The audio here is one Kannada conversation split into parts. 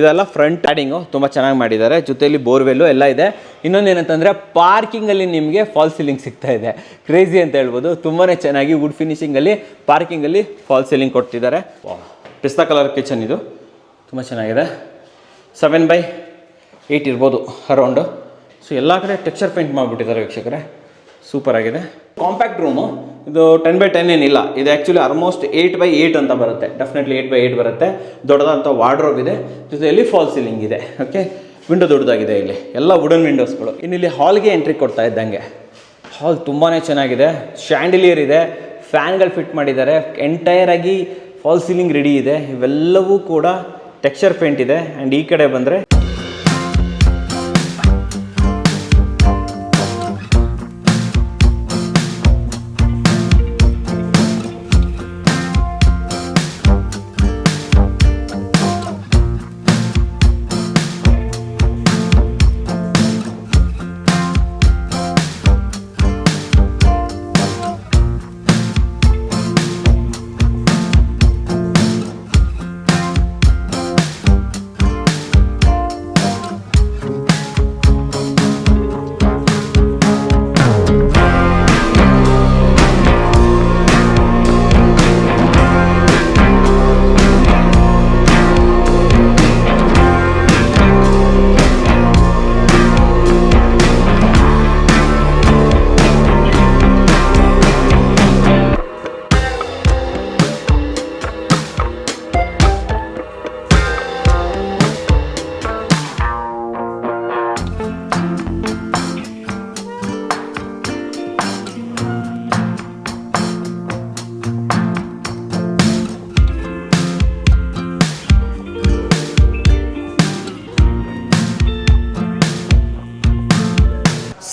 ಇದೆಲ್ಲ ಫ್ರಂಟ್ ಪ್ಯಾಡಿಂಗು ತುಂಬ ಚೆನ್ನಾಗಿ ಮಾಡಿದ್ದಾರೆ, ಜೊತೆಯಲ್ಲಿ ಬೋರ್ವೆಲ್ಲು ಎಲ್ಲ ಇದೆ. ಇನ್ನೊಂದು ಏನಂತಂದರೆ ಪಾರ್ಕಿಂಗಲ್ಲಿ ನಿಮಗೆ ಫಾಲ್ ಸೀಲಿಂಗ್ ಸಿಗ್ತಾ ಇದೆ, ಕ್ರೇಜಿ ಅಂತ ಹೇಳ್ಬೋದು. ತುಂಬಾ ಚೆನ್ನಾಗಿ ವುಡ್ ಫಿನಿಶಿಂಗಲ್ಲಿ ಪಾರ್ಕಿಂಗಲ್ಲಿ ಫಾಲ್ ಸೀಲಿಂಗ್ ಕೊಡ್ತಿದ್ದಾರೆ. ಪಿಸ್ತಾ ಕಲರ್ ಕಿಚನ್ ಇದು ತುಂಬ ಚೆನ್ನಾಗಿದೆ. 7x8 ಇರ್ಬೋದು ಅರೌಂಡು. ಸೊ ಎಲ್ಲ ಕಡೆ ಟೆಕ್ಸ್ಚರ್ ಪೇಂಟ್ ಮಾಡಿಬಿಟ್ಟಿದ್ದಾರೆ ವೀಕ್ಷಕರೇ, ಸೂಪರ್ ಆಗಿದೆ. ಕಾಂಪ್ಯಾಕ್ಟ್ ರೂಮು ಇದು 10x10 ಏನಿಲ್ಲ, ಇದು ಆ್ಯಕ್ಚುಲಿ ಆಲ್ಮೋಸ್ಟ್ 8x8 ಅಂತ ಬರುತ್ತೆ. ಡೆಫಿನೆಟ್ಲಿ 8x8 ಬರುತ್ತೆ. ದೊಡ್ಡದಂಥ ವಾರ್ಡ್ರೋಬ್ ಇದೆ, ಜೊತೆಯಲ್ಲಿ ಫಾಲ್ ಸೀಲಿಂಗ್ ಇದೆ. ಓಕೆ, ವಿಂಡೋ ದೊಡ್ಡದಾಗಿದೆ, ಇಲ್ಲಿ ಎಲ್ಲ ವುಡನ್ ವಿಂಡೋಸ್ಗಳು. ಇನ್ನು ಇಲ್ಲಿ ಹಾಲ್ಗೆ ಎಂಟ್ರಿ ಕೊಡ್ತಾ ಇದ್ದಂಗೆ ಹಾಲ್ ತುಂಬಾ ಚೆನ್ನಾಗಿದೆ. ಶ್ಯಾಂಡಿಲಿಯರ್ ಇದೆ, ಫ್ಯಾನ್ಗಳು ಫಿಟ್ ಮಾಡಿದ್ದಾರೆ, ಎಂಟೈರ್ ಆಗಿ ಫಾಲ್ ಸೀಲಿಂಗ್ ರೆಡಿ ಇದೆ. ಇವೆಲ್ಲವೂ ಕೂಡ ಟೆಕ್ಸ್ಚರ್ ಪೇಂಟ್ ಇದೆ. ಆ್ಯಂಡ್ ಈ ಕಡೆ ಬಂದರೆ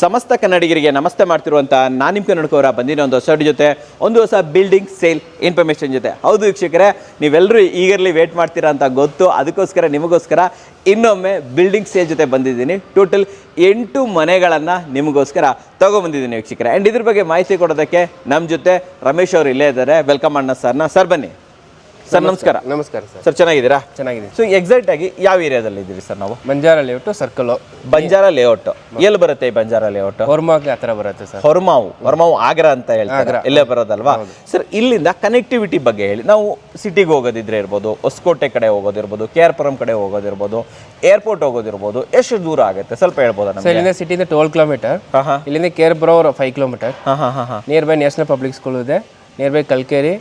ಸಮಸ್ತ ಕನ್ನಡಿಗರಿಗೆ ನಮಸ್ತೆ ಮಾಡ್ತಿರುವಂಥ ನಾನು ನಿಮ್ಮ ಕನ್ನಡಕವರ ಬಂದಿರೋ ಒಂದು ಹೊಸ ಜೊತೆ ಒಂದು ಹೊಸ ಬಿಲ್ಡಿಂಗ್ ಸೇಲ್ ಇನ್ಫಾರ್ಮೇಷನ್ ಜೊತೆ. ಹೌದು ವೀಕ್ಷಕರೇ, ನೀವೆಲ್ಲರೂ ಈಗರ್ಲಿ ವೇಟ್ ಮಾಡ್ತೀರಾ ಅಂತ ಗೊತ್ತು. ಅದಕ್ಕೋಸ್ಕರ ನಿಮಗೋಸ್ಕರ ಇನ್ನೊಮ್ಮೆ ಬಿಲ್ಡಿಂಗ್ ಸೇಲ್ ಜೊತೆ ಬಂದಿದ್ದೀನಿ. ಟೋಟಲ್ 8 ಮನೆಗಳನ್ನು ನಿಮಗೋಸ್ಕರ ತೊಗೊಬಂದಿದ್ದೀನಿ ವೀಕ್ಷಕರೇ. ಆ್ಯಂಡ್ ಇದ್ರ ಬಗ್ಗೆ ಮಾಹಿತಿ ಕೊಡೋದಕ್ಕೆ ನಮ್ಮ ಜೊತೆ ರಮೇಶ್ ಅವರು ಇಲ್ಲೇ ಇದ್ದಾರೆ. ವೆಲ್ಕಮ್ ಅಣ್ಣ ಸರ್ನ. ಸರ್ ಬನ್ನಿ. ಸರ್ ನಮಸ್ಕಾರ. ನಮಸ್ಕಾರ ಸರ್. ಸರ್ ಚೆನ್ನಾಗಿದ್ದೀರಾ? ಚೆನ್ನಾಗಿದೆ. ಸೊ ಎಕ್ಸಾಕ್ಟ್ ಆಗಿ ಯಾವ ಏರಿಯಾದಲ್ಲಿ ಇದ್ದೀವಿ ಸರ್ ನಾವು? Banjara layout circle. Banjara layout ಎಲ್ಲಿ ಬರುತ್ತೆ ಈ ಬಂಜಾರ ಲೇಔಟ್? ಹೊರಮಾಗ್ ಹತ್ರ ಬರುತ್ತೆ ಸರ್. ಹೊರಮಾವು ಆಗ್ರಾ ಅಂತ ಹೇಳ್ತಾರೆ, ಇಲ್ಲೇ ಬರೋದಲ್ವಾ ಸರ್? ಇಲ್ಲಿಂದ ಕನೆಕ್ಟಿವಿಟಿ ಬಗ್ಗೆ ಹೇಳಿ. ನಾವು ಸಿಟಿಗೆ ಹೋಗೋದಿದ್ರೆ ಇರ್ಬೋದು, ಹೊಸಕೋಟೆ ಕಡೆ ಹೋಗೋದಿರ್ಬೋದು, ಕೆ ಆರ್ ಪುರಂ ಕಡೆ ಹೋಗೋದಿರ್ಬೋದು, ಏರ್ಪೋರ್ಟ್ ಹೋಗೋದಿರ್ಬೋದು, ಎಷ್ಟು ದೂರ ಆಗುತ್ತೆ ಸ್ವಲ್ಪ ಹೇಳ್ಬೋದಾ ನಮಗೆ? ಇಲ್ಲಿಂದ ಸಿಟಿಯಿಂದ 12 ಕಿಲೋಮೀಟರ್, ಇಲ್ಲಿಂದ K R Puram 5 kilometre. Near by national public school ಇದೆ, near by Kalkere,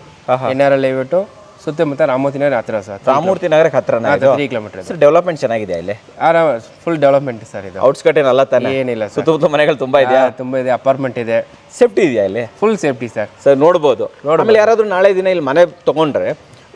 NRL layout, ಸುತ್ತಮುತ್ತ ರಾಮಮೂರ್ತಿ ನಗರ ಹತ್ರ ಸರ್. ರಾಮಮೂರ್ತಿ ನಗರಕ್ಕೆ ಹತ್ರನೇ 3 ಕಿಲೋಮೀಟರ್. ಸರ್ ಡೆವಲಪ್ಮೆಂಟ್ ಚೆನ್ನಾಗಿದೆ ಇಲ್ಲಿ? Full development sir. ಇದು ಔಟ್ಸ್ಕಟ್ ಏನಲ್ಲ ತಾನೆ? ಏನಿಲ್ಲ, ಸುತ್ತಮುತ್ತ ಮನೆಗಳು ತುಂಬಾ ಇದೆಯಾ? ತುಂಬಾ ಇದೆ, ಅಪಾರ್ಟ್ಮೆಂಟ್ ಇದೆ. ಸೇಫ್ಟಿ ಇದೆಯಾ ಇಲ್ಲಿ? Full safety sir. ಸರ್ ನೋಡ್ಬೋದು. ಆಮೇಲೆ ಯಾರಾದ್ರೂ ನಾಳೆ ದಿನ ಇಲ್ಲಿ ಮನೆ ತಗೊಂಡ್ರೆ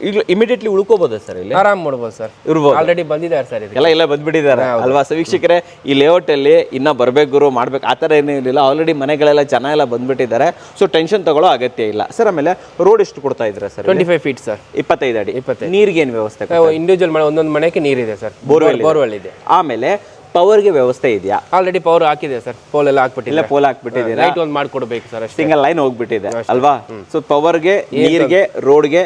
ಈಗ ಇಮಿಡಿಯೇಟ್ಲಿ ಉಳ್ಕೋಬಹುದು ಸರ್ ಇಲ್ಲಿ? ಆರಾಮ್ ಮಾಡ್ಬೋದು ಸರ್. ಇರ್ಬೋದು. ಆಲ್ರೆಡಿ ಬಂದಿದ್ದಾರೆ ಸರ್, ಎಲ್ಲ ಬಂದ್ಬಿಟ್ಟಿದ್ದಾರೆ ಅಲ್ವಾ? ಸೊ ವೀಕ್ಷಕರೇ, ಈ ಲೇಔಟ್ ಅಲ್ಲಿ ಇನ್ನ ಬರ್ಬೇಕು ಗುರು ಮಾಡ್ಬೇಕು ಆ ಥರ ಏನೂ ಇಲ್ಲ. ಆಲ್ರೆಡಿ ಮನೆಗಳೆಲ್ಲ ಜನ ಎಲ್ಲ ಬಂದ್ಬಿಟ್ಟಿದ್ದಾರೆ. ಸೊ ಟೆನ್ಷನ್ ತಗೊಳ್ಳೋ ಅಗತ್ಯ ಇಲ್ಲ ಸರ್. ಆಮೇಲೆ ರೋಡ್ ಎಷ್ಟು ಕೊಡ್ತಾ ಇದ್ರೆ ಸರ್? 25 feet sir. 25 ಅಡಿ. ನೀರಿಗೆ ಏನು ವ್ಯವಸ್ಥೆ? ಇಂಡಿವಿಜುವಲ್ ಮನೆ ಒಂದೊಂದು ಮನೆಗೆ ನೀರಿದೆ ಸರ್. ಬೋರ್ವೆಲ್ ಇದೆ. ಆಮೇಲೆ ಪವರ್ಗೆ ವ್ಯವಸ್ಥೆ ಇದೆಯಾ? ಆಲ್ರೆಡಿ ಪವರ್ ಹಾಕಿದೆ ಸರ್. ಪೋಲ್ ಎಲ್ಲ ಹಾಕ್ಬಿಟ್ಟಿಲ್ಲ. ಪೋಲ್ ಹಾಕ್ಬಿಟ್ಟಿದ್ದೀರಾ? ಲೈಟ್ ಒಂದು ಮಾಡ್ಕೊಡ್ಬೇಕು ಸರ್. ಸಿಂಗಲ್ ಲೈನ್ ಹೋಗ್ಬಿಟ್ಟಿದೆ ಅಲ್ವಾ? ಸೊ ಪವರ್ಗೆ, ನೀರಿಗೆ, ರೋಡ್ಗೆ,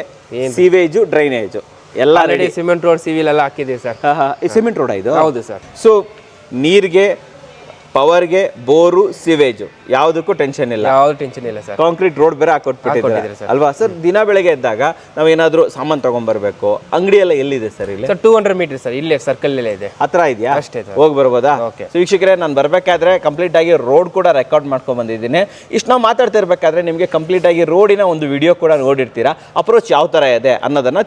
ಸೀವೇಜು, ಡ್ರೈನೇಜು ಎಲ್ಲ ಆಲ್ರೆಡಿ ಸಿಮೆಂಟ್ ರೋಡ್, ಸಿವಿಲ್ ಎಲ್ಲ ಹಾಕಿದೆ ಸರ್. ಈ ಸಿಮೆಂಟ್ ರೋಡ್ ಇದು? ಹೌದು ಸರ್. ಸೊ ನೀರಿಗೆ, ಪವರ್ಗೆ, ಬೋರು, ಸಿವೇಜು ಯಾವುದಕ್ಕೂ ಟೆನ್ಷನ್ ಇಲ್ಲ? ಯಾವ್ದು ಟೆನ್ಷನ್ ಇಲ್ಲ ಸರ್. ಕಾಂಕ್ರೀಟ್ ರೋಡ್ ಬೇರೆ ಹಾಕೊಟ್ಬಿಟ್ಟಿದ್ದಾರೆ ಅಲ್ವಾ ಸರ್? ದಿನ ಬೆಳಗ್ಗೆ ಎದ್ದಾಗ ನಾವು ಏನಾದ್ರು ಸಾಮಾನು ತಗೊಂಡ್ಬರ್ಬೇಕು, ಅಂಗಡಿ ಎಲ್ಲ ಎಲ್ಲಿದೆ ಸರ್ ಇಲ್ಲಿ? ಸರ್ 200 ಮೀಟರ್ ಸರ್, ಇಲ್ಲೇ ಸರ್ಕಲ್ ಅಲ್ಲೇ ಇದೆ. ಹತ್ರ ಇದೆಯಾ? ಅಷ್ಟೇ ಹೋಗಿ ಬರ್ಬೋದಾ? ಸೊ ವೀಕ್ಷಕರೇ, ನಾನು ಬರ್ಬೇಕಾದ್ರೆ ಕಂಪ್ಲೀಟ್ ಆಗಿ ರೋಡ್ ಕೂಡ ರೆಕಾರ್ಡ್ ಮಾಡ್ಕೊಂಡ್ ಬಂದಿದ್ದೀನಿ. ಇಷ್ಟು ನಾವು ಮಾತಾಡ್ತಾ ಇರ್ಬೇಕಾದ್ರೆ ನಿಮಗೆ ಕಂಪ್ಲೀಟ್ ಆಗಿ ರೋಡಿನ ಒಂದು ವಿಡಿಯೋ ಕೂಡ ನೋಡಿರ್ತೀರಾ. ಅಪ್ರೋಚ್ ಯಾವ ತರ ಇದೆ ಅನ್ನೋದನ್ನ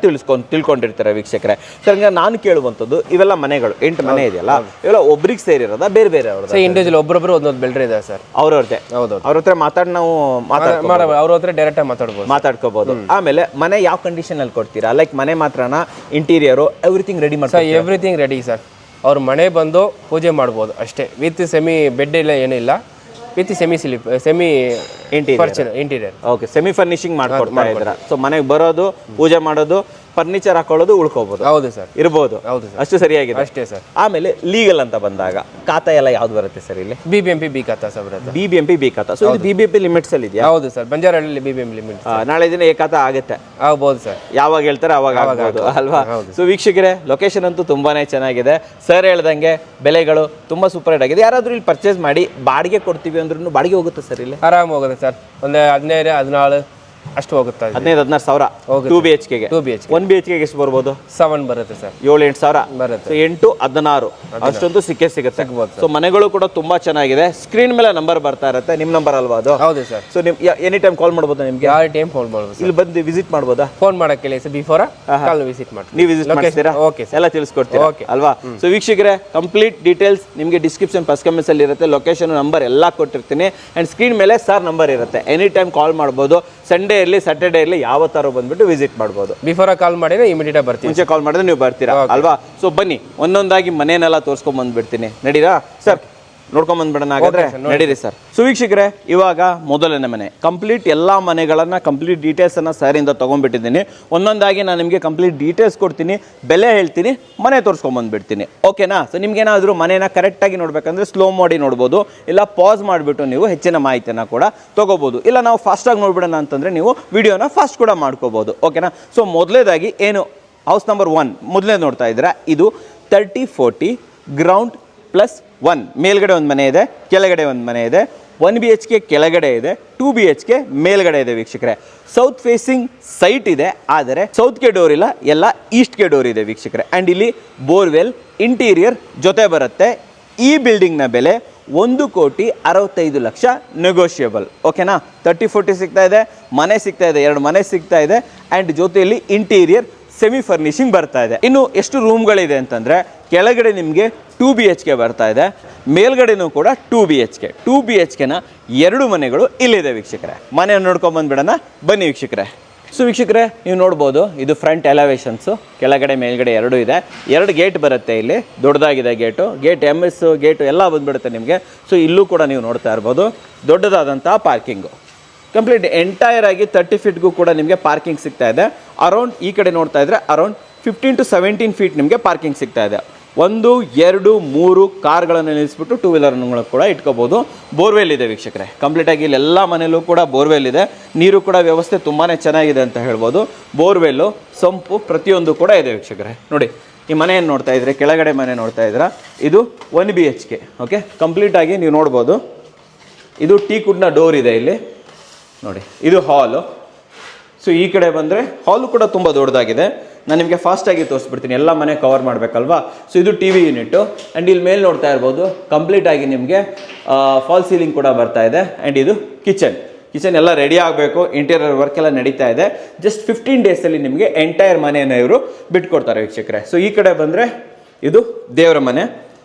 ತಿಳ್ಕೊಂಡಿರ್ತೀರಾ ವೀಕ್ಷಕರೇ. ಸರ್ ನಾನು ಕೇಳುವಂಥದ್ದು, ಇವೆಲ್ಲ ಮನೆಗಳು 8 ಮನೆ ಇದೆಯಲ್ಲ, ಇವೆಲ್ಲ ಒಬ್ರಿಗೆ ಸೇರಿರೋದ ಬೇರೆ ಬೇರೆ ಅವ್ರದ್ದು? ಇಂಡಿವಿಜುವಲ್ ಒಬ್ಬೊಬ್ಬರು ಒಂದೊಂದು ಬಿಲ್ಡರ್ ಇದೆ ಸರ್. ಅವ್ರವ್ರದ್ದೇ? ಹೌದು. ಅವ್ರ ಹತ್ರ ಮಾತಾಡಿ ನಾವು ಅವ್ರ ಹತ್ರ ಡೈರೆಕ್ಟ್ ಮಾತಾಡ್ಕೋಬಹುದು. ಆಮೇಲೆ ಮನೆ ಯಾವ ಕಂಡೀಷನ್ ಅಲ್ಲಿ ಕೊಡ್ತೀರಾ? ಲೈಕ್ ಮನೆ ಮಾತ್ರನಾ, ಇಂಟೀರಿಯರ್ ಎವ್ರಿಥಿಂಗ್ ರೆಡಿ ಮಾಡ್ತೀರಾ? Everything ready sir. ಅವ್ರ ಮನೆ ಬಂದು ಪೂಜೆ ಮಾಡ್ಬೋದು ಅಷ್ಟೇ. ವಿತ್ ಸೆಮಿ ಬೆಡ್ ಇಲ್ಲ, ಏನಿಲ್ಲ. With semi interior. Okay, semi furnishing ಮಾಡ್ಕೊಡ್ತಾ ಇದ್ದೀರಾ? ಸೊ ಮನೆಗೆ ಬರೋದು, ಪೂಜೆ ಮಾಡೋದು, ಫರ್ನಿಚರ್ ಹಾಕೊಳ್ಳೋದು ಉಳ್ಕೋಬಹುದು, ಹೌದು ಸರ್, ಇರ್ಬೋದು, ಹೌದು ಸರ್, ಅಷ್ಟು ಸರಿಯಾಗಿದೆ ಅಷ್ಟೇ ಸರ್. ಆಮೇಲೆ ಲೀಗಲ್ ಅಂತ ಬಂದಾಗ ಖಾತಾ ಎಲ್ಲ ಯಾವ್ದು ಬರುತ್ತೆ ಸರ್ ಇಲ್ಲಿ? BBMP ಬಿ ಖಾತಾ ಸರ್ ಬರುತ್ತೆ. BBMP ಬಿ ಖಾತಾ. ಸೊ ಇದು BBMP ಲಿಮಿಟ್ಸ್ ಅಲ್ಲಿ ಇದೆಯಾ? ಹೌದು ಸರ್, ಬಂಜಾರಹಳ್ಳಿ BBMP ಲಿಮಿಟ್. ನಾಳೆ ದಿನ ಏ ಖಾತಾ ಆಗುತ್ತೆ, ಆಗ್ಬೋದು ಸರ್, ಯಾವಾಗ ಹೇಳ್ತಾರೆ ಅವಾಗ ಆಗ್ಬೋದು ಅಲ್ವಾ? ಸೊ ವೀಕ್ಷಕರೇ, ಲೊಕೇಶನ್ ಅಂತೂ ತುಂಬಾನೇ ಚೆನ್ನಾಗಿದೆ. ಸರ್ ಹೇಳ್ದಂಗೆ ಬೆಲೆಗಳು ತುಂಬಾ ಸೂಪರ್ ಆಗಿದೆ. ಯಾರಾದ್ರೂ ಇಲ್ಲಿ ಪರ್ಚೇಸ್ ಮಾಡಿ ಬಾಡಿಗೆ ಕೊಡ್ತೀವಿ ಅಂದ್ರೂ ಬಾಡಿಗೆ ಹೋಗುತ್ತೆ ಸರ್ ಇಲ್ಲಿ? ಆರಾಮ್ ಹೋಗುತ್ತೆ ಸರ್, ಒಂದು 15-14 ಅಷ್ಟು ಹೋಗುತ್ತೆ. 15-16 ಸಾವಿರ 2 BHK ಗೆ. 2 BHK 1 BHK ಗೆ ಎಷ್ಟು ಬರ್ಬೋದು? 7 ಬರುತ್ತೆ ಸರ್, 7-8 ಸಾವಿರ ಬರುತ್ತೆ. 8-16 ಅಷ್ಟೊಂದು ಸಿಗುತ್ತೆ. ಸೊ ಮನೆಗಳು ಕೂಡ ತುಂಬಾ ಚೆನ್ನಾಗಿದೆ. ಸ್ಕ್ರೀನ್ ಮೇಲೆ ನಂಬರ್ ಬರ್ತಾ ಇರುತ್ತೆ, ನಿಮ್ ನಂಬರ್ ಅಲ್ವಾ ಅದು? ಹೌದು ಸರ್. ಸೊ ನಿಮ್ ಎನಿ ಟೈಮ್ ಕಾಲ್ ಮಾಡ್ಬೋದು ನಿಮ್ಗೆ? ಯಾವ ಟೈಮ್ ಫೋನ್ ಮಾಡ್ಬೋದು, ಇಲ್ಲಿ ಬಂದು ವಿಸಿಟ್ ಮಾಡ್ಬೋದಾ? ಫೋನ್ ಮಾಡಕ್ಕೆ ಸರ್ ಬಿಫೋರ್ ಕಾಲ್ ವಿಸಿಟ್ ಮಾಡ್ತೀವಿ. ನೀವು ವಿಸಿಟ್ ಮಾಡ್ತೀರಾ? ಓಕೆ ಸರ್, ಎಲ್ಲ ತಿಳಿಸ್ಕೊಡ್ತೀರಾ ಅಲ್ವಾ? ಸೊ ವೀಕ್ಷಕರೇ, ಕಂಪ್ಲೀಟ್ ಡೀಟೇಲ್ಸ್ ನಿಮಗೆ ಡಿಸ್ಕ್ರಿಪ್ಷನ್ ಫಸ್ಟ್ ಕಮೆಂಟ್ಸ್ ಅಲ್ಲಿ ಇರುತ್ತೆ. ಲೊಕೇಶನ್ ನಂಬರ್ ಎಲ್ಲ ಕೊಟ್ಟಿರ್ತೀನಿ ಅಂಡ್ ಸ್ಕ್ರೀನ್ ಮೇಲೆ ಸರ್ ನಂಬರ್ ಇರುತ್ತೆ. ಎನಿ ಟೈಮ್ ಕಾಲ್ ಮಾಡ್ಬೋದು. ಸಂಡೇ ಇರಲಿ ಸ್ಯಾಟರ್ಡೇ ಇರಲಿ ಯಾವತ್ತಾರು ಬಂದ್ಬಿಟ್ಟು ವಿಸಿಟ್ ಮಾಡ್ಬೋದು. ಬಿಫೋರ್ ಕಾಲ್ ಮಾಡಿದ್ರೆ ಇಮಿಡಿಯೇಟ್ ಬರ್ತೀನಿ. ಮುಂಚೆ ಕಾಲ್ ಮಾಡಿದ್ರೆ ನೀವು ಬರ್ತೀರಾ ಅಲ್ವಾ? ಸೊ ಬನ್ನಿ ಒಂದೊಂದಾಗಿ ಮನೆಯನ್ನೆಲ್ಲ ತೋರಿಸ್ಕೊಂಡ್ ಬಂದ್ಬಿಡ್ತೀನಿ. ನಡೀರಾ ಸರ್? ನೋಡ್ಕೊಂಡ್ ಬಂದ್ಬಿಡೋಣ ಹಾಗಾದ್ರೆ, ನಡೀರಿ ಸರ್. ಸೊ ವೀಕ್ಷಕರೇ, ಇವಾಗ ಮೊದಲನೇ ಮನೆ ಕಂಪ್ಲೀಟ್ ಎಲ್ಲ ಮನೆಗಳನ್ನ ಕಂಪ್ಲೀಟ್ ಡೀಟೇಲ್ಸ್ ಅನ್ನ ಸರಿಂದ ತಗೊಂಡ್ಬಿಟ್ಟಿದ್ದೀನಿ. ಒಂದೊಂದಾಗಿ ನಾನು ನಿಮಗೆ ಕಂಪ್ಲೀಟ್ ಡೀಟೇಲ್ಸ್ ಕೊಡ್ತೀನಿ, ಬೆಲೆ ಹೇಳ್ತೀನಿ, ಮನೆ ತೋರಿಸ್ಕೊಂಡ್ ಬಂದ್ಬಿಡ್ತೀನಿ. ಓಕೆನಾ? ಸೊ ನಿಮ್ಗೇನಾದ್ರೂ ಮನೇನ ಕರೆಕ್ಟಾಗಿ ನೋಡ್ಬೇಕಂದ್ರೆ ಸ್ಲೋ ಮಾಡಿ ನೋಡ್ಬೋದು, ಇಲ್ಲ ಪಾಸ್ ಮಾಡಿಬಿಟ್ಟು ನೀವು ಹೆಚ್ಚಿನ ಮಾಹಿತಿಯನ್ನು ಕೂಡ ತಗೋಬಹುದು. ಇಲ್ಲ ನಾವು ಫಾಸ್ಟಾಗಿ ನೋಡ್ಬಿಡೋಣ ಅಂತಂದ್ರೆ ನೀವು ವಿಡಿಯೋನ ಫಾಸ್ಟ್ ಕೂಡ ಮಾಡ್ಕೋಬಹುದು. ಓಕೆನಾ? ಸೊ ಮೊದಲೇದಾಗಿ ಏನು ಹೌಸ್ ನಂಬರ್ 1 ಮೊದಲೇ ನೋಡ್ತಾ ಇದ್ದೀರಾ, ಇದು 30-40 ಗ್ರೌಂಡ್ +1. ಮೇಲ್ಗಡೆ ಒಂದು ಮನೆ ಇದೆ, ಕೆಳಗಡೆ ಒಂದು ಮನೆ ಇದೆ. 1 BHK ಕೆಳಗಡೆ ಇದೆ, 2 BHK ಮೇಲ್ಗಡೆ ಇದೆ ವೀಕ್ಷಕರೇ. ಸೌತ್ ಫೇಸಿಂಗ್ ಸೈಟ್ ಇದೆ, ಆದರೆ ಸೌತ್ಗೆ ಡೋರ್ ಇಲ್ಲ, ಎಲ್ಲ ಈಸ್ಟ್ಗೆ ಡೋರ್ ಇದೆ ವೀಕ್ಷಕರೇ. ಆ್ಯಂಡ್ ಇಲ್ಲಿ ಬೋರ್ವೆಲ್ ಇಂಟೀರಿಯರ್ ಜೊತೆ ಬರುತ್ತೆ. ಈ ಬಿಲ್ಡಿಂಗ್ನ ಬೆಲೆ 1,65,00,000 ನೆಗೋಷಿಯಬಲ್. ಓಕೆನಾ? 30-40 ಸಿಗ್ತಾ ಇದೆ, ಮನೆ ಸಿಗ್ತಾ ಇದೆ, 2 ಮನೆ ಸಿಗ್ತಾ ಇದೆ. ಆ್ಯಂಡ್ ಜೊತೆಯಲ್ಲಿ ಇಂಟೀರಿಯರ್ ಸೆಮಿ ಫರ್ನಿಶಿಂಗ್ ಬರ್ತಾ ಇದೆ. ಇನ್ನು ಎಷ್ಟು ರೂಮ್ಗಳಿದೆ ಅಂತಂದರೆ, ಕೆಳಗಡೆ ನಿಮಗೆ 2 BHK ಬರ್ತಾ ಇದೆ, ಮೇಲ್ಗಡೆನೂ ಕೂಡ 2 BHK. 2 BHKನ 2 ಮನೆಗಳು ಇಲ್ಲಿದೆ ವೀಕ್ಷಕರೇ. ಮನೆಯನ್ನು ನೋಡ್ಕೊಂಡ್ ಬಂದ್ಬಿಡೋಣ ಬನ್ನಿ ವೀಕ್ಷಕರೇ. ಸೊ ವೀಕ್ಷಕರೇ, ನೀವು ನೋಡ್ಬೋದು, ಇದು ಫ್ರಂಟ್ ಎಲಿವೇಶನ್ಸು, ಕೆಳಗಡೆ ಮೇಲ್ಗಡೆ 2 ಇದೆ. 2 ಗೇಟ್ ಬರುತ್ತೆ ಇಲ್ಲಿ, ದೊಡ್ಡದಾಗಿದೆ ಗೇಟ್ MS ಗೇಟು ಎಲ್ಲ ಬಂದ್ಬಿಡುತ್ತೆ ನಿಮಗೆ. ಸೊ ಇಲ್ಲೂ ಕೂಡ ನೀವು ನೋಡ್ತಾ ಇರ್ಬೋದು, ದೊಡ್ಡದಾದಂತಹ ಪಾರ್ಕಿಂಗು. ಕಂಪ್ಲೀಟ್ ಎಂಟೈರ್ ಆಗಿ 30 ಫೀಟ್ಗೂ ಕೂಡ ನಿಮಗೆ ಪಾರ್ಕಿಂಗ್ ಸಿಗ್ತಾ ಇದೆ. ಅರೌಂಡ್ ಈ ಕಡೆ ನೋಡ್ತಾ ಇದ್ರೆ ಅರೌಂಡ್ 15 to 17 ಫೀಟ್ ನಿಮಗೆ ಪಾರ್ಕಿಂಗ್ ಸಿಗ್ತಾ ಇದೆ. 1, 2, 3 ಕಾರ್ಗಳನ್ನು ನಿಲ್ಲಿಸ್ಬಿಟ್ಟು 2 ವೀಲರ್ಗಳು ಕೂಡ ಇಟ್ಕೋಬಹುದು. ಬೋರ್ವೆಲ್ ಇದೆ ವೀಕ್ಷಕರೇ. ಕಂಪ್ಲೀಟ್ ಆಗಿ ಇಲ್ಲೆಲ್ಲ ಮನೆಯಲ್ಲೂ ಕೂಡ ಬೋರ್ವೆಲ್ ಇದೆ. ನೀರು ಕೂಡ ವ್ಯವಸ್ಥೆ ತುಂಬಾ ಚೆನ್ನಾಗಿದೆ ಅಂತ ಹೇಳ್ಬೋದು. ಬೋರ್ವೆಲ್ಲು, ಸಂಪು ಪ್ರತಿಯೊಂದು ಕೂಡ ಇದೆ ವೀಕ್ಷಕರೇ. ನೋಡಿ, ಈ ಮನೆಯನ್ನು ನೋಡ್ತಾ ಇದ್ರೆ, ಕೆಳಗಡೆ ಮನೆ ನೋಡ್ತಾ ಇದ್ದೀರಾ, ಇದು 1 BHK. ಓಕೆ, ಕಂಪ್ಲೀಟ್ ಆಗಿ ನೀವು ನೋಡ್ಬೋದು, ಇದು ಟೀ ಕುಡ್ನ ಡೋರ್ ಇದೆ ಇಲ್ಲಿ ನೋಡಿ. ಇದು ಹಾಲು. ಸೊ ಈ ಕಡೆ ಬಂದರೆ ಹಾಲು ಕೂಡ ತುಂಬ ದೊಡ್ಡದಾಗಿದೆ. ನಾನು ನಿಮಗೆ ಫಾಸ್ಟಾಗಿ ತೋರಿಸ್ಬಿಡ್ತೀನಿ, ಎಲ್ಲ ಮನೆ ಕವರ್ ಮಾಡಬೇಕಲ್ವಾ. ಸೊ ಇದು TV ಯೂನಿಟ್ಟು. ಆ್ಯಂಡ್ ಇಲ್ಲಿ ಮೇಲೆ ನೋಡ್ತಾ ಇರ್ಬೋದು, ಕಂಪ್ಲೀಟಾಗಿ ನಿಮಗೆ ಫಾಲ್ ಸೀಲಿಂಗ್ ಕೂಡ ಬರ್ತಾ ಇದೆ. ಆ್ಯಂಡ್ ಇದು ಕಿಚನ್ ಎಲ್ಲ ರೆಡಿ ಆಗಬೇಕು, ಇಂಟೀರಿಯರ್ ವರ್ಕ್ ಎಲ್ಲ ನಡೀತಾ ಇದೆ. ಜಸ್ಟ್ 15 ಡೇಸಲ್ಲಿ ನಿಮಗೆ ಎಂಟೈರ್ ಮನೆಯನ್ನು ಇವರು ಬಿಟ್ಕೊಡ್ತಾರೆ ವೀಕ್ಷಕರೇ. ಸೊ ಈ ಕಡೆ ಬಂದರೆ ಇದು ದೇವರ ಮನೆ,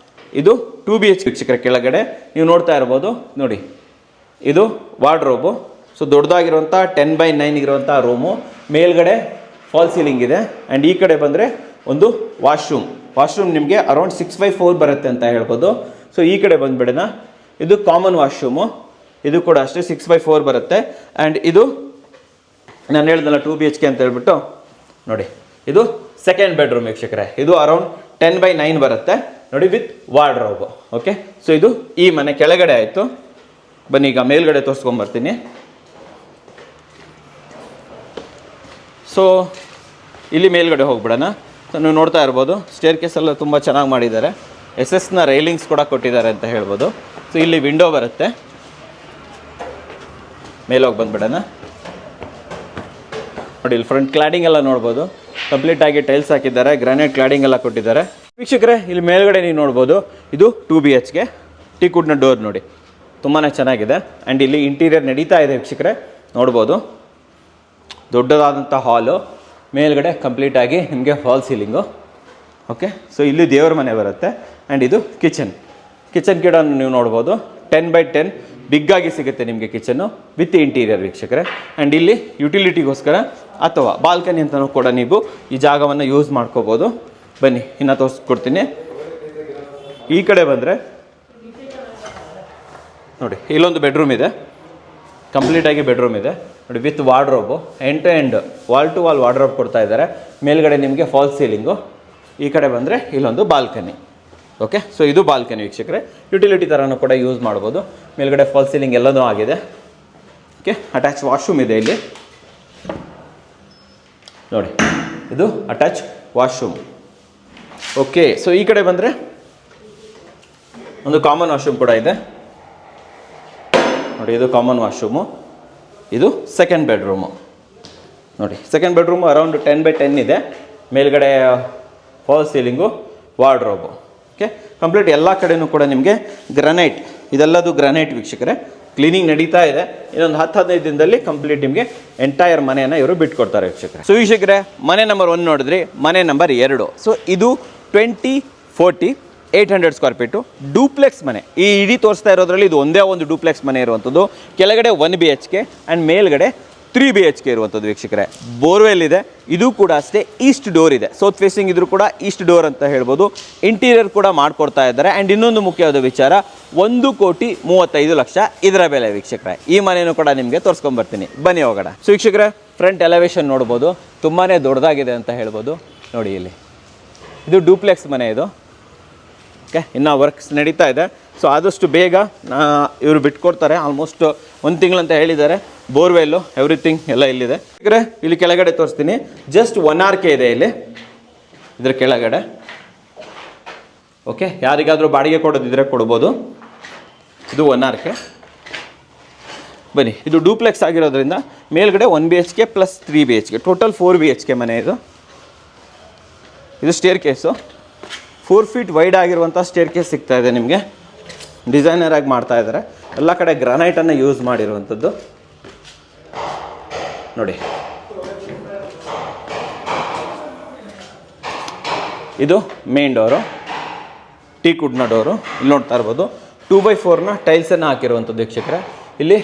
ಇದು 2 BHK ವೀಕ್ಷಕರೇ. ಕೆಳಗಡೆ ನೀವು ನೋಡ್ತಾ ಇರ್ಬೋದು ನೋಡಿ, ಇದು ವಾರ್ಡ್ರೋಬು. ಸೊ ದೊಡ್ಡದಾಗಿರುವಂಥ 10x9 ಇರುವಂಥ ರೂಮು, ಮೇಲ್ಗಡೆ ಫಾಲ್ ಸೀಲಿಂಗ್ ಇದೆ. ಆ್ಯಂಡ್ ಈ ಕಡೆ ಬಂದರೆ ಒಂದು ವಾಶ್ರೂಮ್ ನಿಮಗೆ ಅರೌಂಡ್ 6x4 ಬರುತ್ತೆ ಅಂತ ಹೇಳ್ಬೋದು. ಸೊ ಈ ಕಡೆ ಬಂದುಬಿಡೋಣ, ಇದು ಕಾಮನ್ ವಾಶ್ರೂಮು, ಇದು ಕೂಡ ಅಷ್ಟೇ 6x4 ಬರುತ್ತೆ. ಆ್ಯಂಡ್ ಇದು ನಾನು ಹೇಳ್ದಲ್ಲ 2 BHK ಅಂತ ಹೇಳ್ಬಿಟ್ಟು ನೋಡಿ, ಇದು ಸೆಕೆಂಡ್ ಬೆಡ್ರೂಮ್ ವೀಕ್ಷಕರೇ. ಇದು ಅರೌಂಡ್ 10x9 ಬರುತ್ತೆ ನೋಡಿ, ವಿತ್ ವಾರ್ಡ್ರೋಬು. ಓಕೆ, ಸೊ ಇದು ಈ ಮನೆ ಕೆಳಗಡೆ ಆಯಿತು. ಬನ್ನಿ ಈಗ ಮೇಲ್ಗಡೆ ತೋರಿಸ್ಕೊಂಬರ್ತೀನಿ. ಸೊ ಇಲ್ಲಿ ಮೇಲ್ಗಡೆ ಹೋಗ್ಬಿಡೋಣ. ಸೊ ನೀವು ನೋಡ್ತಾ ಇರ್ಬೋದು, ಸ್ಟೇರ್ ಕೇಸ್ ಎಲ್ಲ ತುಂಬ ಚೆನ್ನಾಗಿ ಮಾಡಿದ್ದಾರೆ. SS ರೈಲಿಂಗ್ಸ್ ಕೂಡ ಕೊಟ್ಟಿದ್ದಾರೆ ಅಂತ ಹೇಳ್ಬೋದು. ಸೊ ಇಲ್ಲಿ ವಿಂಡೋ ಬರುತ್ತೆ, ಮೇಲೋಗಿ ಬಂದ್ಬಿಡೋಣ. ನೋಡಿ, ಇಲ್ಲಿ ಫ್ರಂಟ್ ಕ್ಲಾಡಿಂಗ್ ಎಲ್ಲ ನೋಡ್ಬೋದು, ಕಂಪ್ಲೀಟಾಗಿ ಟೈಲ್ಸ್ ಹಾಕಿದ್ದಾರೆ, ಗ್ರಾನೈಟ್ ಕ್ಲಾಡಿಂಗ್ ಎಲ್ಲ ಕೊಟ್ಟಿದ್ದಾರೆ ವೀಕ್ಷಕರೇ. ಇಲ್ಲಿ ಮೇಲ್ಗಡೆ ನೀವು ನೋಡ್ಬೋದು, ಇದು 2 BHK. ಟೀ ಕುಡ್ನ ಡೋರ್ ನೋಡಿ, ತುಂಬಾ ಚೆನ್ನಾಗಿದೆ. ಆ್ಯಂಡ್ ಇಲ್ಲಿ ಇಂಟೀರಿಯರ್ ನಡೀತಾ ಇದೆ ವೀಕ್ಷಕರೇ, ನೋಡ್ಬೋದು. ದೊಡ್ಡದಾದಂಥ ಹಾಲು, ಮೇಲ್ಗಡೆ ಕಂಪ್ಲೀಟಾಗಿ ನಿಮಗೆ ಫಾಲ್ ಸೀಲಿಂಗು. ಓಕೆ, ಸೊ ಇಲ್ಲಿ ದೇವರ ಮನೆ ಬರುತ್ತೆ. ಆ್ಯಂಡ್ ಇದು ಕಿಚನ್ ಕೂಡ ನೀವು ನೋಡ್ಬೋದು, 10x10 ಬಿಗ್ಗಾಗಿ ಸಿಗುತ್ತೆ ನಿಮಗೆ ಕಿಚನ್ನು ವಿತ್ ಇಂಟೀರಿಯರ್ ವೀಕ್ಷಕರೇ. ಆ್ಯಂಡ್ ಇಲ್ಲಿ ಯುಟಿಲಿಟಿಗೋಸ್ಕರ ಅಥವಾ ಬಾಲ್ಕನಿ ಅಂತಲೂ ಕೂಡ ನೀವು ಈ ಜಾಗವನ್ನು ಯೂಸ್ ಮಾಡ್ಕೋಬೋದು. ಬನ್ನಿ ಇನ್ನು ತೋರಿಸ್ಕೊಡ್ತೀನಿ. ಈ ಕಡೆ ಬಂದರೆ ನೋಡಿ, ಇಲ್ಲೊಂದು ಬೆಡ್ರೂಮ್ ಇದೆ, ಕಂಪ್ಲೀಟಾಗಿ ಬೆಡ್ರೂಮ್ ಇದೆ. ನೋಡಿ with wardrobe, end to end wall to wall wardrobe ಕೊಡ್ತಾ ಇದ್ದಾರೆ. ಮೇಲ್ಗಡೆ ನಿಮಗೆ ಫಾಲ್ಸ್ ಸೀಲಿಂಗು, ಈ ಕಡೆ ಬಂದರೆ ಇಲ್ಲೊಂದು ಬಾಲ್ಕನಿ. ಓಕೆ, ಸೊ ಇದು ಬಾಲ್ಕನಿ ವೀಕ್ಷಕರೇ. ಯುಟಿಲಿಟಿ ಥರನೂ ಕೂಡ ಯೂಸ್ ಮಾಡ್ಬೋದು. ಮೇಲ್ಗಡೆ ಫಾಲ್ಸ್ ಸೀಲಿಂಗ್ ಎಲ್ಲನೂ ಆಗಿದೆ. ಓಕೆ, ಅಟ್ಯಾಚ್ ವಾಶ್ರೂಮ್ ಇದೆ ಇಲ್ಲಿ ನೋಡಿ, ಇದು ಅಟ್ಯಾಚ್ ವಾಶ್ರೂಮ್. ಓಕೆ, ಸೊ ಈ ಕಡೆ ಬಂದರೆ ಒಂದು ಕಾಮನ್ ವಾಶ್ರೂಮ್ ಕೂಡ ಇದೆ ನೋಡಿ, ಇದು ಕಾಮನ್ ವಾಶ್ರೂಮು. ಇದು ಸೆಕೆಂಡ್ ಬೆಡ್ರೂಮು ನೋಡಿ. ಸೆಕೆಂಡ್ ಬೆಡ್ರೂಮು ಅರೌಂಡ್ 10x10 ಇದೆ. ಮೇಲ್ಗಡೆ false ceiling, wardrobe. Okay, complete ಎಲ್ಲ ಕಡೆಯೂ ಕೂಡ ನಿಮಗೆ ಗ್ರಾನೈಟ್, ಇದೆಲ್ಲದು ಗ್ರಾನೈಟ್ ವೀಕ್ಷಕರೇ. ಕ್ಲೀನಿಂಗ್ ನಡೀತಾ ಇದೆ. ಇನ್ನೊಂದು 10-15 ದಿನದಲ್ಲಿ ಕಂಪ್ಲೀಟ್ ನಿಮಗೆ ಎಂಟೈರ್ ಮನೆಯನ್ನು ಇವರು ಬಿಟ್ಕೊಡ್ತಾರೆ ವೀಕ್ಷಕರೇ. ಸೊ ವೀಕ್ಷಕರೇ, ಮನೆ ನಂಬರ್ 1 ನೋಡಿದ್ರಿ, ಮನೆ ನಂಬರ್ 2. ಸೊ ಇದು 2040 800 ಸ್ಕ್ವೇರ್ ಫೀಟು ಡೂಪ್ಲೆಕ್ಸ್ ಮನೆ. ಈ ಇಡೀ ತೋರಿಸ್ತಾ ಇರೋದ್ರಲ್ಲಿ ಇದು ಒಂದೇ ಒಂದು ಡೂಪ್ಲೆಕ್ಸ್ ಮನೆ ಇರುವಂಥದ್ದು. ಕೆಳಗಡೆ 1 BHK ಆ್ಯಂಡ್ ಮೇಲ್ಗಡೆ 3 BHK ಇರುವಂಥದ್ದು ವೀಕ್ಷಕರೇ. ಬೋರ್ವೆಲ್ ಇದೆ. ಇದು ಕೂಡ ಅಷ್ಟೇ ಈಸ್ಟ್ ಡೋರ್ ಇದೆ. ಸೌತ್ ಫೇಸಿಂಗ್ ಇದ್ರೂ ಕೂಡ ಈಸ್ಟ್ ಡೋರ್ ಅಂತ ಹೇಳ್ಬೋದು. ಇಂಟೀರಿಯರ್ ಕೂಡ ಮಾಡಿಕೊಡ್ತಾ ಇದ್ದಾರೆ. ಆ್ಯಂಡ್ ಇನ್ನೊಂದು ಮುಖ್ಯವಾದ ವಿಚಾರ, 1,35,00,000 ಇದರ ಬೆಲೆ ವೀಕ್ಷಕರೇ. ಈ ಮನೆಯೂ ಕೂಡ ನಿಮಗೆ ತೋರಿಸ್ಕೊಂಬರ್ತೀನಿ, ಬನ್ನಿ ಹೋಗೋಣ. ಸೊ ವೀಕ್ಷಕರೇ, ಫ್ರಂಟ್ ಎಲಿವೇಶನ್ ನೋಡ್ಬೋದು, ತುಂಬಾ ದೊಡ್ಡದಾಗಿದೆ ಅಂತ ಹೇಳ್ಬೋದು. ನೋಡಿ ಇಲ್ಲಿ, ಇದು ಡೂಪ್ಲೆಕ್ಸ್ ಮನೆ ಇದು. ಓಕೆ, ಇನ್ನೂ ವರ್ಕ್ಸ್ ನಡೀತಾ ಇದೆ. ಸೊ ಆದಷ್ಟು ಬೇಗ ಇವರು ಬಿಟ್ಕೊಡ್ತಾರೆ. ಆಲ್ಮೋಸ್ಟ್ 1 ತಿಂಗಳಂತ ಹೇಳಿದ್ದಾರೆ. ಬೋರ್ವೆಲ್ಲು ಎವ್ರಿಥಿಂಗ್ ಎಲ್ಲ ಇಲ್ಲಿದೆ. ಇಲ್ಲಿ ಕೆಳಗಡೆ ತೋರಿಸ್ತೀನಿ. ಜಸ್ಟ್ 1 RK ಇದೆ ಇಲ್ಲಿ ಇದ್ರ ಕೆಳಗಡೆ. ಓಕೆ, ಯಾರಿಗಾದರೂ ಬಾಡಿಗೆ ಕೊಡೋದಿದ್ರೆ ಕೊಡ್ಬೋದು. ಇದು 1 RK. ಬನ್ನಿ, ಇದು ಡೂಪ್ಲೆಕ್ಸ್ ಆಗಿರೋದ್ರಿಂದ ಮೇಲ್ಗಡೆ 1 BHK plus 3 BHK, total 4 BHK ಮನೆ ಇದು. ಇದು ಸ್ಟೇರ್ ಕೇಸು, 4 ಫೀಟ್ ವೈಡ್ ಆಗಿರುವಂಥ ಸ್ಟೇರ್ ಕೇಸ್ ಸಿಗ್ತಾ ಇದೆ ನಿಮಗೆ. ಡಿಸೈನರ್ ಆಗಿ ಮಾಡ್ತಾ ಇದ್ದಾರೆ. ಎಲ್ಲ ಕಡೆ ಗ್ರಾನೈಟನ್ನು ಯೂಸ್ ಮಾಡಿರುವಂಥದ್ದು ನೋಡಿ. ಇದು ಮೇನ್ ಡೋರು, ಟೀಕುಡ್ನ ಡೋರು. ಇಲ್ಲಿ ನೋಡ್ತಾ ಇರ್ಬೋದು 2x4ನ ಟೈಲ್ಸನ್ನು ಹಾಕಿರುವಂಥದ್ದು ವೀಕ್ಷಕರೇ. ಇಲ್ಲಿ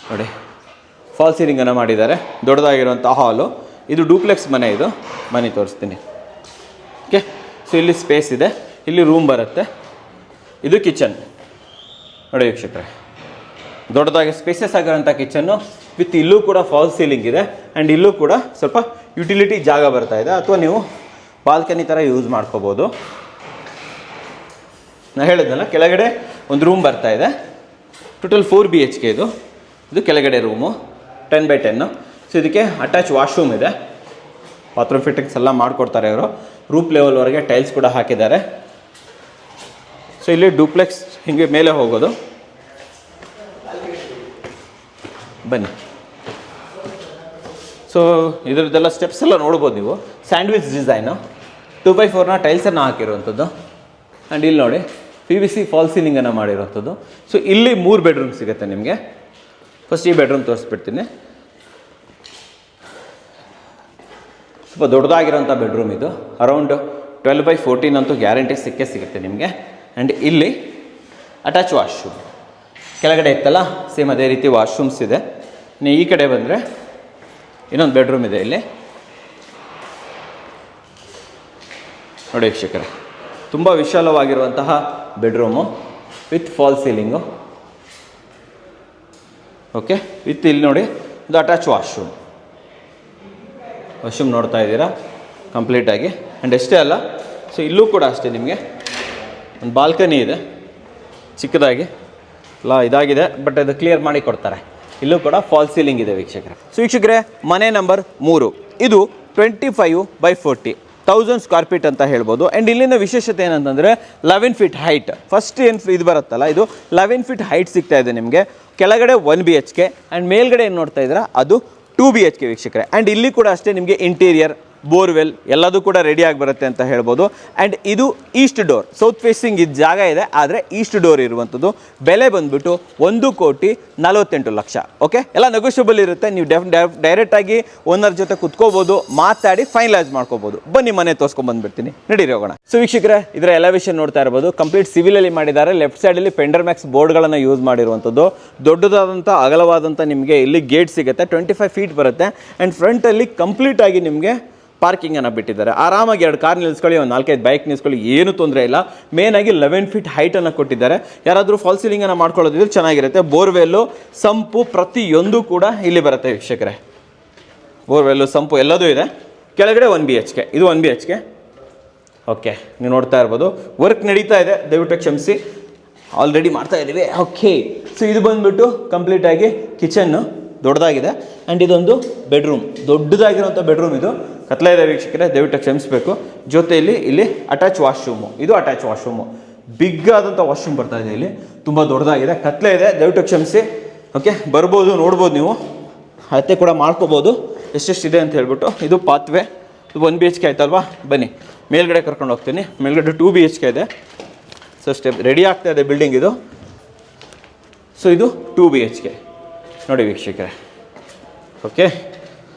ನೋಡಿ ಫಾಲ್ ಸೀಲಿಂಗನ್ನು ಮಾಡಿದ್ದಾರೆ. ದೊಡ್ಡದಾಗಿರುವಂಥ ಹಾಲು. ಇದು ಡೂಪ್ಲೆಕ್ಸ್ ಮನೆ. ಇದು ಮನೆ ತೋರಿಸ್ತೀನಿ. ಓಕೆ, ಸೊ ಇಲ್ಲಿ ಸ್ಪೇಸ್ ಇದೆ. ಇಲ್ಲಿ ರೂಮ್ ಬರುತ್ತೆ. ಇದು ಕಿಚನ್ ನೋಡಿ ವೀಕ್ಷಕರೇ. ದೊಡ್ಡದಾಗಿ ಸ್ಪೇಸಸ್ ಆಗಿರೋಂಥ ಕಿಚನ್ನು ವಿತ್ ಇಲ್ಲೂ ಕೂಡ ಫಾಲ್ಸ್ ಸೀಲಿಂಗ್ ಇದೆ. ಆ್ಯಂಡ್ ಇಲ್ಲೂ ಕೂಡ ಸ್ವಲ್ಪ ಯುಟಿಲಿಟಿ ಜಾಗ ಬರ್ತಾ ಇದೆ, ಅಥವಾ ನೀವು ಬಾಲ್ಕನಿ ಥರ ಯೂಸ್ ಮಾಡ್ಕೋಬೋದು. ನಾನು ಹೇಳಿದ್ನಲ್ಲ, ಕೆಳಗಡೆ ಒಂದು ರೂಮ್ ಬರ್ತಾ ಇದೆ. ಟೋಟಲ್ 4 BHK ಇದು. ಇದು ಕೆಳಗಡೆ ರೂಮು 10x10. ಸೊ ಇದಕ್ಕೆ ಅಟ್ಯಾಚ್ ವಾಶ್ರೂಮ್ ಇದೆ. ಬಾತ್ರೂಮ್ ಫಿಟ್ಟಿಂಗ್ಸ್ ಎಲ್ಲ ಮಾಡಿಕೊಡ್ತಾರೆ ಇವರು. ರೂಪ್ ಲೆವೆಲ್ವರೆಗೆ ಟೈಲ್ಸ್ ಕೂಡ ಹಾಕಿದ್ದಾರೆ. ಸೊ ಇಲ್ಲಿ ಡೂಪ್ಲೆಕ್ಸ್ ಹೀಗೆ ಮೇಲೆ ಹೋಗೋದು. ಬನ್ನಿ. ಸೊ ಇದರದ್ದೆಲ್ಲ ಸ್ಟೆಪ್ಸ್ ಎಲ್ಲ ನೋಡ್ಬೋದು ನೀವು. ಸ್ಯಾಂಡ್ವಿಚ್ ಡಿಸೈನು, 2x4ನ ಟೈಲ್ಸನ್ನು ಹಾಕಿರುವಂಥದ್ದು. ಆ್ಯಂಡ್ ಇಲ್ಲಿ ನೋಡಿ PVC ಫಾಲ್ ಸೀಲಿಂಗನ್ನು ಮಾಡಿರುವಂಥದ್ದು. ಸೊ ಇಲ್ಲಿ 3 ಬೆಡ್ರೂಮ್ ಸಿಗುತ್ತೆ ನಿಮಗೆ. ಫಸ್ಟ್ ಈ ಬೆಡ್ರೂಮ್ ತೋರಿಸ್ಬಿಡ್ತೀನಿ. ಸ್ವಲ್ಪ ದೊಡ್ಡದಾಗಿರೋಂಥ ಬೆಡ್ರೂಮ್ ಇದು. ಅರೌಂಡ್ 12x14 ಅಂತೂ ಗ್ಯಾರಂಟಿ ಸಿಗುತ್ತೆ ನಿಮಗೆ. ಆ್ಯಂಡ್ ಇಲ್ಲಿ ಅಟ್ಯಾಚ್ ವಾಶ್ರೂಮ್ ಕೆಳಗಡೆ ಇತ್ತಲ್ಲ, ಸೇಮ್ ಅದೇ ರೀತಿ ವಾಶ್ರೂಮ್ಸ್ ಇದೆ. ನೀವು ಈ ಕಡೆ ಬಂದರೆ ಇನ್ನೊಂದು ಬೆಡ್ರೂಮ್ ಇದೆ ಇಲ್ಲಿ ನೋಡಿ ವೀಕ್ಷಕರೇ. ತುಂಬ ವಿಶಾಲವಾಗಿರುವಂತಹ bedroom with fall ceiling. Okay, with ಇಲ್ಲಿ ನೋಡಿ ಇದು ಅಟ್ಯಾಚ್ ವಾಶ್ರೂಮ್ ನೋಡ್ತಾ ಇದ್ದೀರಾ ಕಂಪ್ಲೀಟಾಗಿ. ಆ್ಯಂಡ್ ಅಷ್ಟೇ ಅಲ್ಲ, ಸೊ ಇಲ್ಲೂ ಕೂಡ ಅಷ್ಟೇ ನಿಮಗೆ ಒಂದು ಬಾಲ್ಕನಿ ಇದೆ ಚಿಕ್ಕದಾಗಿ. ಎಲ್ಲ ಇದಾಗಿದೆ, ಬಟ್ ಅದು ಕ್ಲಿಯರ್ ಮಾಡಿ ಕೊಡ್ತಾರೆ. ಇಲ್ಲೂ ಕೂಡ ಫಾಲ್ ಸೀಲಿಂಗ್ ಇದೆ ವೀಕ್ಷಕರೇ. ಸೊ ವೀಕ್ಷಕರೇ, ಮನೆ ನಂಬರ್ 3 ಇದು 25x40 1000 ಸ್ಕ್ವೇರ್ ಫೀಟ್ ಅಂತ ಹೇಳ್ಬೋದು. ಆ್ಯಂಡ್ ಇಲ್ಲಿನ ವಿಶೇಷತೆ ಏನಂತಂದರೆ 11 ಫೀಟ್ ಹೈಟ್. ಫಸ್ಟ್ ಏನು ಇದು ಬರುತ್ತಲ್ಲ, ಇದು 11 ಫೀಟ್ ಹೈಟ್ ಸಿಗ್ತಾ ಇದೆ ನಿಮಗೆ. ಕೆಳಗಡೆ 1 BHK ಆ್ಯಂಡ್ ಮೇಲ್ಗಡೆ ಏನು ನೋಡ್ತಾ ಇದ್ದೀರಾ ಅದು 2 BHK ವೀಕ್ಷಕರೇ. ಆ್ಯಂಡ್ ಇಲ್ಲಿ ಕೂಡ ಅಷ್ಟೇ ನಿಮಗೆ ಇಂಟೀರಿಯರ್, ಬೋರ್ವೆಲ್ ಎಲ್ಲದೂ ಕೂಡ ರೆಡಿಯಾಗಿ ಬರುತ್ತೆ ಅಂತ ಹೇಳ್ಬೋದು. ಆ್ಯಂಡ್ ಇದು ಈಸ್ಟ್ ಡೋರ್. ಸೌತ್ ಫೇಸಿಂಗ್ ಇದು ಜಾಗ ಇದೆ, ಆದರೆ ಈಸ್ಟ್ ಡೋರ್ ಇರುವಂಥದ್ದು. ಬೆಲೆ ಬಂದುಬಿಟ್ಟು 1,48,00,000. ಓಕೆ, ಎಲ್ಲ ನೆಗೋಷಿಯಬಲ್ ಇರುತ್ತೆ. ನೀವು ಡೈರೆಕ್ಟಾಗಿ ಓನರ್ ಜೊತೆ ಕುತ್ಕೋಬೋದು, ಮಾತಾಡಿ ಫೈನಲೈಸ್ ಮಾಡ್ಕೋಬೋದು. ಬನ್ನಿ ಮನೆ ತೋರಿಸ್ಕೊಂಡ್ಬಂದ್ಬಿಡ್ತೀನಿ, ನಡೀರಿ ಹೋಗೋಣ. ಸೊ ವೀಕ್ಷಕರೇ, ಇದರ ಎಲಿವೇಶನ್ ನೋಡ್ತಾ ಇರ್ಬೋದು. ಕಂಪ್ಲೀಟ್ ಸಿವಿಲಲ್ಲಿ ಮಾಡಿದ್ದಾರೆ. ಲೆಫ್ಟ್ ಸೈಡಲ್ಲಿ ಪೆಂಡರ್ ಮ್ಯಾಕ್ಸ್ ಬೋರ್ಡ್ಗಳನ್ನು ಯೂಸ್ ಮಾಡಿರುವಂಥದ್ದು. ದೊಡ್ಡದಾದಂಥ ಅಗಲವಾದಂಥ ನಿಮಗೆ ಇಲ್ಲಿ ಗೇಟ್ ಸಿಗುತ್ತೆ. 25 ಫೀಟ್ ಬರುತ್ತೆ. ಆ್ಯಂಡ್ ಫ್ರಂಟಲ್ಲಿ ಕಂಪ್ಲೀಟಾಗಿ ನಿಮಗೆ ಪಾರ್ಕಿಂಗನ್ನು ಬಿಟ್ಟಿದ್ದಾರೆ. ಆರಾಮಾಗಿ 2 ಕಾರ್ ನಿಲ್ಲಿಸ್ಕೊಳ್ಳಿ, ಒಂದು 4-5 ಬೈಕ್ ನಿಲ್ಲಿಸ್ಕೊಳ್ಳಿ, ಏನು ತೊಂದರೆ ಇಲ್ಲ. ಮೇನಾಗಿ 11 ಫೀಟ್ ಹೈಟನ್ನು ಕೊಟ್ಟಿದ್ದಾರೆ. ಯಾರಾದರೂ ಫಾಲ್ ಸೀಲಿಂಗನ್ನು ಮಾಡ್ಕೊಳ್ಳೋದಿದ್ರೆ ಚೆನ್ನಾಗಿರುತ್ತೆ. ಬೋರ್ವೆಲ್ಲು, ಸಂಪು ಪ್ರತಿಯೊಂದು ಕೂಡ ಇಲ್ಲಿ ಬರುತ್ತೆ ವೀಕ್ಷಕರೇ. ಬೋರ್ವೆಲ್ಲು, ಸಂಪು ಎಲ್ಲದೂ ಇದೆ. ಕೆಳಗಡೆ 1 BHK, ಇದು 1 BHK. ಓಕೆ, ನೀವು ನೋಡ್ತಾ ಇರ್ಬೋದು ವರ್ಕ್ ನಡೀತಾ ಇದೆ, ದಯವಿಟ್ಟು ಕ್ಷಮಿಸಿ, ಆಲ್ರೆಡಿ ಮಾಡ್ತಾ ಇದ್ದೀವಿ. ಓಕೆ, ಸೊ ಇದು ಬಂದುಬಿಟ್ಟು ಕಂಪ್ಲೀಟಾಗಿ ಕಿಚನ್ನು ದೊಡ್ಡದಾಗಿದೆ. ಆ್ಯಂಡ್ ಇದೊಂದು ಬೆಡ್ರೂಮ್, ದೊಡ್ಡದಾಗಿರೋಂಥ ಬೆಡ್ರೂಮ್. ಇದು ಕತ್ಲೆ ಇದೆ ವೀಕ್ಷಕರೇ, ದಯವಿಟ್ಟು ಕ್ಷಮಿಸಬೇಕು. ಜೊತೆಯಲ್ಲಿ ಇಲ್ಲಿ ಅಟ್ಯಾಚ್ ವಾಶ್ರೂಮು, ಇದು ಅಟ್ಯಾಚ್ ವಾಶ್ರೂಮು, ಬಿಗ್ ಆದಂಥ ವಾಶ್ರೂಮ್ ಬರ್ತಾ ಇದೆ. ಇಲ್ಲಿ ತುಂಬ ದೊಡ್ಡದಾಗಿದೆ, ಕತ್ಲೆ ಇದೆ, ದಯವಿಟ್ಟು ಕ್ಷಮಿಸಿ. ಓಕೆ, ಬರ್ಬೋದು, ನೋಡ್ಬೋದು, ನೀವು ಅಳತೆ ಕೂಡ ಮಾಡ್ಕೋಬೋದು ಎಷ್ಟೆಷ್ಟಿದೆ ಅಂತ ಹೇಳ್ಬಿಟ್ಟು. ಇದು ಪಾತ್ವೆ, ಇದು 1 BHK ಆಯ್ತಲ್ವಾ. ಬನ್ನಿ ಮೇಲ್ಗಡೆ ಕರ್ಕೊಂಡು ಹೋಗ್ತೀನಿ. ಮೇಲ್ಗಡೆ 2 BHK ಇದೆ. ಸೊ ಸ್ಟೆಪ್ ರೆಡಿ ಆಗ್ತಾ ಇದೆ ಬಿಲ್ಡಿಂಗ್ ಇದು. ಸೊ ಇದು 2 BHK ನೋಡಿ ವೀಕ್ಷಕರೇ. ಓಕೆ,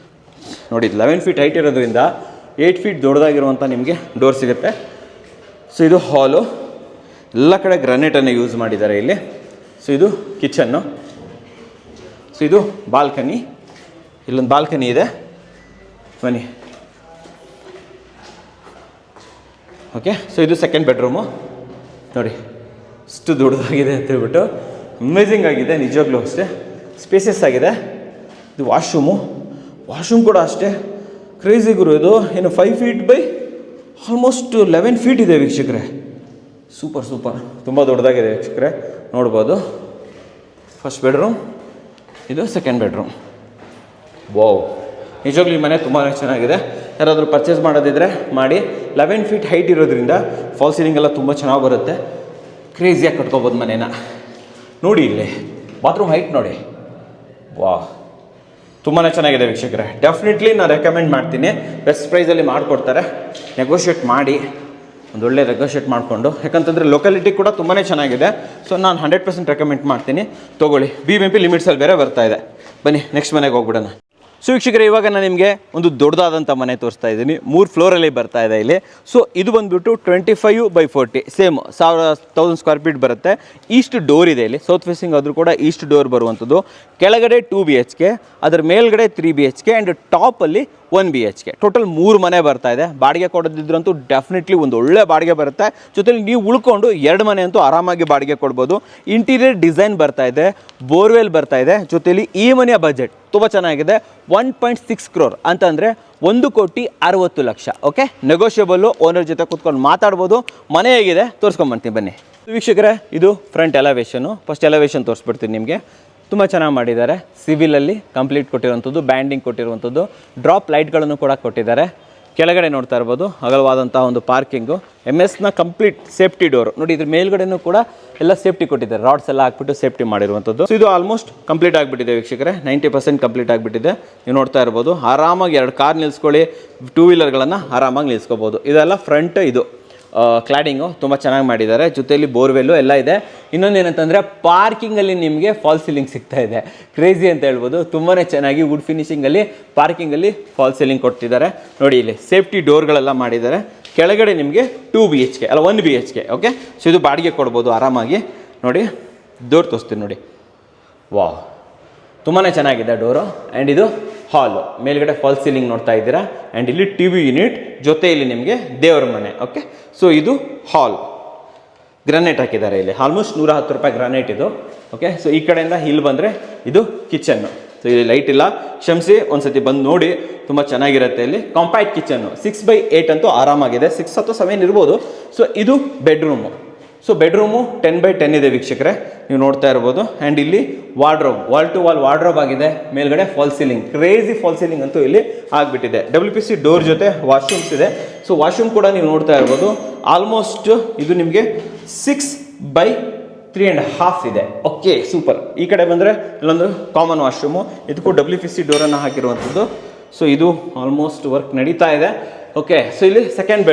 ನೋಡಿ 11 ಫೀಟ್ ಹೈಟ್ ಇರೋದ್ರಿಂದ 8 ಫೀಟ್ ದೊಡ್ಡದಾಗಿರುವಂಥ ನಿಮಗೆ ಡೋರ್ ಸಿಗುತ್ತೆ. ಸೊ ಇದು ಹಾಲು, ಎಲ್ಲ ಕಡೆ ಗ್ರಾನೈಟನ್ನು ಯೂಸ್ ಮಾಡಿದ್ದಾರೆ ಇಲ್ಲಿ. ಸೊ ಇದು ಕಿಚನ್ನು. ಸೊ ಇದು ಬಾಲ್ಕನಿ, ಇಲ್ಲೊಂದು ಬಾಲ್ಕನಿ ಇದೆ. ಬನ್ನಿ. ಓಕೆ, ಸೊ ಇದು ಸೆಕೆಂಡ್ ಬೆಡ್ರೂಮು. ನೋಡಿ ಇಷ್ಟು ದೊಡ್ಡದಾಗಿದೆ ಅಂತ ಹೇಳ್ಬಿಟ್ಟು, ಅಮೇಝಿಂಗ್ ಆಗಿದೆ ನಿಜವಾಗ್ಲೂ ಅಷ್ಟೇ, ಸ್ಪೇಸಿಯಸ್ ಆಗಿದೆ. ಇದು ವಾಶ್ರೂಮ್ ಕೂಡ ಅಷ್ಟೇ ಕ್ರೇಜಿ ಗುರು. ಇದು ಏನು 5 ಫೀಟ್ ಬೈ ಆಲ್ಮೋಸ್ಟ್ 11 ಫೀಟ್ ಇದೆ ವೀಕ್ಷಕರೇ. ಸೂಪರ್, ತುಂಬ ದೊಡ್ಡದಾಗಿದೆ ವೀಕ್ಷಕರೇ, ನೋಡ್ಬೋದು. ಫಸ್ಟ್ ಬೆಡ್ರೂಮ್, ಇದು ಸೆಕೆಂಡ್ ಬೆಡ್ರೂಮ್. ವಾವ್, ನಿಜವಾಗ್ಲೂ ಈ ಮನೆ ತುಂಬಾ ಚೆನ್ನಾಗಿದೆ. ಯಾರಾದರೂ ಪರ್ಚೇಸ್ ಮಾಡೋದಿದ್ರೆ ಮಾಡಿ. 11 ಫೀಟ್ ಹೈಟ್ ಇರೋದ್ರಿಂದ ಫಾಲ್ ಸೀಲಿಂಗ್ ಎಲ್ಲ ತುಂಬ ಚೆನ್ನಾಗಿ ಬರುತ್ತೆ. ಕ್ರೇಜಿಯಾಗಿ ಕಟ್ಕೋಬೋದು ಮನೇನ. ನೋಡಿ ಇಲ್ಲಿ ಬಾತ್ರೂಮ್ ಹೈಟ್ ನೋಡಿ, ವಾ, ತುಂಬಾ ಚೆನ್ನಾಗಿದೆ ವೀಕ್ಷಕರೇ. ಡೆಫಿನೆಟ್ಲಿ ನಾನು ರೆಕಮೆಂಡ್ ಮಾಡ್ತೀನಿ. ಬೆಸ್ಟ್ ಪ್ರೈಸಲ್ಲಿ ಮಾಡಿಕೊಡ್ತಾರೆ. ನೆಗೋಷಿಯೇಟ್ ಮಾಡಿ, ಒಂದೊಳ್ಳೆ ನೆಗೋಷಿಯೇಟ್ ಮಾಡಿಕೊಂಡು, ಯಾಕಂತಂದರೆ ಲೊಕಾಲಿಟಿ ಕೂಡ ತುಂಬಾ ಚೆನ್ನಾಗಿದೆ. ಸೊ ನಾನು 100% ರೆಕಮೆಂಡ್ ಮಾಡ್ತೀನಿ, ತೊಗೊಳ್ಳಿ. BBMP ಲಿಮಿಟ್ಸಲ್ಲಿ ಬೇರೆ ಬರ್ತಾ ಇದೆ. ಬನ್ನಿ ನೆಕ್ಸ್ಟ್ ಮನೆಗೆ ಹೋಗ್ಬಿಡೋಣ. ಸೊ ವೀಕ್ಷಕರೇ, ಇವಾಗ ನಾನು ನಿಮಗೆ ಒಂದು ದೊಡ್ಡದಾದಂಥ ಮನೆ ತೋರಿಸ್ತಾ ಇದ್ದೀನಿ. 3 ಫ್ಲೋರಲ್ಲಿ ಬರ್ತಾ ಇದೆ ಇಲ್ಲಿ. ಸೊ ಇದು ಬಂದುಬಿಟ್ಟು 25/40, ಸೇಮ್ 1000 ಸ್ಕ್ವೇರ್ ಫೀಟ್ ಬರುತ್ತೆ. ಈಸ್ಟ್ ಡೋರ್ ಇದೆ ಇಲ್ಲಿ, ಸೌತ್ ಫೇಸಿಂಗ್ ಆದರೂ ಕೂಡ ಈಸ್ಟ್ ಡೋರ್ ಬರುವಂಥದ್ದು. ಕೆಳಗಡೆ 2 BHK, ಅದರ ಮೇಲ್ಗಡೆ 3 BHK ಆ್ಯಂಡ್ ಟಾಪಲ್ಲಿ 1 BHK. ಟೋಟಲ್ 3 ಮನೆ ಬರ್ತಾ ಇದೆ. ಬಾಡಿಗೆ ಕೊಡೋದಿದ್ರಂತೂ ಡೆಫಿನೆಟ್ಲಿ ಒಂದು ಒಳ್ಳೆ ಬಾಡಿಗೆ ಬರುತ್ತೆ. ಜೊತೆಲಿ ನೀವು ಉಳ್ಕೊಂಡು 2 ಮನೆ ಅಂತೂ ಆರಾಮಾಗಿ ಬಾಡಿಗೆ ಕೊಡ್ಬೋದು. ಇಂಟೀರಿಯರ್ ಡಿಸೈನ್ ಬರ್ತಾ ಇದೆ, ಬೋರ್ವೆಲ್ ಬರ್ತಾ ಇದೆ. ಜೊತೆಲಿ ಈ ಮನೆಯ ಬಜೆಟ್ ತುಂಬ ಚೆನ್ನಾಗಿದೆ. 1.6 crore ಅಂತಂದರೆ 1,60,00,000. Okay, negotiable. ಓನರ್ ಜೊತೆ ಕೂತ್ಕೊಂಡು ಮಾತಾಡ್ಬೋದು. ಮನೆ ಹೇಗಿದೆ ತೋರಿಸ್ಕೊಂಬರ್ತೀನಿ ಬನ್ನಿ ವೀಕ್ಷಕರೇ. ಇದು ಫ್ರಂಟ್ ಎಲಿವೇಷನು. ಫಸ್ಟ್ ಎಲಿವೇಷನ್ ತೋರಿಸ್ಬಿಡ್ತೀನಿ ನಿಮಗೆ. ತುಂಬ ಚೆನ್ನಾಗಿ ಮಾಡಿದ್ದಾರೆ. ಸಿವಿಲಲ್ಲಿ ಕಂಪ್ಲೀಟ್ ಕೊಟ್ಟಿರುವಂಥದ್ದು, ಬ್ಯಾಂಡಿಂಗ್ ಕೊಟ್ಟಿರುವಂಥದ್ದು, ಡ್ರಾಪ್ ಲೈಟ್ಗಳನ್ನು ಕೂಡ ಕೊಟ್ಟಿದ್ದಾರೆ. ಕೆಳಗಡೆ ನೋಡ್ತಾ ಇರ್ಬೋದು ಅಗಲವಾದಂಥ ಒಂದು parking. MS complete safety door ನೋಡಿ. ಇದ್ರ ಮೇಲ್ಗಡೆನೂ ಕೂಡ ಎಲ್ಲ ಸೇಫ್ಟಿ ಕೊಟ್ಟಿದ್ದಾರೆ, ರಾಡ್ಸ್ ಎಲ್ಲ ಹಾಕ್ಬಿಟ್ಟು ಸೇಫ್ಟಿ ಮಾಡಿರುವಂಥದ್ದು. ಸೊ ಇದು ಆಲ್ಮೋಸ್ಟ್ ಕಂಪ್ಲೀಟ್ ಆಗಿಬಿಟ್ಟಿದೆ ವೀಕ್ಷಕರೇ, 90% ಕಂಪ್ಲೀಟ್ ಆಗಿಬಿಟ್ಟಿದೆ. ನೀವು ನೋಡ್ತಾ ಇರ್ಬೋದು. ಆರಾಮಾಗಿ 2 ಕಾರ್ ನಿಲ್ಲಿಸ್ಕೊಳ್ಳಿ, 2 ವೀಲರ್ಗಳನ್ನು ಆರಾಮಾಗಿ ನಿಲ್ಲಿಸ್ಕೋಬೋದು. ಇದೆಲ್ಲ ಫ್ರಂಟ್, ಇದು ಕ್ಲಾಡಿಂಗು ತುಂಬ ಚೆನ್ನಾಗಿ ಮಾಡಿದ್ದಾರೆ. ಜೊತೆಯಲ್ಲಿ ಬೋರ್ವೆಲ್ಲು ಎಲ್ಲ ಇದೆ. ಇನ್ನೊಂದು ಏನಂತಂದರೆ ಪಾರ್ಕಿಂಗಲ್ಲಿ ನಿಮಗೆ ಫಾಲ್ ಸೀಲಿಂಗ್ ಸಿಗ್ತಾ ಇದೆ. ಕ್ರೇಜಿ ಅಂತ ಹೇಳ್ಬೋದು. ತುಂಬಾ ಚೆನ್ನಾಗಿ ವುಡ್ ಫಿನಿಷಿಂಗಲ್ಲಿ ಪಾರ್ಕಿಂಗಲ್ಲಿ ಫಾಲ್ ಸೀಲಿಂಗ್ ಕೊಡ್ತಿದ್ದಾರೆ. ನೋಡಿ ಇಲ್ಲಿ ಸೇಫ್ಟಿ ಡೋರ್ಗಳೆಲ್ಲ ಮಾಡಿದ್ದಾರೆ. ಕೆಳಗಡೆ ನಿಮಗೆ 2 BHK ಅಲ್ಲ 1 BHK. ಓಕೆ, ಸೊ ಇದು ಬಾಡಿಗೆ ಕೊಡ್ಬೋದು ಆರಾಮಾಗಿ. ನೋಡಿ ಡೋರ್ ತೋರಿಸ್ತೀನಿ ನೋಡಿ, ವಾ, ತುಂಬಾ ಚೆನ್ನಾಗಿದೆ ಡೋರು. ಆ್ಯಂಡ್ ಇದು ಹಾಲು, ಮೇಲ್ಗಡೆ ಫಾಲ್ ಸೀಲಿಂಗ್ ನೋಡ್ತಾ ಇದ್ದೀರಾ. ಆ್ಯಂಡ್ ಇಲ್ಲಿ TV ಯೂನಿಟ್, ಜೊತೆ ಇಲ್ಲಿ ನಿಮಗೆ ದೇವರ ಮನೆ. ಓಕೆ, ಸೊ ಇದು ಹಾಲ್, ಗ್ರಾನೈಟ್ ಹಾಕಿದ್ದಾರೆ ಇಲ್ಲಿ. ಆಲ್ಮೋಸ್ಟ್ 110 ರೂಪಾಯಿ ಗ್ರಾನೈಟ್ ಇದು. ಓಕೆ, ಸೊ ಈ ಕಡೆಯಿಂದ ಇಲ್ಲಿ ಬಂದರೆ ಇದು ಕಿಚನ್ನು. ಸೊ ಇಲ್ಲಿ ಲೈಟ್ ಇಲ್ಲ, ಕ್ಷಮಿಸಿ, ಒಂದ್ಸತಿ ಬಂದು ನೋಡಿ. ತುಂಬ ಚೆನ್ನಾಗಿರುತ್ತೆ ಇಲ್ಲಿ. ಕಾಂಪ್ಯಾಕ್ಟ್ ಕಿಚನ್ನು, 6/8 ಅಂತೂ ಆರಾಮಾಗಿದೆ. 6 ಅಥವಾ 7 ಇರ್ಬೋದು. ಸೊ ಇದು ಬೆಡ್ರೂಮು. ಸೊ ಬೆಡ್ರೂಮು 10/10 ಇದೆ ವೀಕ್ಷಕರೇ, ನೀವು ನೋಡ್ತಾ ಇರ್ಬೋದು. ಆ್ಯಂಡ್ ಇಲ್ಲಿ wardrobe, wall to wall wardrobe ಆಗಿದೆ. ಮೇಲ್ಗಡೆ fall ceiling, crazy fall ceiling ಅಂತೂ ಇಲ್ಲಿ ಆಗಿಬಿಟ್ಟಿದೆ. WPC ಡೋರ್ ಜೊತೆ ವಾಶ್ರೂಮ್ಸ್ ಇದೆ. ಸೊ ವಾಶ್ರೂಮ್ ಕೂಡ ನೀವು ನೋಡ್ತಾ ಇರ್ಬೋದು. ಆಲ್ಮೋಸ್ಟ್ ಇದು ನಿಮಗೆ 6/3.5 ಇದೆ. Okay, super. ಈ ಕಡೆ ಬಂದರೆ ಇಲ್ಲೊಂದು ಕಾಮನ್ ವಾಶ್ರೂಮು, ಇದಕ್ಕೂ WPC ಡೋರನ್ನು ಹಾಕಿರುವಂಥದ್ದು. ಸೊ ಇದು ಆಲ್ಮೋಸ್ಟ್ ವರ್ಕ್ ನಡೀತಾ ಇದೆ. ಓಕೆ, ಸೊ ಇಲ್ಲಿ ಸೆಕೆಂಡ್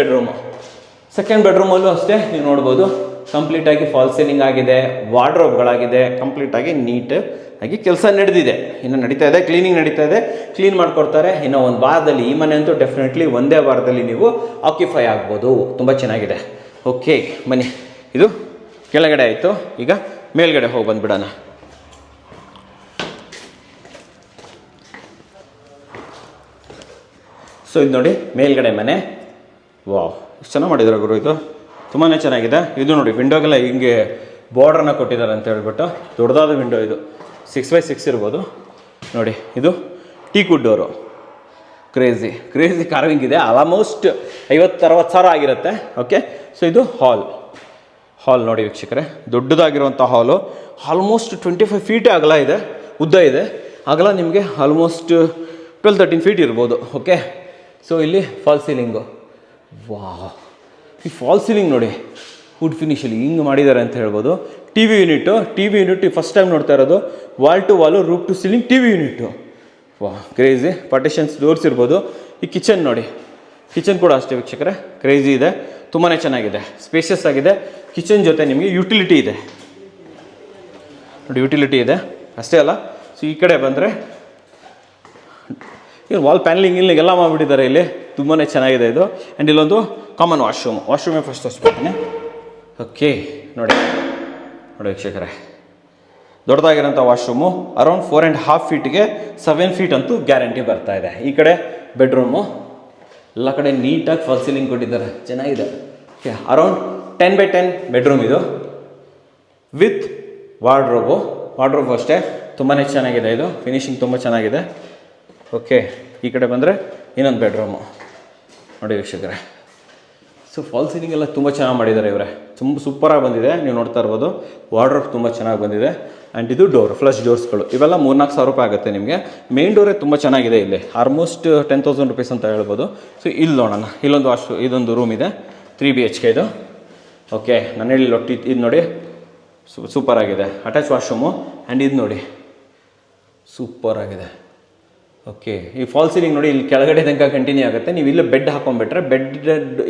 ಬೆಡ್ರೂಮಲ್ಲೂ ಅಷ್ಟೇ ನೀವು ನೋಡ್ಬೋದು. ಕಂಪ್ಲೀಟಾಗಿ ಫಾಲ್ ಸೀಲಿಂಗ್ ಆಗಿದೆ, ವಾರ್ಡ್ರೋಬ್ಗಳಾಗಿದೆ, ಕಂಪ್ಲೀಟಾಗಿ ನೀಟಾಗಿ ಕೆಲಸ ನಡೆದಿದೆ. ಇನ್ನು ನಡೀತಾ ಇದೆ, ಕ್ಲೀನಿಂಗ್ ನಡೀತಾ ಇದೆ, ಕ್ಲೀನ್ ಮಾಡಿಕೊಡ್ತಾರೆ. ಇನ್ನು ಒಂದು ವಾರದಲ್ಲಿ, ಈ ಮನೆ ಅಂತೂ ಡೆಫಿನೆಟ್ಲಿ ಒಂದೇ ವಾರದಲ್ಲಿ ನೀವು ಆಕ್ಯುಪೈ ಆಗ್ಬೋದು. ತುಂಬ ಚೆನ್ನಾಗಿದೆ. ಓಕೆ, ಬನ್ನಿ. ಇದು ಕೆಳಗಡೆ ಆಯಿತು. ಈಗ ಮೇಲ್ಗಡೆ ಹೋಗಿ ಬಂದುಬಿಡೋಣ. ಸೊ ಇದು ನೋಡಿ ಮೇಲ್ಗಡೆ ಮನೆ. ವಾವ್, ಎಷ್ಟು ಚೆನ್ನಾಗಿ ಮಾಡಿದ್ದಾರೆ ಗುರು, ಇದು ತುಂಬಾ ಚೆನ್ನಾಗಿದೆ. ಇದು ನೋಡಿ ವಿಂಡೋಗೆಲ್ಲ ಹಿಂಗೆ ಬಾರ್ಡ್ರನ್ನ ಕೊಟ್ಟಿದ್ದಾರೆ ಅಂತ ಹೇಳ್ಬಿಟ್ಟು, ದೊಡ್ಡದಾದ ವಿಂಡೋ ಇದು, 6x6 ಇರ್ಬೋದು ನೋಡಿ. ಇದು ಟೀಕುಡ್ ಡೋರು, ಕ್ರೇಜಿ ಕಾರ್ವಿಂಗ್ ಇದೆ. ಆಲ್ಮೋಸ್ಟ್ 50-60 ಸಾವಿರ ಆಗಿರುತ್ತೆ. ಓಕೆ, ಸೊ ಇದು ಹಾಲ್ ನೋಡಿ ವೀಕ್ಷಕರೇ, ದೊಡ್ಡದಾಗಿರುವಂಥ ಹಾಲು. ಆಲ್ಮೋಸ್ಟ್ 25 ಫೀಟ್ ಅಗಲ ಇದೆ, ಉದ್ದ ಇದೆ. ಅಗಲ ನಿಮಗೆ ಆಲ್ಮೋಸ್ಟ್ 12-13 ಫೀಟ್ ಇರ್ಬೋದು. ಓಕೆ, ಸೊ ಇಲ್ಲಿ ಫಾಲ್ ಸೀಲಿಂಗು. ವಾಹ್, ಈ ಫಾಲ್ ಸೀಲಿಂಗ್ ನೋಡಿ, ವುಡ್ ಫಿನಿಷಲ್ಲಿ ಹಿಂಗೆ ಮಾಡಿದ್ದಾರೆ ಅಂತ ಹೇಳ್ಬೋದು. T V unit first time ನೋಡ್ತಾ ಇರೋದು. Wall to wall, roof to ceiling T V unit. ವಾಹ್, ಕ್ರೇಜಿ. ಪಾರ್ಟಿಷನ್ಸ್ ಡೋರ್ಸ್ ಇರ್ಬೋದು. ಈ ಕಿಚನ್ ನೋಡಿ, ಕಿಚನ್ ಕೂಡ ಅಷ್ಟೇ ವೀಕ್ಷಕರೇ, ಕ್ರೇಜಿ ಇದೆ, ತುಂಬಾ ಚೆನ್ನಾಗಿದೆ, ಸ್ಪೇಷಿಯಸ್ ಆಗಿದೆ. ಕಿಚನ್ ಜೊತೆ ನಿಮಗೆ ಯುಟಿಲಿಟಿ ಇದೆ ನೋಡಿ, ಯುಟಿಲಿಟಿ ಇದೆ ಅಷ್ಟೇ ಅಲ್ಲ. ಸೊ ಈ ಕಡೆ ಬಂದರೆ ಈಗ ವಾಲ್ ಪ್ಯಾನಲಿಂಗ್ ಇಲ್ಲಿಗೆಲ್ಲ ಮಾಡಿಬಿಟ್ಟಿದ್ದಾರೆ ಇಲ್ಲಿ, ತುಂಬಾ ಚೆನ್ನಾಗಿದೆ ಇದು. ಆ್ಯಂಡ್ ಇಲ್ಲೊಂದು ಕಾಮನ್ ವಾಶ್ರೂಮೇ ಫಸ್ಟ್ ತೋರಿಸ್ಬಿಡ್ತೀನಿ. ಓಕೆ, ನೋಡಿ ವೀಕ್ಷಕರೇ, ದೊಡ್ಡದಾಗಿರೋಂಥ ವಾಶ್ರೂಮು. ಅರೌಂಡ್ 4.5 ಫೀಟ್ಗೆ 7 ಫೀಟ್ ಅಂತೂ ಗ್ಯಾರಂಟಿ ಬರ್ತಾ ಇದೆ. ಈ ಕಡೆ ಬೆಡ್ರೂಮು, ಎಲ್ಲ ಕಡೆ ನೀಟಾಗಿ ಫಾಲ್ ಸೀಲಿಂಗ್ ಕೊಟ್ಟಿದ್ದಾರೆ, ಚೆನ್ನಾಗಿದೆ. ಓಕೆ, ಅರೌಂಡ್ 10x10 ಬೆಡ್ರೂಮ್ ಇದು, ವಿತ್ ವಾರ್ಡ್ರೋಬು ಅಷ್ಟೇ, ತುಂಬಾ ಚೆನ್ನಾಗಿದೆ ಇದು, ಫಿನಿಶಿಂಗ್ ತುಂಬ ಚೆನ್ನಾಗಿದೆ. ಓಕೆ, ಈ ಕಡೆ ಬಂದರೆ ಇನ್ನೊಂದು ಬೆಡ್ರೂಮು ನೋಡಿ ವೀಕ್ಷಕರೇ. ಸೊ ಫಾಲ್ ಸೀಲಿಂಗ್ ಎಲ್ಲ ತುಂಬ ಚೆನ್ನಾಗಿ ಮಾಡಿದ್ದಾರೆ ಇವರೇ, ತುಂಬ ಸೂಪರಾಗಿ ಬಂದಿದೆ. ನೀವು ನೋಡ್ತಾ ಇರ್ಬೋದು, ವಾರ್ಡ್ರೋಬ್ ತುಂಬ ಚೆನ್ನಾಗಿ ಬಂದಿದೆ. ಆ್ಯಂಡ್ ಇದು ಫ್ಲಶ್ ಡೋರ್ಸ್ಗಳು, ಇವೆಲ್ಲ 3-4 ಸಾವಿರ ರೂಪಾಯಿ ಆಗುತ್ತೆ ನಿಮಗೆ. ಮೇನ್ ಡೋರೇ ತುಂಬ ಚೆನ್ನಾಗಿದೆ, ಇಲ್ಲಿ ಆಲ್ಮೋಸ್ಟ್ 10,000 ರುಪೀಸ್ ಅಂತ ಹೇಳ್ಬೋದು. ಸೊ ಇಲ್ಲಿ ನೋಡೋಣ, ಇದೊಂದು ರೂಮ್ ಇದೆ, 3 BHK ಇದು. ಓಕೆ, ನಾನು ಹೇಳಿ ಇದು ನೋಡಿ, ಸೂಪರಾಗಿದೆ. Attach washroom. ಆ್ಯಂಡ್ ಇದು ನೋಡಿ, ಸೂಪರಾಗಿದೆ. ಓಕೆ, ಈ ಫಾಲ್ ಸೀಲಿಂಗ್ ನೋಡಿ, ಇಲ್ಲಿ ಕೆಳಗಡೆ ತನಕ ಕಂಟಿನ್ಯೂ ಆಗುತ್ತೆ. ನೀವು ಇಲ್ಲೇ ಬೆಡ್ ಹಾಕೊಂಡ್ಬಿಟ್ರೆ,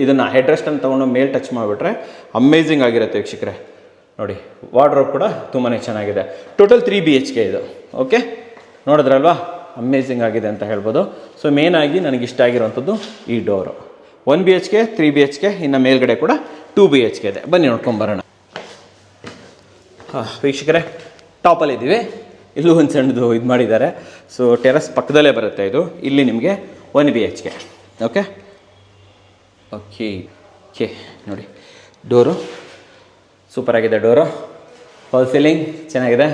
ಇದನ್ನು ಹೆಡ್ ರೆಸ್ಟನ್ನು ತೊಗೊಂಡು ಮೇಲೆ ಟಚ್ ಮಾಡಿಬಿಟ್ರೆ ಅಮೇಝಿಂಗ್ ಆಗಿರುತ್ತೆ ವೀಕ್ಷಕರೇ. ನೋಡಿ, ವಾರ್ಡ್ರೋಬ್ ಕೂಡ ತುಂಬಾ ಚೆನ್ನಾಗಿದೆ. ಟೋಟಲ್ 3 BHK ಇದು. ಓಕೆ, ನೋಡಿದ್ರಲ್ವಾ, ಅಮೇಝಿಂಗ್ ಆಗಿದೆ ಅಂತ ಹೇಳ್ಬೋದು. ಸೊ ಮೇನಾಗಿ ನನಗೆ ಇಷ್ಟ ಆಗಿರುವಂಥದ್ದು ಈ ಡೋರು. 1 BHK, 3 BHK, ಇನ್ನು ಮೇಲ್ಗಡೆ ಕೂಡ 2 BHK ಇದೆ. ಬನ್ನಿ ನೋಡ್ಕೊಂಬರೋಣ. ವೀಕ್ಷಕರೇ, ಟಾಪಲ್ಲಿದ್ದೀವಿ. ಇಲ್ಲೂ ಒಂದು ಸಣ್ಣದು ಇದು ಮಾಡಿದ್ದಾರೆ. ಸೊ ಟೆರಸ್ ಪಕ್ಕದಲ್ಲೇ ಬರುತ್ತೆ ಇದು. ಇಲ್ಲಿ ನಿಮಗೆ 1 BHK. ಓಕೆ ನೋಡಿ, ಡೋರು ಸೂಪರಾಗಿದೆ. ಫಾಲ್ ಸೀಲಿಂಗ್ ಚೆನ್ನಾಗಿದೆ.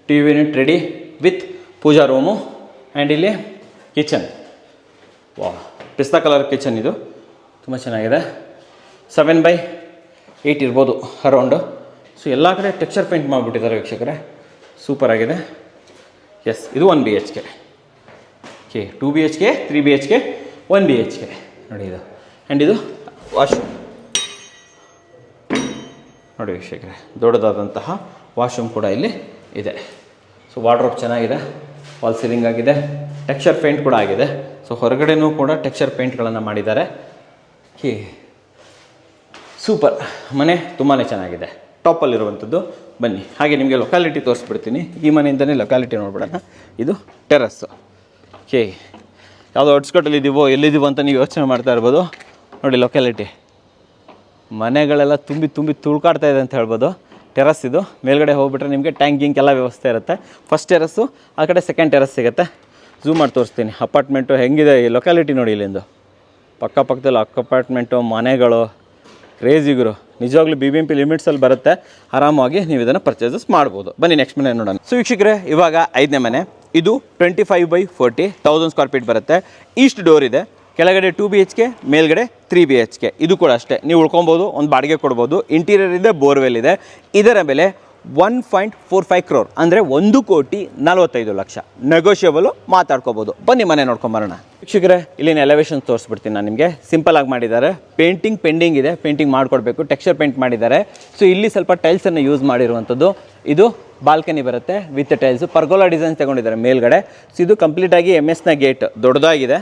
T V unit ready with pooja room. And ಇಲ್ಲಿ ಕಿಚನ್. ಪಿಸ್ತಾ ಕಲರ್ ಕಿಚನ್, ಇದು ತುಂಬ ಚೆನ್ನಾಗಿದೆ. 7x8 ಇರ್ಬೋದು ಅರೌಂಡು. ಸೊ ಎಲ್ಲ ಕಡೆ ಟೆಕ್ಸ್ಚರ್ ಪೇಂಟ್ ಮಾಡಿಬಿಟ್ಟಿದ್ದಾರೆ ವೀಕ್ಷಕರೇ, ಸೂಪರಾಗಿದೆ. ಎಸ್, ಇದು 1 BHK. Okay, 2 BHK, 3 BHK, 1 BHK ನೋಡಿ ಇದು. ಆ್ಯಂಡ್ ಇದು ವಾಶ್ರೂಮ್ ನೋಡಿ ವೀಕ್ಷಕರೇ, ದೊಡ್ಡದಾದಂತಹ ವಾಶ್ರೂಮ್ ಕೂಡ ಇಲ್ಲಿ ಇದೆ. ಸೊ ವಾರ್ಡ್ರೋಬ್ ಚೆನ್ನಾಗಿದೆ, ಫಾಲ್ ಸೀಲಿಂಗ್ ಆಗಿದೆ, ಟೆಕ್ಸ್ಚರ್ ಪೇಂಟ್ ಕೂಡ ಆಗಿದೆ. ಸೊ ಹೊರಗಡೆನೂ ಕೂಡ ಟೆಕ್ಸ್ಚರ್ ಪೇಂಟ್ಗಳನ್ನು ಮಾಡಿದ್ದಾರೆ. ಸೂಪರ್ ಮನೆ, ತುಂಬಾ ಚೆನ್ನಾಗಿದೆ, ಟಾಪಲ್ಲಿರುವಂಥದ್ದು. ಬನ್ನಿ ಹಾಗೆ ನಿಮಗೆ ಲೊಕ್ಯಾಲಿಟಿ ತೋರಿಸ್ಬಿಡ್ತೀನಿ. ಈ ಮನೆಯಿಂದನೇ ಲೊಕ್ಯಾಲಿಟಿ ನೋಡ್ಬಿಡೋಣ. ಇದು ಟೆರಸ್ಸು. ಯಾವುದೋ ಔಟ್ಸ್ಕಟ್ಟಲ್ಲಿ ಇದ್ದೀವೋ ಎಲ್ಲಿದ್ದೀವೋ ಅಂತ ನೀವು ಯೋಚನೆ ಮಾಡ್ತಾ ಇರ್ಬೋದು. ನೋಡಿ ಲೊಕ್ಯಾಲಿಟಿ, ಮನೆಗಳೆಲ್ಲ ತುಂಬಿ ತುಳ್ಕಾಡ್ತಾ ಇದೆ ಅಂತ ಹೇಳ್ಬೋದು. ಟೆರಸ್ ಇದು. ಮೇಲ್ಗಡೆ ಹೋಗ್ಬಿಟ್ರೆ ನಿಮಗೆ ಟ್ಯಾಂಕ್ ಗಿಂಕ್ ಎಲ್ಲ ವ್ಯವಸ್ಥೆ ಇರುತ್ತೆ. ಫಸ್ಟ್ ಟೆರಸ್ಸು, ಆ ಕಡೆ ಸೆಕೆಂಡ್ ಟೆರಸ್ ಸಿಗುತ್ತೆ. ಝೂಮ್ ಮಾಡಿ ತೋರಿಸ್ತೀನಿ. ಅಪಾರ್ಟ್ಮೆಂಟು ಹೆಂಗಿದೆ ಈ ಲೊಕ್ಯಾಲಿಟಿ ನೋಡಿ. ಇಲ್ಲಿಂದು ಪಕ್ಕದಲ್ಲಿ ಅಪಾರ್ಟ್ಮೆಂಟು, ಮನೆಗಳು, ಕ್ರೇಜಿಗರು. ನಿಜವಾಗ್ಲೂ BBMP ಲಿಮಿಟ್ಸಲ್ಲಿ ಬರುತ್ತೆ. ಆರಾಮಾಗಿ ನೀವು ಇದನ್ನು ಪರ್ಚೇಸಸ್ ಮಾಡ್ಬೋದು. ಬನ್ನಿ ನೆಕ್ಸ್ಟ್ ಮನೆ ನೋಡೋಣ. ಸೊ ವೀಕ್ಷಕರೇ, ಇವಾಗ 5ನೇ ಮನೆ. ಇದು 25x40, 1000 ಸ್ಕ್ವೇರ್ ಫೀಟ್ ಬರುತ್ತೆ. ಈಸ್ಟ್ ಡೋರ್ ಇದೆ. ಕೆಳಗಡೆ 2 BHK, ಮೇಲ್ಗಡೆ 3 BHK. ಇದು ಕೂಡ ಅಷ್ಟೇ, ನೀವು ಉಳ್ಕೊಬೋದು, ಒಂದು ಬಾಡಿಗೆ ಕೊಡ್ಬೋದು. ಇಂಟೀರಿಯರ್ ಇದೆ, ಬೋರ್ವೆಲ್ ಇದೆ. ಇದರ ಬೆಲೆ 1.45 crore, ಅಂದರೆ 1,45,00,000. ನೆಗೋಷಿಯಬಲು, ಮಾತಾಡ್ಕೋಬೋದು. ಬನ್ನಿ ಮನೆ ನೋಡ್ಕೊಂಬರೋಣ. ವೀಕ್ಷಕರೇ, ಇಲ್ಲಿನ ಎಲಿವೇಶನ್ ತೋರಿಸ್ಬಿಡ್ತೀನಿ ನಾನು ನಿಮಗೆ. ಸಿಂಪಲ್ ಆಗಿ ಮಾಡಿದ್ದಾರೆ. ಪೇಂಟಿಂಗ್ ಪೆಂಡಿಂಗ್ ಇದೆ, ಪೇಂಟಿಂಗ್ ಮಾಡಿಕೊಡ್ಬೇಕು. ಟೆಕ್ಸ್ಚರ್ ಪೇಂಟ್ ಮಾಡಿದ್ದಾರೆ. ಸೊ ಇಲ್ಲಿ ಸ್ವಲ್ಪ ಟೈಲ್ಸನ್ನು ಯೂಸ್ ಮಾಡಿರುವಂಥದ್ದು. ಇದು ಬಾಲ್ಕನಿ ಬರುತ್ತೆ ವಿತ್ ಟೈಲ್ಸು. ಪರ್ಗೋಲಾ ಡಿಸೈನ್ಸ್ ತಗೊಂಡಿದ್ದಾರೆ ಮೇಲ್ಗಡೆ. ಸೊ ಇದು ಕಂಪ್ಲೀಟಾಗಿ MS ನ ಗೇಟ್, ದೊಡ್ಡದಾಗಿದೆ.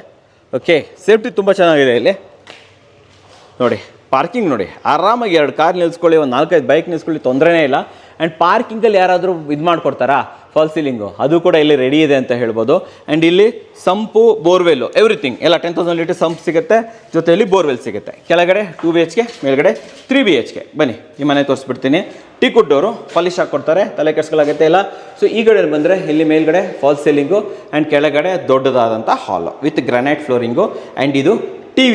ಓಕೆ, ಸೇಫ್ಟಿ ತುಂಬ ಚೆನ್ನಾಗಿದೆ ಇಲ್ಲಿ ನೋಡಿ. ಪಾರ್ಕಿಂಗ್ ನೋಡಿ, ಆರಾಮಾಗಿ 2 ಕಾರ್ ನಿಲ್ಲಿಸ್ಕೊಳ್ಳಿ, ಒಂದು 4-5 ಬೈಕ್ ನಿಲ್ಲಿಸ್ಕೊಳ್ಳಿ, ತೊಂದರೆನೇ ಇಲ್ಲ. ಆ್ಯಂಡ್ ಪಾರ್ಕಿಂಗಲ್ಲಿ ಯಾರಾದರೂ ಇದು ಮಾಡಿಕೊಡ್ತಾರಾ, ಫಾಲ್ ಸೀಲಿಂಗು ಅದು ಕೂಡ ಇಲ್ಲಿ ರೆಡಿ ಇದೆ ಅಂತ ಹೇಳ್ಬೋದು. ಆ್ಯಂಡ್ ಇಲ್ಲಿ ಸಂಪು ಬೋರ್ವೆಲ್ಲು ಎವ್ರಿಥಿಂಗ್ ಎಲ್ಲ 10,000 ಲೀಟರ್ ಸಂಪ್ ಸಿಗುತ್ತೆ, ಜೊತೆಯಲ್ಲಿ ಬೋರ್ವೆಲ್ ಸಿಗುತ್ತೆ. ಕೆಳಗಡೆ 2 BHK, ಮೇಲ್ಗಡೆ 3 BHK. ಬನ್ನಿ ಈ ಮನೆ ತೋರಿಸ್ಬಿಡ್ತೀನಿ. ಟೀಕುಡ್ ಡೋರು ಪಾಲಿಶ್ ಹಾಕ್ಕೊಡ್ತಾರೆ, ತಲೆ ಕೆಡ್ಸ್ಕೊಳ್ಳಾಗತ್ತೆ ಇಲ್ಲ. ಸೊ ಈ ಕಡೆ ಬಂದರೆ ಇಲ್ಲಿ ಮೇಲ್ಗಡೆ ಫಾಲ್ ಸೀಲಿಂಗು ಆ್ಯಂಡ್ ಕೆಳಗಡೆ ದೊಡ್ಡದಾದಂಥ ಹಾಲು ವಿತ್ ಗ್ರಾನೈಟ್ ಫ್ಲೋರಿಂಗು. ಆ್ಯಂಡ್ ಇದು ಟಿ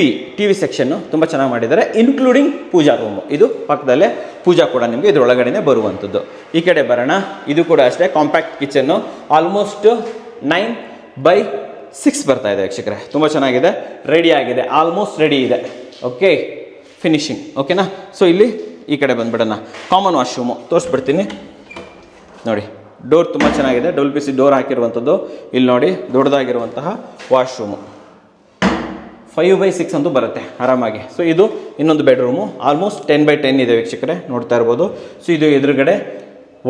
ವಿ ಸೆಕ್ಷನ್ನು ತುಂಬ ಚೆನ್ನಾಗಿ ಮಾಡಿದ್ದಾರೆ, ಇನ್ಕ್ಲೂಡಿಂಗ್ ಪೂಜಾ ರೂಮು. ಇದು ಪಕ್ಕದಲ್ಲೇ ಪೂಜಾ ಕೂಡ ನಿಮಗೆ ಇದರೊಳಗಡೆ ಬರುವಂಥದ್ದು. ಈ ಕಡೆ ಬರೋಣ. ಇದು ಕೂಡ ಅಷ್ಟೇ ಕಾಂಪ್ಯಾಕ್ಟ್ ಕಿಚನ್ನು, ಆಲ್ಮೋಸ್ಟ್ 9/6 ಬರ್ತಾ ಇದೆ ವೀಕ್ಷಕರೇ. ತುಂಬ ಚೆನ್ನಾಗಿದೆ, ರೆಡಿ ಆಗಿದೆ, ಆಲ್ಮೋಸ್ಟ್ ರೆಡಿ ಇದೆ. ಓಕೆ, ಫಿನಿಶಿಂಗ್ ಓಕೆನಾ. ಸೊ ಇಲ್ಲಿ ಈ ಕಡೆ ಬಂದ್ಬಿಡೋಣ. ಕಾಮನ್ ವಾಶ್ರೂಮು ತೋರಿಸ್ಬಿಡ್ತೀನಿ ನೋಡಿ. ಡೋರ್ ತುಂಬ ಚೆನ್ನಾಗಿದೆ, WPC ಡೋರ್ ಹಾಕಿರುವಂಥದ್ದು. ಇಲ್ಲಿ ನೋಡಿ ದೊಡ್ಡದಾಗಿರುವಂತಹ ವಾಶ್ರೂಮು 5/6 ಅಂತೂ ಬರುತ್ತೆ ಆರಾಮಾಗಿ. ಸೊ ಇದು ಇನ್ನೊಂದು ಬೆಡ್ರೂಮು, ಆಲ್ಮೋಸ್ಟ್ 10/10 ಇದೆ ವೀಕ್ಷಕರೇ, ನೋಡ್ತಾ ಇರ್ಬೋದು. ಸೊ ಇದು ಎದುರುಗಡೆ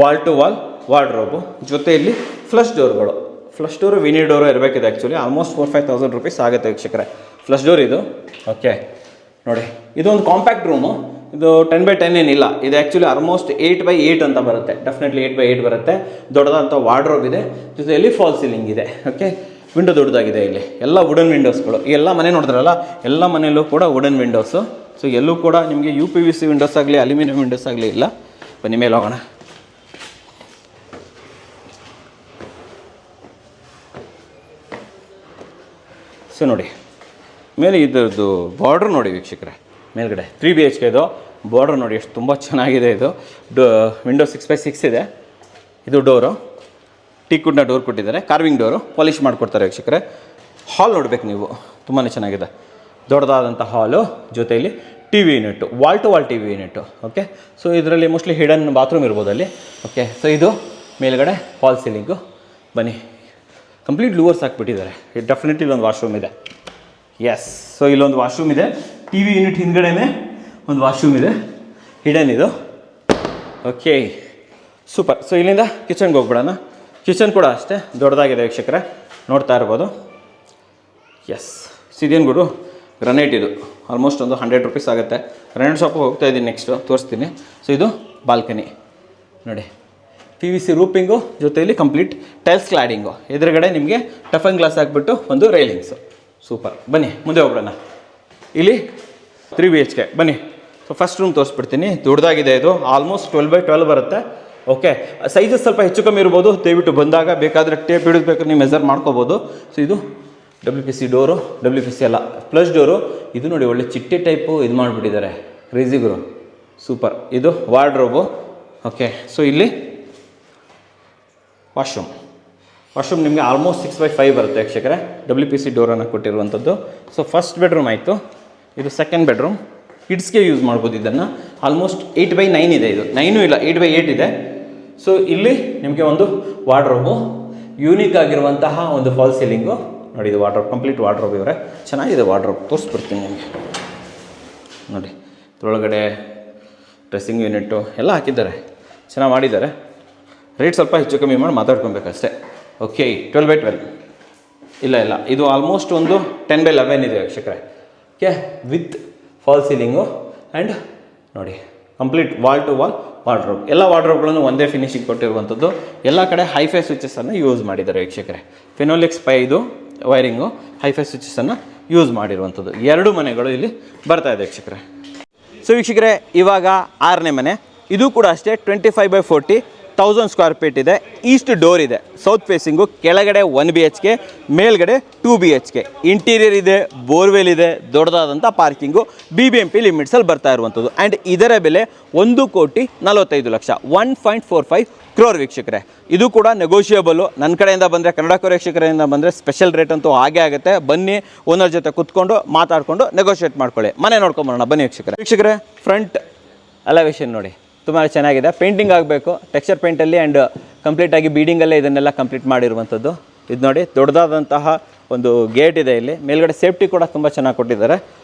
ವಾಲ್ ಟು ವಾಲ್ ವಾರ್ಡ್ರೋಬು, ಜೊತೆಯಲ್ಲಿ ಫ್ಲಶ್ ಡೋರ್ಗಳು. ಫ್ಲಶ್ ಡೋರು ವಿನಿ ಡೋರು ಇರಬೇಕಿದೆ ಆ್ಯಕ್ಚುಲಿ. ಆಲ್ಮೋಸ್ಟ್ 4,000-5,000 ರೂಪೀಸ್ ಆಗುತ್ತೆ ವೀಕ್ಷಕರೇ ಫ್ಲಶ್ ಡೋರ್ ಇದು. ಓಕೆ ನೋಡಿ, ಇದೊಂದು ಕಾಂಪ್ಯಾಕ್ಟ್ ರೂಮು. ಇದು 10/10 ಏನಿಲ್ಲ, ಇದು ಆ್ಯಕ್ಚುಲಿ ಆಲ್ಮೋಸ್ಟ್ 8/8 ಅಂತ ಬರುತ್ತೆ. ಡೆಫಿನೆಟ್ಲಿ 8/8 ಬರುತ್ತೆ. ದೊಡ್ಡದಾದಂಥ ವಾರ್ಡ್ರೋಬ್ ಇದೆ, ಜೊತೆಯಲ್ಲಿ ಫಾಲ್ ಸೀಲಿಂಗ್ ಇದೆ. ಓಕೆ, ವಿಂಡೋ ದೊಡ್ಡದಾಗಿದೆ. ಇಲ್ಲಿ ಎಲ್ಲ ವುಡನ್ ವಿಂಡೋಸ್ಗಳು. ಈ ಎಲ್ಲ ಮನೆ ನೋಡಿದ್ರಲ್ಲ, ಎಲ್ಲ ಮನೆಯಲ್ಲೂ ಕೂಡ ವುಡನ್ ವಿಂಡೋಸು. ಸೊ ಎಲ್ಲೂ ಕೂಡ ನಿಮಗೆ UPVC ವಿಂಡೋಸ್ ಆಗಲಿ ಅಲ್ಯೂಮಿನಿಯಂ ವಿಂಡೋಸ್ ಆಗಲಿ ಇಲ್ಲ. ಬನ್ನಿ ಮೇಲೆ ಹೋಗೋಣ. ಸೊ ನೋಡಿ ಮೇಲೆ ಇದರದ್ದು ಬಾರ್ಡ್ರ್ ನೋಡಿ ವೀಕ್ಷಕರೇ, ಮೇಲ್ಗಡೆ 3 BHK ಇದು. ಬಾರ್ಡ್ರ್ ನೋಡಿ ಎಷ್ಟು ತುಂಬ ಚೆನ್ನಾಗಿದೆ. ಇದು ವಿಂಡೋ 6/6 ಇದೆ. ಇದು ಡೋರು ಟೀಕುಡ್ನ ಡೋರ್ ಕೊಟ್ಟಿದ್ದಾರೆ, ಕಾರ್ವಿಂಗ್ ಡೋರು, ಪಾಲಿಶ್ ಮಾಡಿಕೊಡ್ತಾರೆ ವೀಕ್ಷಕರೇ. ಹಾಲ್ ನೋಡ್ಬೇಕು ನೀವು, ತುಂಬಾ ಚೆನ್ನಾಗಿದೆ. ದೊಡ್ಡದಾದಂಥ ಹಾಲು, ಜೊತೆಯಲ್ಲಿ TV unit, wall to wall TV unit. Okay, so ಇದರಲ್ಲಿ ಮೋಸ್ಟ್ಲಿ ಹಿಡನ್ ಬಾತ್ರೂಮ್ ಇರ್ಬೋದು ಅಲ್ಲಿ. ಓಕೆ, ಸೊ ಇದು ಮೇಲ್ಗಡೆ ಫಾಲ್ ಸೀಲಿಂಗು. ಬನ್ನಿ, ಕಂಪ್ಲೀಟ್ ಲೂವರ್ಸ್ ಹಾಕ್ಬಿಟ್ಟಿದ್ದಾರೆ. ಡೆಫಿನೆಟ್ಲಿ ಇಲ್ಲೊಂದು ವಾಶ್ರೂಮ್ ಇದೆ. ಎಸ್, ಸೊ ಇಲ್ಲೊಂದು ವಾಶ್ರೂಮ್ ಇದೆ. TV ಯೂನಿಟ್ ಹಿಂದ್ಗಡೆನೇ ಒಂದು ವಾಶ್ರೂಮ್ ಇದೆ, ಹಿಡನ್ ಇದು. Okay, super. ಸೊ ಇಲ್ಲಿಂದ ಕಿಚನ್ಗೆ ಹೋಗ್ಬಿಡೋಣ. ಕಿಚನ್ ಕೂಡ ಅಷ್ಟೇ ದೊಡ್ಡದಾಗಿದೆ ವೀಕ್ಷಕರೇ, ನೋಡ್ತಾ ಇರ್ಬೋದು. ಎಸ್, ಇದೇನು ಗುರು ಗ್ರನೈಟ್ ಇದು. ಆಲ್ಮೋಸ್ಟ್ ಒಂದು 100 ರೂಪೀಸ್ ಆಗುತ್ತೆ. ಗ್ರನೈಟ್ ಶಾಪಿಗೆ ಹೋಗ್ತಾ ಇದ್ದೀನಿ, ನೆಕ್ಸ್ಟು ತೋರಿಸ್ತೀನಿ. ಸೊ ಇದು ಬಾಲ್ಕನಿ ನೋಡಿ, PVC ರೂಪಿಂಗು, ಜೊತೆಯಲ್ಲಿ ಕಂಪ್ಲೀಟ್ ಟೈಲ್ಸ್ ಕ್ಲಾಡಿಂಗು. ಎದುರುಗಡೆ ನಿಮಗೆ ಟಫನ್ ಗ್ಲಾಸ್ ಹಾಕ್ಬಿಟ್ಟು ಒಂದು ರೈಲಿಂಗ್ಸು. ಸೂಪರ್. ಬನ್ನಿ ಮುಂದೆ ಹೋಗ್ಬಿಡೋಣ. ಇಲ್ಲಿ 3 BHK. ಬನ್ನಿ, ಸೊ ಫಸ್ಟ್ ರೂಮ್ ತೋರಿಸ್ಬಿಡ್ತೀನಿ. ದೊಡ್ಡದಾಗಿದೆ ಇದು, ಆಲ್ಮೋಸ್ಟ್ 12/12 ಬರುತ್ತೆ. ಓಕೆ, ಸೈಜಸ್ ಸ್ವಲ್ಪ ಹೆಚ್ಚು ಕಮ್ಮಿ ಇರ್ಬೋದು. ದಯವಿಟ್ಟು ಬಂದಾಗ ಬೇಕಾದರೆ ಟೇಪ್ ಹಿಡಿದ್ಬೇಕಾದ್ರೆ ನೀವು ಮೆಜರ್ ಮಾಡ್ಕೋಬೋದು. ಸೊ ಇದು WPC ಡೋರು, WPC ಅಲ್ಲ ಪ್ಲಸ್ ಡೋರು. ಇದು ನೋಡಿ ಒಳ್ಳೆ ಚಿಟ್ಟೆ ಟೈಪು ಇದು ಮಾಡಿಬಿಟ್ಟಿದ್ದಾರೆ, ಕ್ರೇಜಿಗುರು, ಸೂಪರ್. ಇದು ವಾರ್ಡ್ರೋಬು. ಓಕೆ, ಸೊ ಇಲ್ಲಿ ವಾಶ್ರೂಮ್ ನಿಮಗೆ ಆಲ್ಮೋಸ್ಟ್ 6/5 ಬರುತ್ತೆ ವೀಕ್ಷಕರೇ. WPC ಡೋರನ್ನು ಕೊಟ್ಟಿರುವಂಥದ್ದು. ಸೊ ಫಸ್ಟ್ ಬೆಡ್ರೂಮ್ ಆಯಿತು. ಇದು ಸೆಕೆಂಡ್ ಬೆಡ್ರೂಮ್, ಕಿಡ್ಸ್ಗೆ ಯೂಸ್ ಮಾಡ್ಬೋದು ಇದನ್ನು. ಆಲ್ಮೋಸ್ಟ್ 8/9 ಇದೆ. ಇದು 9 ಇಲ್ಲ, 8/8 ಇದೆ. ಸೊ ಇಲ್ಲಿ ನಿಮಗೆ ಒಂದು ವಾರ್ಡ್ರೋಬು, ಯೂನಿಕ್ ಆಗಿರುವಂತಹ ಒಂದು ಫಾಲ್ ಸೀಲಿಂಗು ನೋಡಿ. ಇದು ವಾರ್ಡ್ರೋಬ್, ಕಂಪ್ಲೀಟ್ ವಾರ್ಡ್ರೋಬ್ ಇವರೇ. ಚೆನ್ನಾಗಿದೆ ವಾರ್ಡ್ರೋಬ್, ತೋರಿಸ್ಬಿಡ್ತೀನಿ ನಿಮಗೆ ನೋಡಿ. ಇದರೊಳಗಡೆ ಡ್ರೆಸ್ಸಿಂಗ್ ಯೂನಿಟ್ಟು ಎಲ್ಲ ಹಾಕಿದ್ದಾರೆ, ಚೆನ್ನಾಗಿ ಮಾಡಿದ್ದಾರೆ. ರೇಟ್ ಸ್ವಲ್ಪ ಹೆಚ್ಚು ಕಮ್ಮಿ ಮಾಡಿ ಮಾತಾಡ್ಕೊಬೇಕಷ್ಟೇ. ಓಕೆ, 12/12 ಇಲ್ಲ, ಇದು ಆಲ್ಮೋಸ್ಟ್ ಒಂದು 10/11 ಇದೆ ವೀಕ್ಷಕರೇ. Okay, with fall ceiling and ನೋಡಿ complete wall to wall wardrobe. ಎಲ್ಲ ವಾರ್ಡ್ರೋಬ್ಗಳನ್ನು ಒಂದೇ ಫಿನಿಶಿಂಗ್ ಕೊಟ್ಟಿರುವಂಥದ್ದು. ಎಲ್ಲ ಕಡೆ ಹೈಫೈ ಸ್ವಿಚಸನ್ನು ಯೂಸ್ ಮಾಡಿದ್ದಾರೆ ವೀಕ್ಷಕರೇ. ಫಿನೋಲಿಕ್ಸ್ ಇದು ವೈರಿಂಗು, ಹೈಫೈ ಸ್ವಿಚಸನ್ನು ಯೂಸ್ ಮಾಡಿರುವಂಥದ್ದು. 2 ಮನೆಗಳು ಇಲ್ಲಿ ಬರ್ತಾ ಇದೆ ವೀಕ್ಷಕರೇ. ಸೊ ವೀಕ್ಷಕರೇ, ಇವಾಗ 6ನೇ ಮನೆ. ಇದು ಕೂಡ ಅಷ್ಟೇ 25/40, 1000 ಸ್ಕ್ವೇರ್ ಫೀಟ್ ಇದೆ. ಈಸ್ಟ್ ಡೋರ್ ಇದೆ, ಸೌತ್ ಫೇಸಿಂಗು. ಕೆಳಗಡೆ 1 BHK, ಮೇಲ್ಗಡೆ 2 BHK. ಇಂಟೀರಿಯರ್ ಇದೆ, ಬೋರ್ವೆಲ್ ಇದೆ, ದೊಡ್ಡದಾದಂಥ ಪಾರ್ಕಿಂಗು. BBMP ಲಿಮಿಟ್ಸಲ್ಲಿ ಬರ್ತಾ ಇರುವಂಥದ್ದು. ಆ್ಯಂಡ್ ಇದರ ಬೆಲೆ 1,45,00,000, 1.45 ಕ್ರೋರ್ ವೀಕ್ಷಕರೇ. ಇದು ಕೂಡ ನೆಗೋಷಿಯಬಲು. ನನ್ನ ಕಡೆಯಿಂದ ಬಂದರೆ, ಕನ್ನಡ ಕೋರ್ ವೀಕ್ಷಕರಿಂದ ಬಂದರೆ ಸ್ಪೆಷಲ್ ರೇಟ್ ಅಂತೂ ಹಾಗೇ ಆಗುತ್ತೆ. ಬನ್ನಿ, ಓನರ್ ಜೊತೆ ಕುತ್ಕೊಂಡು ಮಾತಾಡಿಕೊಂಡು ನೆಗೋಷಿಯೇಟ್ ಮಾಡ್ಕೊಳ್ಳಿ. ಮನೆ ನೋಡ್ಕೊಂಬರೋಣ ಬನ್ನಿ ವೀಕ್ಷಕರೇ. ಫ್ರಂಟ್ ಎಲಿವೇಶನ್ ನೋಡಿ, ತುಂಬ ಚೆನ್ನಾಗಿದೆ. ಪೇಂಟಿಂಗ್ ಆಗಬೇಕು, ಟೆಕ್ಸ್ಚರ್ ಪೇಂಟಲ್ಲಿ ಆ್ಯಂಡ್ ಕಂಪ್ಲೀಟಾಗಿ ಬೀಡಿಂಗಲ್ಲೇ ಇದನ್ನೆಲ್ಲ ಕಂಪ್ಲೀಟ್ ಮಾಡಿರುವಂಥದ್ದು. ಇದು ನೋಡಿ, ದೊಡ್ಡದಾದಂತಹ ಒಂದು ಗೇಟ್ ಇದೆ ಇಲ್ಲಿ. ಮೇಲ್ಗಡೆ ಸೇಫ್ಟಿ ಕೂಡ ತುಂಬ ಚೆನ್ನಾಗಿ ಕೊಟ್ಟಿದ್ದಾರೆ.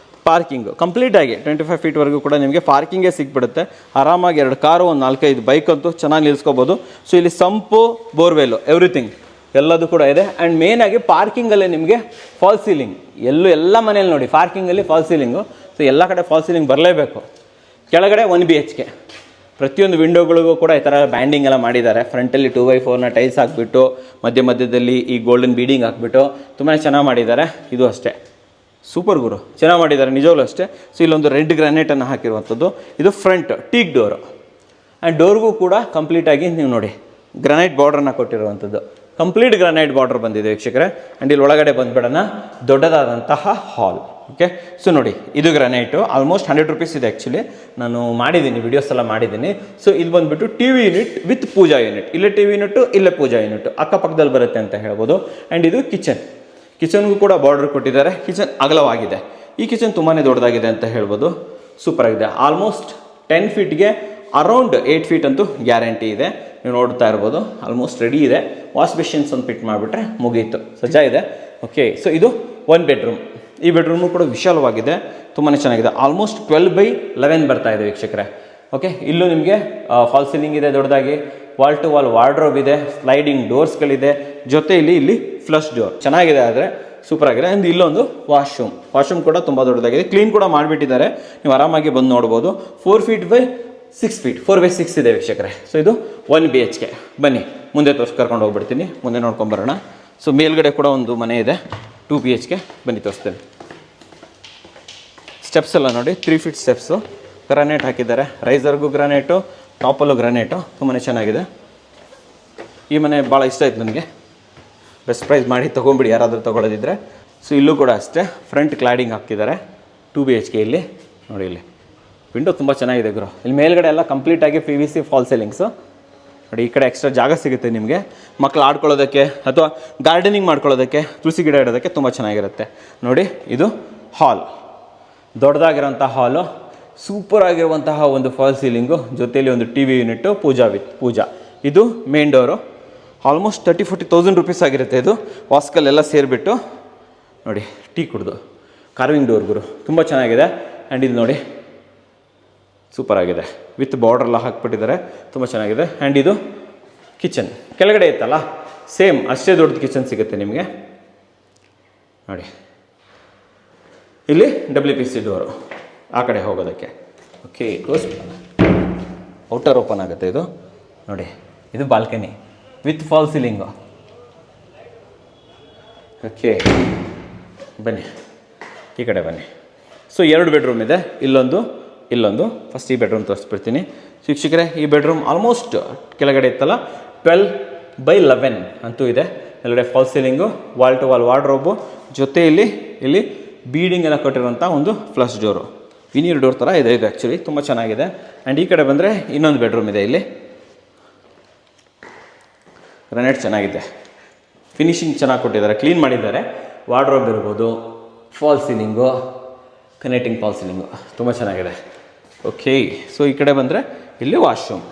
ಪಾರ್ಕಿಂಗು ಕಂಪ್ಲೀಟಾಗಿ 25 ಫೀಟ್ವರೆಗೂ ಕೂಡ ನಿಮಗೆ ಪಾರ್ಕಿಂಗೇ ಸಿಕ್ಬಿಡುತ್ತೆ. ಆರಾಮಾಗಿ 2 ಕಾರು, ಒಂದು 4-5 ಬೈಕ್ ಅಂತೂ ಚೆನ್ನಾಗಿ ನಿಲ್ಲಿಸ್ಕೋಬೋದು. ಸೊ ಇಲ್ಲಿ ಸಂಪು, ಬೋರ್ವೆಲ್ಲು, ಎವ್ರಿಥಿಂಗ್ ಎಲ್ಲದೂ ಕೂಡ ಇದೆ. ಆ್ಯಂಡ್ ಮೇಯ್ನಾಗಿ ಪಾರ್ಕಿಂಗಲ್ಲೇ ನಿಮಗೆ ಫಾಲ್ ಸೀಲಿಂಗ್. ಎಲ್ಲ ಮನೇಲಿ ನೋಡಿ ಪಾರ್ಕಿಂಗಲ್ಲಿ ಫಾಲ್ ಸೀಲಿಂಗು. ಸೊ ಎಲ್ಲ ಕಡೆ ಫಾಲ್ ಸೀಲಿಂಗ್ ಬರಲೇಬೇಕು. ಕೆಳಗಡೆ 1 BHK, ಪ್ರತಿಯೊಂದು ವಿಂಡೋಗಳಿಗೂ ಕೂಡ ಈ ಥರ ಬ್ಯಾಂಡಿಂಗ್ ಎಲ್ಲ ಮಾಡಿದ್ದಾರೆ. ಫ್ರಂಟಲ್ಲಿ 2x4ನ ಟೈಲ್ಸ್ ಹಾಕ್ಬಿಟ್ಟು ಮಧ್ಯದಲ್ಲಿ ಈ ಗೋಲ್ಡನ್ ಬೀಡಿಂಗ್ ಹಾಕ್ಬಿಟ್ಟು ತುಂಬಾ ಚೆನ್ನಾಗಿ ಮಾಡಿದ್ದಾರೆ. ಇದು ಅಷ್ಟೇ ಸೂಪರ್ ಗುರು, ಚೆನ್ನಾಗಿ ಮಾಡಿದ್ದಾರೆ ನಿಜವಾಗ್ಲೂ ಅಷ್ಟೇ. ಸೊ ಇಲ್ಲೊಂದು ರೆಡ್ ಗ್ರಾನೈಟನ್ನು ಹಾಕಿರುವಂಥದ್ದು. ಇದು ಫ್ರಂಟ್ ಟೀಕ್ ಡೋರು ಆ್ಯಂಡ್ ಡೋರ್ಗೂ ಕೂಡ ಕಂಪ್ಲೀಟಾಗಿ ನೀವು ನೋಡಿ ಗ್ರಾನೈಟ್ ಬಾರ್ಡ್ರನ್ನು ಕೊಟ್ಟಿರುವಂಥದ್ದು. ಕಂಪ್ಲೀಟ್ ಗ್ರಾನೈಟ್ ಬಾರ್ಡರ್ ಬಂದಿದೆ ವೀಕ್ಷಕರೇ. ಆ್ಯಂಡ್ ಇಲ್ಲಿ ಒಳಗಡೆ ಬಂದುಬಿಡೋಣ ದೊಡ್ಡದಾದಂತಹ ಹಾಲ್. ಓಕೆ, ಸೊ ನೋಡಿ ಇದು ಗ್ರಾನೈಟು ಆಲ್ಮೋಸ್ಟ್ 100 ರುಪೀಸ್ ಇದೆ. ಆ್ಯಕ್ಚುಲಿ ನಾನು ಮಾಡಿದ್ದೀನಿ, ವಿಡಿಯೋಸ್ ಎಲ್ಲ ಮಾಡಿದ್ದೀನಿ. ಸೊ ಇದು ಬಂದುಬಿಟ್ಟು T V unit with pooja unit. ಇಲ್ಲೇ ಟಿ ವಿ ಯೂನಿಟ್ಟು, ಇಲ್ಲೇ ಪೂಜಾ ಯೂನಿಟ್ ಅಕ್ಕಪಕ್ಕದಲ್ಲಿ ಬರುತ್ತೆ ಅಂತ ಹೇಳ್ಬೋದು. ಆ್ಯಂಡ್ ಇದು ಕಿಚನ್ಗೂ ಕೂಡ ಬಾರ್ಡರ್ ಕೊಟ್ಟಿದ್ದಾರೆ. ಕಿಚನ್ ಅಗಲವಾಗಿದೆ. ಈ ಕಿಚನ್ ತುಂಬಾ ದೊಡ್ಡದಾಗಿದೆ ಅಂತ ಹೇಳ್ಬೋದು. ಸೂಪರ್ ಆಗಿದೆ. ಆಲ್ಮೋಸ್ಟ್ 10 ಫೀಟ್ಗೆ ಅರೌಂಡ್ 8 ಫೀಟ್ ಅಂತೂ ಗ್ಯಾರಂಟಿ ಇದೆ. ನೀವು ನೋಡ್ತಾ ಇರ್ಬೋದು ಆಲ್ಮೋಸ್ಟ್ ರೆಡಿ ಇದೆ. ವಾಶ್ ಬೇಷನ್ಸ್ ಒಂದು ಫಿಟ್ ಮಾಡಿಬಿಟ್ರೆ ಮುಗೀತು, ಸಜ್ಜಾ ಇದೆ. ಓಕೆ, ಸೊ ಇದು 1 ಬೆಡ್ರೂಮ್. ಈ ಬೆಡ್ರೂಮು ಕೂಡ ವಿಶಾಲವಾಗಿದೆ, ತುಂಬಾ ಚೆನ್ನಾಗಿದೆ. ಆಲ್ಮೋಸ್ಟ್ 12x11 ಬರ್ತಾ ಇದೆ ವೀಕ್ಷಕರೇ. ಓಕೆ, ಇಲ್ಲೂ ನಿಮಗೆ ಫಾಲ್ ಸೀಲಿಂಗ್ ಇದೆ ದೊಡ್ಡದಾಗಿ. ವಾಲ್ ಟು ವಾಲ್ ವಾರ್ಡ್ರೋಬ್ ಇದೆ, ಸ್ಲೈಡಿಂಗ್ ಡೋರ್ಸ್ಗಳಿದೆ, ಜೊತೆಯಲ್ಲಿ ಇಲ್ಲಿ ಫ್ಲಶ್ ಡೋರ್ ಚೆನ್ನಾಗಿದೆ. ಆದರೆ ಸೂಪರ್ ಆಗಿದೆ. ಆ್ಯಂಡ್ ಇಲ್ಲೊಂದು ವಾಶ್ರೂಮ್ ಕೂಡ ತುಂಬ ದೊಡ್ಡದಾಗಿದೆ. ಕ್ಲೀನ್ ಕೂಡ ಮಾಡಿಬಿಟ್ಟಿದ್ದಾರೆ, ನೀವು ಆರಾಮಾಗಿ ಬಂದು ನೋಡ್ಬೋದು. 4 ಫೀಟ್ ಬೈ 6 ಫೀಟ್ 4x6 ಇದೆ ವೀಕ್ಷಕರೇ. ಸೊ ಇದು 1 BHK. ಬನ್ನಿ ಮುಂದೆ ಕರ್ಕೊಂಡು ಹೋಗ್ಬಿಡ್ತೀನಿ, ಮುಂದೆ ನೋಡ್ಕೊಂಬರೋಣ. ಸೊ ಮೇಲ್ಗಡೆ ಕೂಡ ಒಂದು ಮನೆ ಇದೆ 2 BHK. ಬನ್ನಿ ತೋರಿಸ್ತೇನೆ. ಸ್ಟೆಪ್ಸ್ ಎಲ್ಲ ನೋಡಿ 3 ಫೀಟ್ ಸ್ಟೆಪ್ಸು, ಗ್ರಾನೈಟ್ ಹಾಕಿದ್ದಾರೆ. ರೈಸರ್ಗೂ ಗ್ರಾನೈಟು, ಟಾಪಲ್ಲೂ ಗ್ರಾನೈಟು, ತುಂಬಾ ಚೆನ್ನಾಗಿದೆ. ಈ ಮನೆ ಭಾಳ ಇಷ್ಟ ಆಯ್ತು ನನಗೆ. ಬೆಸ್ಟ್ ಪ್ರೈಸ್ ಮಾಡಿ ತೊಗೊಂಬಿಡಿ ಯಾರಾದರೂ ತೊಗೊಳ್ಳೋದಿದ್ರೆ. ಸೊ ಇಲ್ಲೂ ಕೂಡ ಅಷ್ಟೇ ಫ್ರಂಟ್ ಕ್ಲಾಡಿಂಗ್ ಹಾಕ್ತಿದ್ದಾರೆ 2 BHK. ಇಲ್ಲಿ ನೋಡಿ, ಇಲ್ಲಿ ವಿಂಡೋ ತುಂಬ ಚೆನ್ನಾಗಿದೆ ಗುರು. ಇಲ್ಲಿ ಮೇಲ್ಗಡೆ ಎಲ್ಲ ಕಂಪ್ಲೀಟಾಗಿ PVC ಫಾಲ್ ಸೀಲಿಂಗ್ಸು ನೋಡಿ. ಈ ಕಡೆ ಎಕ್ಸ್ಟ್ರಾ ಜಾಗ ಸಿಗುತ್ತೆ ನಿಮಗೆ, ಮಕ್ಕಳು ಆಡ್ಕೊಳ್ಳೋದಕ್ಕೆ ಅಥವಾ ಗಾರ್ಡನಿಂಗ್ ಮಾಡ್ಕೊಳ್ಳೋದಕ್ಕೆ, ತುಳಸಿ ಗಿಡ ಇಡೋದಕ್ಕೆ ತುಂಬ ಚೆನ್ನಾಗಿರುತ್ತೆ. ನೋಡಿ ಇದು ಹಾಲ್, ದೊಡ್ಡದಾಗಿರೋಂಥ ಹಾಲು, ಸೂಪರ್ ಆಗಿರುವಂತಹ ಒಂದು ಫಾಲ್ ಸೀಲಿಂಗು, ಜೊತೆಯಲ್ಲಿ ಒಂದು ಟಿ ವಿ ಯೂನಿಟ್ಟು, ಪೂಜಾ. ಇದು ಮೇನ್ ಡೋರು. ಆಲ್ಮೋಸ್ಟ್ 30-40 ರುಪೀಸ್ ಆಗಿರುತ್ತೆ ಇದು. ವಾಸ್ಕಲ್ಲೆಲ್ಲ ಸೇರಿಬಿಟ್ಟು ನೋಡಿ, ಟೀ ಕುಡ್ದು ಕಾರ್ವಿಂಗ್ ಡೋರ್ ಗುರು, ತುಂಬ ಚೆನ್ನಾಗಿದೆ. ಆ್ಯಂಡ್ ಇದು ನೋಡಿ ಸೂಪರ್ ಆಗಿದೆ, ವಿತ್ ಬಾರ್ಡ್ರೆಲ್ಲ ಹಾಕ್ಬಿಟ್ಟಿದ್ದಾರೆ, ತುಂಬ ಚೆನ್ನಾಗಿದೆ. ಆ್ಯಂಡ್ ಇದು ಕಿಚನ್ ಕೆಳಗಡೆ ಇತ್ತಲ್ಲ, ಸೇಮ್ ಅಷ್ಟೇ ದೊಡ್ಡದು ಕಿಚನ್ ಸಿಗುತ್ತೆ ನಿಮಗೆ ನೋಡಿ. ಇಲ್ಲಿ WPC ಡೋರು ಆ ಕಡೆ ಹೋಗೋದಕ್ಕೆ. ಓಕೆ, ಔಟರ್ ಓಪನ್ ಆಗುತ್ತೆ ಇದು ನೋಡಿ. ಇದು balcony with fall ceiling. Okay, ಬನ್ನಿ ಈ ಕಡೆ ಬನ್ನಿ. ಸೊ 2 ಬೆಡ್ರೂಮ್ ಇದೆ, ಇಲ್ಲೊಂದು. ಫಸ್ಟ್ ಈ ಬೆಡ್ರೂಮ್ ತೋರಿಸ್ಬಿಡ್ತೀನಿ ವೀಕ್ಷಕರೇ. ಈ ಬೆಡ್ರೂಮ್ ಆಲ್ಮೋಸ್ಟ್ ಕೆಳಗಡೆ ಇತ್ತಲ್ಲ 12x11 ಅಂತೂ ಇದೆ. ಕೆಳಗಡೆ fall ceiling, wall to wall wardrobe, ಜೊತೆಯಲ್ಲಿ ಇಲ್ಲಿ ಬೀಡಿಂಗ್ ಎಲ್ಲ ಕೊಟ್ಟಿರುವಂಥ ಒಂದು ಫ್ಲಶ್ ಡೋರು, ವಿನೀರ್ ಡೋರ್ ಥರ ಇದೆ ಇದು. ಆ್ಯಕ್ಚುಲಿ ತುಂಬ ಚೆನ್ನಾಗಿದೆ. ಆ್ಯಂಡ್ ಈ ಕಡೆ ಬಂದರೆ ಇನ್ನೊಂದು ಬೆಡ್ರೂಮ್ ಇದೆ. ಇಲ್ಲಿ ಗ್ರಾನೈಟ್ ಚೆನ್ನಾಗಿದೆ, ಫಿನಿಶಿಂಗ್ ಚೆನ್ನಾಗಿ ಕೊಟ್ಟಿದ್ದಾರೆ, ಕ್ಲೀನ್ ಮಾಡಿದ್ದಾರೆ. ವಾರ್ಡ್ರೋಬ್ ಇರ್ಬೋದು, fall ceiling, connecting fall ceiling ತುಂಬ ಚೆನ್ನಾಗಿದೆ. ಓಕೆ, ಸೊ ಈ ಕಡೆ ಬಂದರೆ ಇಲ್ಲಿ ವಾಶ್ರೂಮ್.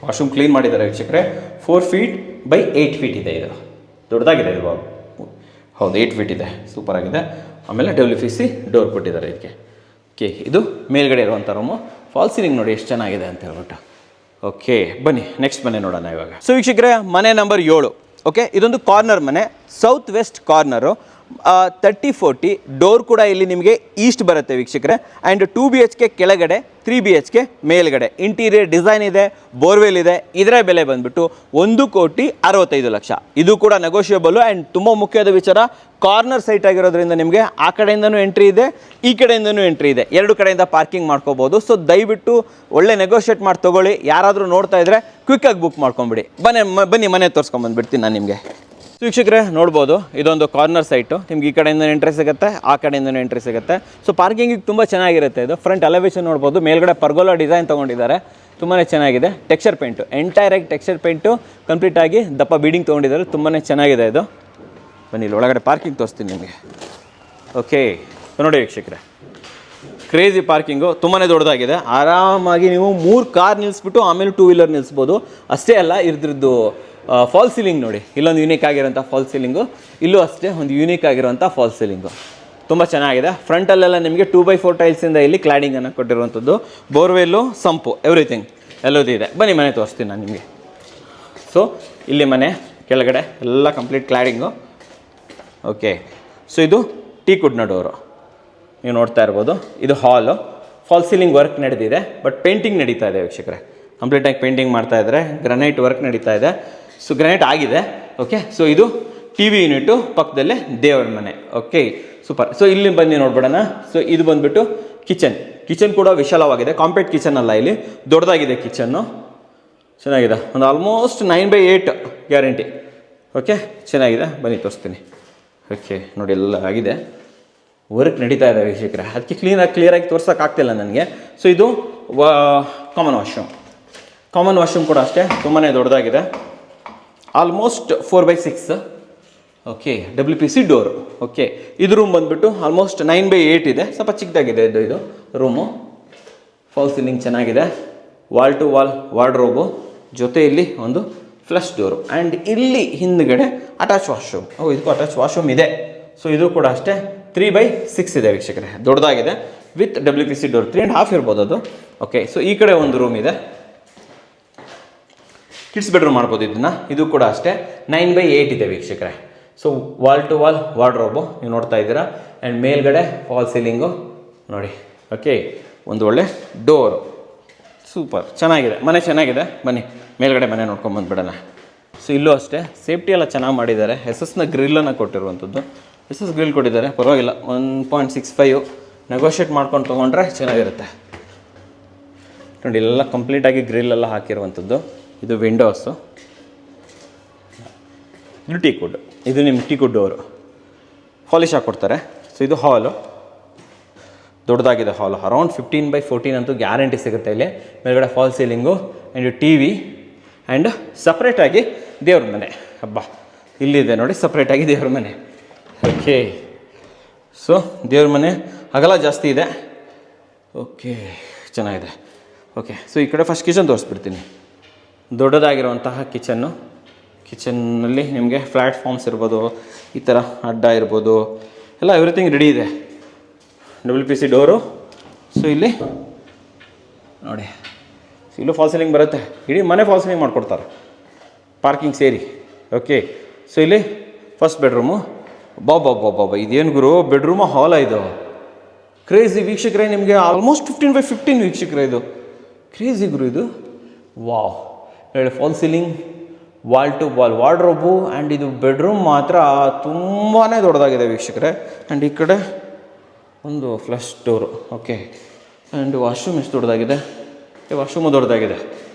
ವಾಶ್ರೂಮ್ ಕ್ಲೀನ್ ಮಾಡಿದ್ದಾರೆ ವೀಕ್ಷಕರೇ. 4 ಫೀಟ್ ಬೈ 8 ಫೀಟ್ ಇದೆ. ಇದು ದೊಡ್ಡದಾಗಿದೆ ಇದು. ಹೌದು, 8 ಫೀಟ್ ಇದೆ, ಸೂಪರ್ ಆಗಿದೆ. ಆಮೇಲೆ WPC ಡೋರ್ ಕೊಟ್ಟಿದ್ದಾರೆ ಇದಕ್ಕೆ. ಓಕೆ, ಇದು ಮೇಲ್ಗಡೆ ಇರುವಂಥ ರೂಮು. ಫಾಲ್ ಸೀಲಿಂಗ್ ನೋಡಿ ಎಷ್ಟು ಚೆನ್ನಾಗಿದೆ ಅಂತ ಹೇಳ್ಬಿಟ್ಟು. ಓಕೆ, ಬನ್ನಿ ನೆಕ್ಸ್ಟ್ ಮನೆ ನೋಡೋಣ ಇವಾಗ. ಸೊ ವೀಕ್ಷಕರೇ, ಮನೆ ನಂಬರ್ 7. ಓಕೆ, ಇದೊಂದು ಕಾರ್ನರ್ ಮನೆ, ಸೌತ್ ವೆಸ್ಟ್ ಕಾರ್ನರು. 30-40 ಡೋರ್ ಕೂಡ ಇಲ್ಲಿ ನಿಮಗೆ ಈಸ್ಟ್ ಬರುತ್ತೆ ವೀಕ್ಷಕರೇ. ಆ್ಯಂಡ್ 2 BHK ಕೆಳಗಡೆ, 3 BHK ಮೇಲ್ಗಡೆ. ಇಂಟೀರಿಯರ್ ಡಿಸೈನ್ ಇದೆ, ಬೋರ್ವೆಲ್ ಇದೆ. ಇದರ ಬೆಲೆ ಬಂದುಬಿಟ್ಟು 1,65,00,000. ಇದು ಕೂಡ ನೆಗೋಷಿಯಬಲ್ಲು. ಆ್ಯಂಡ್ ತುಂಬ ಮುಖ್ಯವಾದ ವಿಚಾರ, ಕಾರ್ನರ್ ಸೈಟ್ ಆಗಿರೋದ್ರಿಂದ ನಿಮಗೆ ಆ ಕಡೆಯಿಂದನೂ ಎಂಟ್ರಿ ಇದೆ, ಈ ಕಡೆಯಿಂದನೂ ಎಂಟ್ರಿ ಇದೆ. 2 ಕಡೆಯಿಂದ ಪಾರ್ಕಿಂಗ್ ಮಾಡ್ಕೋಬೋದು. ಸೊ ದಯವಿಟ್ಟು ಒಳ್ಳೆ ನೆಗೋಷಿಯೇಟ್ ಮಾಡಿ ತೊಗೊಳ್ಳಿ. ಯಾರಾದರೂ ನೋಡ್ತಾ ಇದ್ದರೆ ಕ್ವಿಕ್ಕಾಗಿ ಬುಕ್ ಮಾಡ್ಕೊಂಬಿಡಿ. ಬನ್ನಿ ಮನೆ ತೋರಿಸ್ಕೊಂಬಂದುಬಿಡ್ತೀನಿ ನಾನು ನಿಮಗೆ. ವೀಕ್ಷಕರೇ ನೋಡ್ಬೋದು, ಇದೊಂದು ಕಾರ್ನರ್ ಸೈಟು. ನಿಮ್ಗೆ ಈ ಕಡೆಯಿಂದ ಎಂಟ್ರಿ ಸಿಗುತ್ತೆ, ಆ ಕಡೆಯಿಂದನೂ ಎಂಟ್ರಿ ಸಿಗುತ್ತೆ. ಸೊ ಪಾರ್ಕಿಂಗಿಗೆ ತುಂಬ ಚೆನ್ನಾಗಿರುತ್ತೆ ಇದು. ಫ್ರಂಟ್ ಎಲಿವೇಷನ್ ನೋಡ್ಬೋದು, ಮೇಲ್ಗಡೆ ಪರ್ಗೋಲಾ ಡಿಸೈನ್ ತೊಗೊಂಡಿದ್ದಾರೆ, ತುಂಬಾ ಚೆನ್ನಾಗಿದೆ. ಟೆಕ್ಸ್ಚರ್ ಪೇಂಟು, ಎಂಟೈರಾಗಿ ಟೆಕ್ಸ್ಚರ್ ಪೇಂಟು ಕಂಪ್ಲೀಟಾಗಿ ದಪ್ಪ ಬೀಡಿಂಗ್ ತೊಗೊಂಡಿದ್ದಾರೆ, ತುಂಬಾ ಚೆನ್ನಾಗಿದೆ ಇದು. ಬನ್ನಿ ಇಲ್ಲಿ ಒಳಗಡೆ ಪಾರ್ಕಿಂಗ್ ತೋರಿಸ್ತೀನಿ ನಿಮಗೆ. ಓಕೆ, ನೋಡಿ ವೀಕ್ಷಕರೇ, ಕ್ರೇಜಿ ಪಾರ್ಕಿಂಗು, ತುಂಬಾ ದೊಡ್ಡದಾಗಿದೆ. ಆರಾಮಾಗಿ ನೀವು 3 ಕಾರ್ ನಿಲ್ಲಿಸ್ಬಿಟ್ಟು ಆಮೇಲೆ 2 ವೀಲರ್ ನಿಲ್ಲಿಸ್ಬೋದು. ಅಷ್ಟೇ ಅಲ್ಲ, ಇದ್ರದ್ದು ಫಾಲ್ ಸೀಲಿಂಗ್ ನೋಡಿ, ಇಲ್ಲೊಂದು ಯೂನಿಕ್ ಆಗಿರೋಂಥ ಫಾಲ್ ಸೀಲಿಂಗು, ಇಲ್ಲೂ ಅಷ್ಟೇ ಒಂದು ಯೂನಿಕ್ ಆಗಿರೋಂಥ ಫಾಲ್ ಸೀಲಿಂಗು, ತುಂಬ ಚೆನ್ನಾಗಿದೆ. ಫ್ರಂಟಲ್ಲೆಲ್ಲ ನಿಮಗೆ 2x4 ಟೈಲ್ಸಿಂದ ಇಲ್ಲಿ ಕ್ಲಾಡಿಂಗನ್ನು ಕೊಟ್ಟಿರುವಂಥದ್ದು. ಬೋರ್ವೆಲ್ಲು, ಸಂಪು, ಎವ್ರಿಥಿಂಗ್ ಎಲ್ಲದೂ ಇದೆ. ಬನ್ನಿ ಮನೆ ತೋರಿಸ್ತೀನಿ ನಾನು ನಿಮಗೆ. ಸೊ ಇಲ್ಲಿ ಮನೆ ಕೆಳಗಡೆ ಎಲ್ಲ ಕಂಪ್ಲೀಟ್ ಕ್ಲಾಡಿಂಗು. ಓಕೆ, ಸೊ ಇದು ಟೀ ಕುಡ್ನ ಡೋರು ನೀವು ನೋಡ್ತಾ ಇರ್ಬೋದು. ಇದು ಹಾಲು, ಫಾಲ್ ಸೀಲಿಂಗ್ ವರ್ಕ್ ನಡೆದಿದೆ, ಬಟ್ ಪೇಂಟಿಂಗ್ ನಡೀತಾ ಇದೆ ವೀಕ್ಷಕರೇ. ಕಂಪ್ಲೀಟಾಗಿ ಪೇಂಟಿಂಗ್ ಮಾಡ್ತಾ ಇದ್ದಾರೆ, ಗ್ರನೈಟ್ ವರ್ಕ್ ನಡೀತಾ ಇದೆ. ಸೊ ಗ್ರನೈಟ್ ಆಗಿದೆ. ಓಕೆ, ಸೊ ಇದು ಟಿ ವಿ ಯೂನಿಟು, ಪಕ್ಕದಲ್ಲೇ ದೇವರ ಮನೆ. Okay, super. ಸೊ ಇಲ್ಲಿ ಬನ್ನಿ ನೋಡ್ಬಿಡೋಣ. ಸೊ ಇದು ಬಂದುಬಿಟ್ಟು ಕಿಚನ್ ಕೂಡ ವಿಶಾಲವಾಗಿದೆ, ಕಾಂಪ್ಯಾಕ್ಟ್ ಕಿಚನ್ ಅಲ್ಲ, ಇಲ್ಲಿ ದೊಡ್ಡದಾಗಿದೆ ಕಿಚನ್ನು. ಚೆನ್ನಾಗಿದೆ, ಒಂದು ಆಲ್ಮೋಸ್ಟ್ 9/8 ಗ್ಯಾರಂಟಿ. ಓಕೆ, ಚೆನ್ನಾಗಿದೆ, ಬನ್ನಿ ತೋರಿಸ್ತೀನಿ. ಓಕೆ ನೋಡಿ, ಎಲ್ಲ ಆಗಿದೆ, ವರ್ಕ್ ನಡೀತಾ ಇದೆ ವೀಕ್ಷಕರೇ. ಅದಕ್ಕೆ ಕ್ಲಿಯರಾಗಿ ತೋರ್ಸೋಕ್ಕಾಗ್ತಿಲ್ಲ ನನಗೆ. ಸೊ ಇದು ಕಾಮನ್ ವಾಶ್ರೂಮ್ ಕೂಡ ಅಷ್ಟೇ ತುಂಬಾ ದೊಡ್ಡದಾಗಿದೆ, almost 4/6. Okay, WPC door. Okay, ಇದು ರೂಮ್ ಬಂದುಬಿಟ್ಟು ಆಲ್ಮೋಸ್ಟ್ 9/8 ಇದೆ, ಸ್ವಲ್ಪ ಚಿಕ್ಕದಾಗಿದೆ ಇದು ರೂಮು. ಫಾಲ್ ಸೀಲಿಂಗ್ ಚೆನ್ನಾಗಿದೆ, ವಾಲ್ ಟು ವಾಲ್ ವಾರ್ಡ್ರೋಬು, ಜೊತೆಯಲ್ಲಿ ಒಂದು ಫ್ಲಶ್ ಡೋರು, ಆ್ಯಂಡ್ ಇಲ್ಲಿ ಹಿಂದ್ಗಡೆ ಅಟ್ಯಾಚ್ ವಾಶ್ರೂಮ್. ಇದಕ್ಕೂ ಅಟ್ಯಾಚ್ ವಾಶ್ರೂಮ್ ಇದೆ. ಸೊ ಇದು ಕೂಡ ಅಷ್ಟೇ 3/6 ಇದೆ ವೀಕ್ಷಕರೇ, ದೊಡ್ಡದಾಗಿದೆ, ವಿತ್ WPC ಡೋರ್. 3.5 ಇರ್ಬೋದು ಅದು. ಓಕೆ, ಸೊ ಈ ಕಡೆ ಒಂದು ರೂಮ್ ಇದೆ, ಕಿಡ್ಸ್ ಬೆಡ್ರೂಮ್ ಮಾಡ್ಬೋದು ಇದನ್ನು. ಇದು ಕೂಡ ಅಷ್ಟೇ 9/8 ಇದೆ ವೀಕ್ಷಕರೇ. So wall to wall wardrobe ನೀವು ನೋಡ್ತಾ ಇದ್ದೀರಾ, ಆ್ಯಂಡ್ ಮೇಲ್ಗಡೆ ಫಾಲ್ ಸೀಲಿಂಗು ನೋಡಿ. ಓಕೆ, ಒಂದು ಒಳ್ಳೆ ಡೋರು, ಸೂಪರ್, ಚೆನ್ನಾಗಿದೆ ಮನೆ, ಚೆನ್ನಾಗಿದೆ. ಬನ್ನಿ ಮೇಲ್ಗಡೆ ಮನೆ ನೋಡ್ಕೊಂಡು ಬಂದುಬಿಡೋಣ. ಸೊ ಇಲ್ಲೂ ಅಷ್ಟೇ ಸೇಫ್ಟಿ ಎಲ್ಲ ಚೆನ್ನಾಗಿ ಮಾಡಿದ್ದಾರೆ. SS ಗ್ರಿಲ್ಲನ್ನು ಕೊಟ್ಟಿರುವಂಥದ್ದು, SS ಗ್ರಿಲ್ ಕೊಟ್ಟಿದ್ದಾರೆ, ಪರವಾಗಿಲ್ಲ. 1.65 ನೆಗೋಷಿಯೇಟ್ ಮಾಡ್ಕೊಂಡು ತೊಗೊಂಡ್ರೆ ಚೆನ್ನಾಗಿರುತ್ತೆ ನೋಡಿ. ಎಲ್ಲ ಕಂಪ್ಲೀಟಾಗಿ ಗ್ರಿಲ್ಲೆಲ್ಲ ಹಾಕಿರುವಂಥದ್ದು. ಇದು ವಿಂಡೋಸು, ಇದು ಟೀಕುಡ್, ಇದು ನಿಮ್ಮ ಟೀಕುಡ್ ಡೋರು, ಪಾಲಿಶ್ ಹಾಕ್ಕೊಡ್ತಾರೆ. ಸೊ ಇದು ಹಾಲು, ದೊಡ್ಡದಾಗಿದೆ ಹಾಲು, ಅರೌಂಡ್ 15/14 ಅಂತೂ ಗ್ಯಾರಂಟಿ ಸಿಗುತ್ತೆ ಇಲ್ಲಿ. ಮೇಲ್ಗಡೆ fall ceiling and TV, and ಸಪ್ರೇಟಾಗಿ ದೇವ್ರ ಮನೆ. ಹಬ್ಬ, ಇಲ್ಲಿದೆ ನೋಡಿ, ಸಪ್ರೇಟಾಗಿ ದೇವ್ರ ಮನೆ. ಓಕೆ, ಸೊ ದೇವ್ರ ಮನೆ ಅಗಲ ಜಾಸ್ತಿ ಇದೆ. ಓಕೆ, ಚೆನ್ನಾಗಿದೆ. ಓಕೆ, ಸೊ ಈ ಕಡೆ ಫಸ್ಟ್ ಕಿಚನ್ ತೋರಿಸ್ಬಿಡ್ತೀನಿ. ದೊಡ್ಡದಾಗಿರುವಂತಹ ಕಿಚನ್ನಲ್ಲಿ ನಿಮಗೆ ಪ್ಲ್ಯಾಟ್ಫಾರ್ಮ್ಸ್ ಇರ್ಬೋದು, ಈ ಥರ ಅಡ್ಡ ಇರ್ಬೋದು, ಎಲ್ಲ ಎವ್ರಿಥಿಂಗ್ ರೆಡಿ ಇದೆ. WPC door. ಸೊ ಇಲ್ಲಿ ನೋಡಿ, ಇಲ್ಲೂ ಫಾಲ್ ಸೀಲಿಂಗ್ ಬರುತ್ತೆ, ಇಡೀ ಮನೆ ಫಾಲ್ ಸೀಲಿಂಗ್ ಮಾಡಿಕೊಡ್ತಾರೆ, ಪಾರ್ಕಿಂಗ್ ಸೇರಿ. ಓಕೆ, ಸೊ ಇಲ್ಲಿ ಫಸ್ಟ್ ಬೆಡ್ರೂಮು. ಬಾಬಾ, ಇದೇನು ಗುರು, ಬೆಡ್ರೂಮು ಹಾಲ ಇದು? ಕ್ರೇಜಿ ವೀಕ್ಷಕರೇ, ನಿಮಗೆ ಆಲ್ಮೋಸ್ಟ್ 15/15 ವೀಕ್ಷಕರೇ, ಇದು ಕ್ರೇಜಿ ಗುರು ಇದು. ವಾವ್, ಹೇಳಿ fall ceiling, wall to wall wardrobe, and ಇದು ಬೆಡ್ರೂಮ್ ಮಾತ್ರ ತುಂಬಾ ದೊಡ್ಡದಾಗಿದೆ ವೀಕ್ಷಕರೇ. ಆ್ಯಂಡ್ ಈ ಕಡೆ ಒಂದು flush door. Okay, and washroom ಎಷ್ಟು ದೊಡ್ಡದಾಗಿದೆ, ವಾಶ್ರೂಮು ದೊಡ್ಡದಾಗಿದೆ,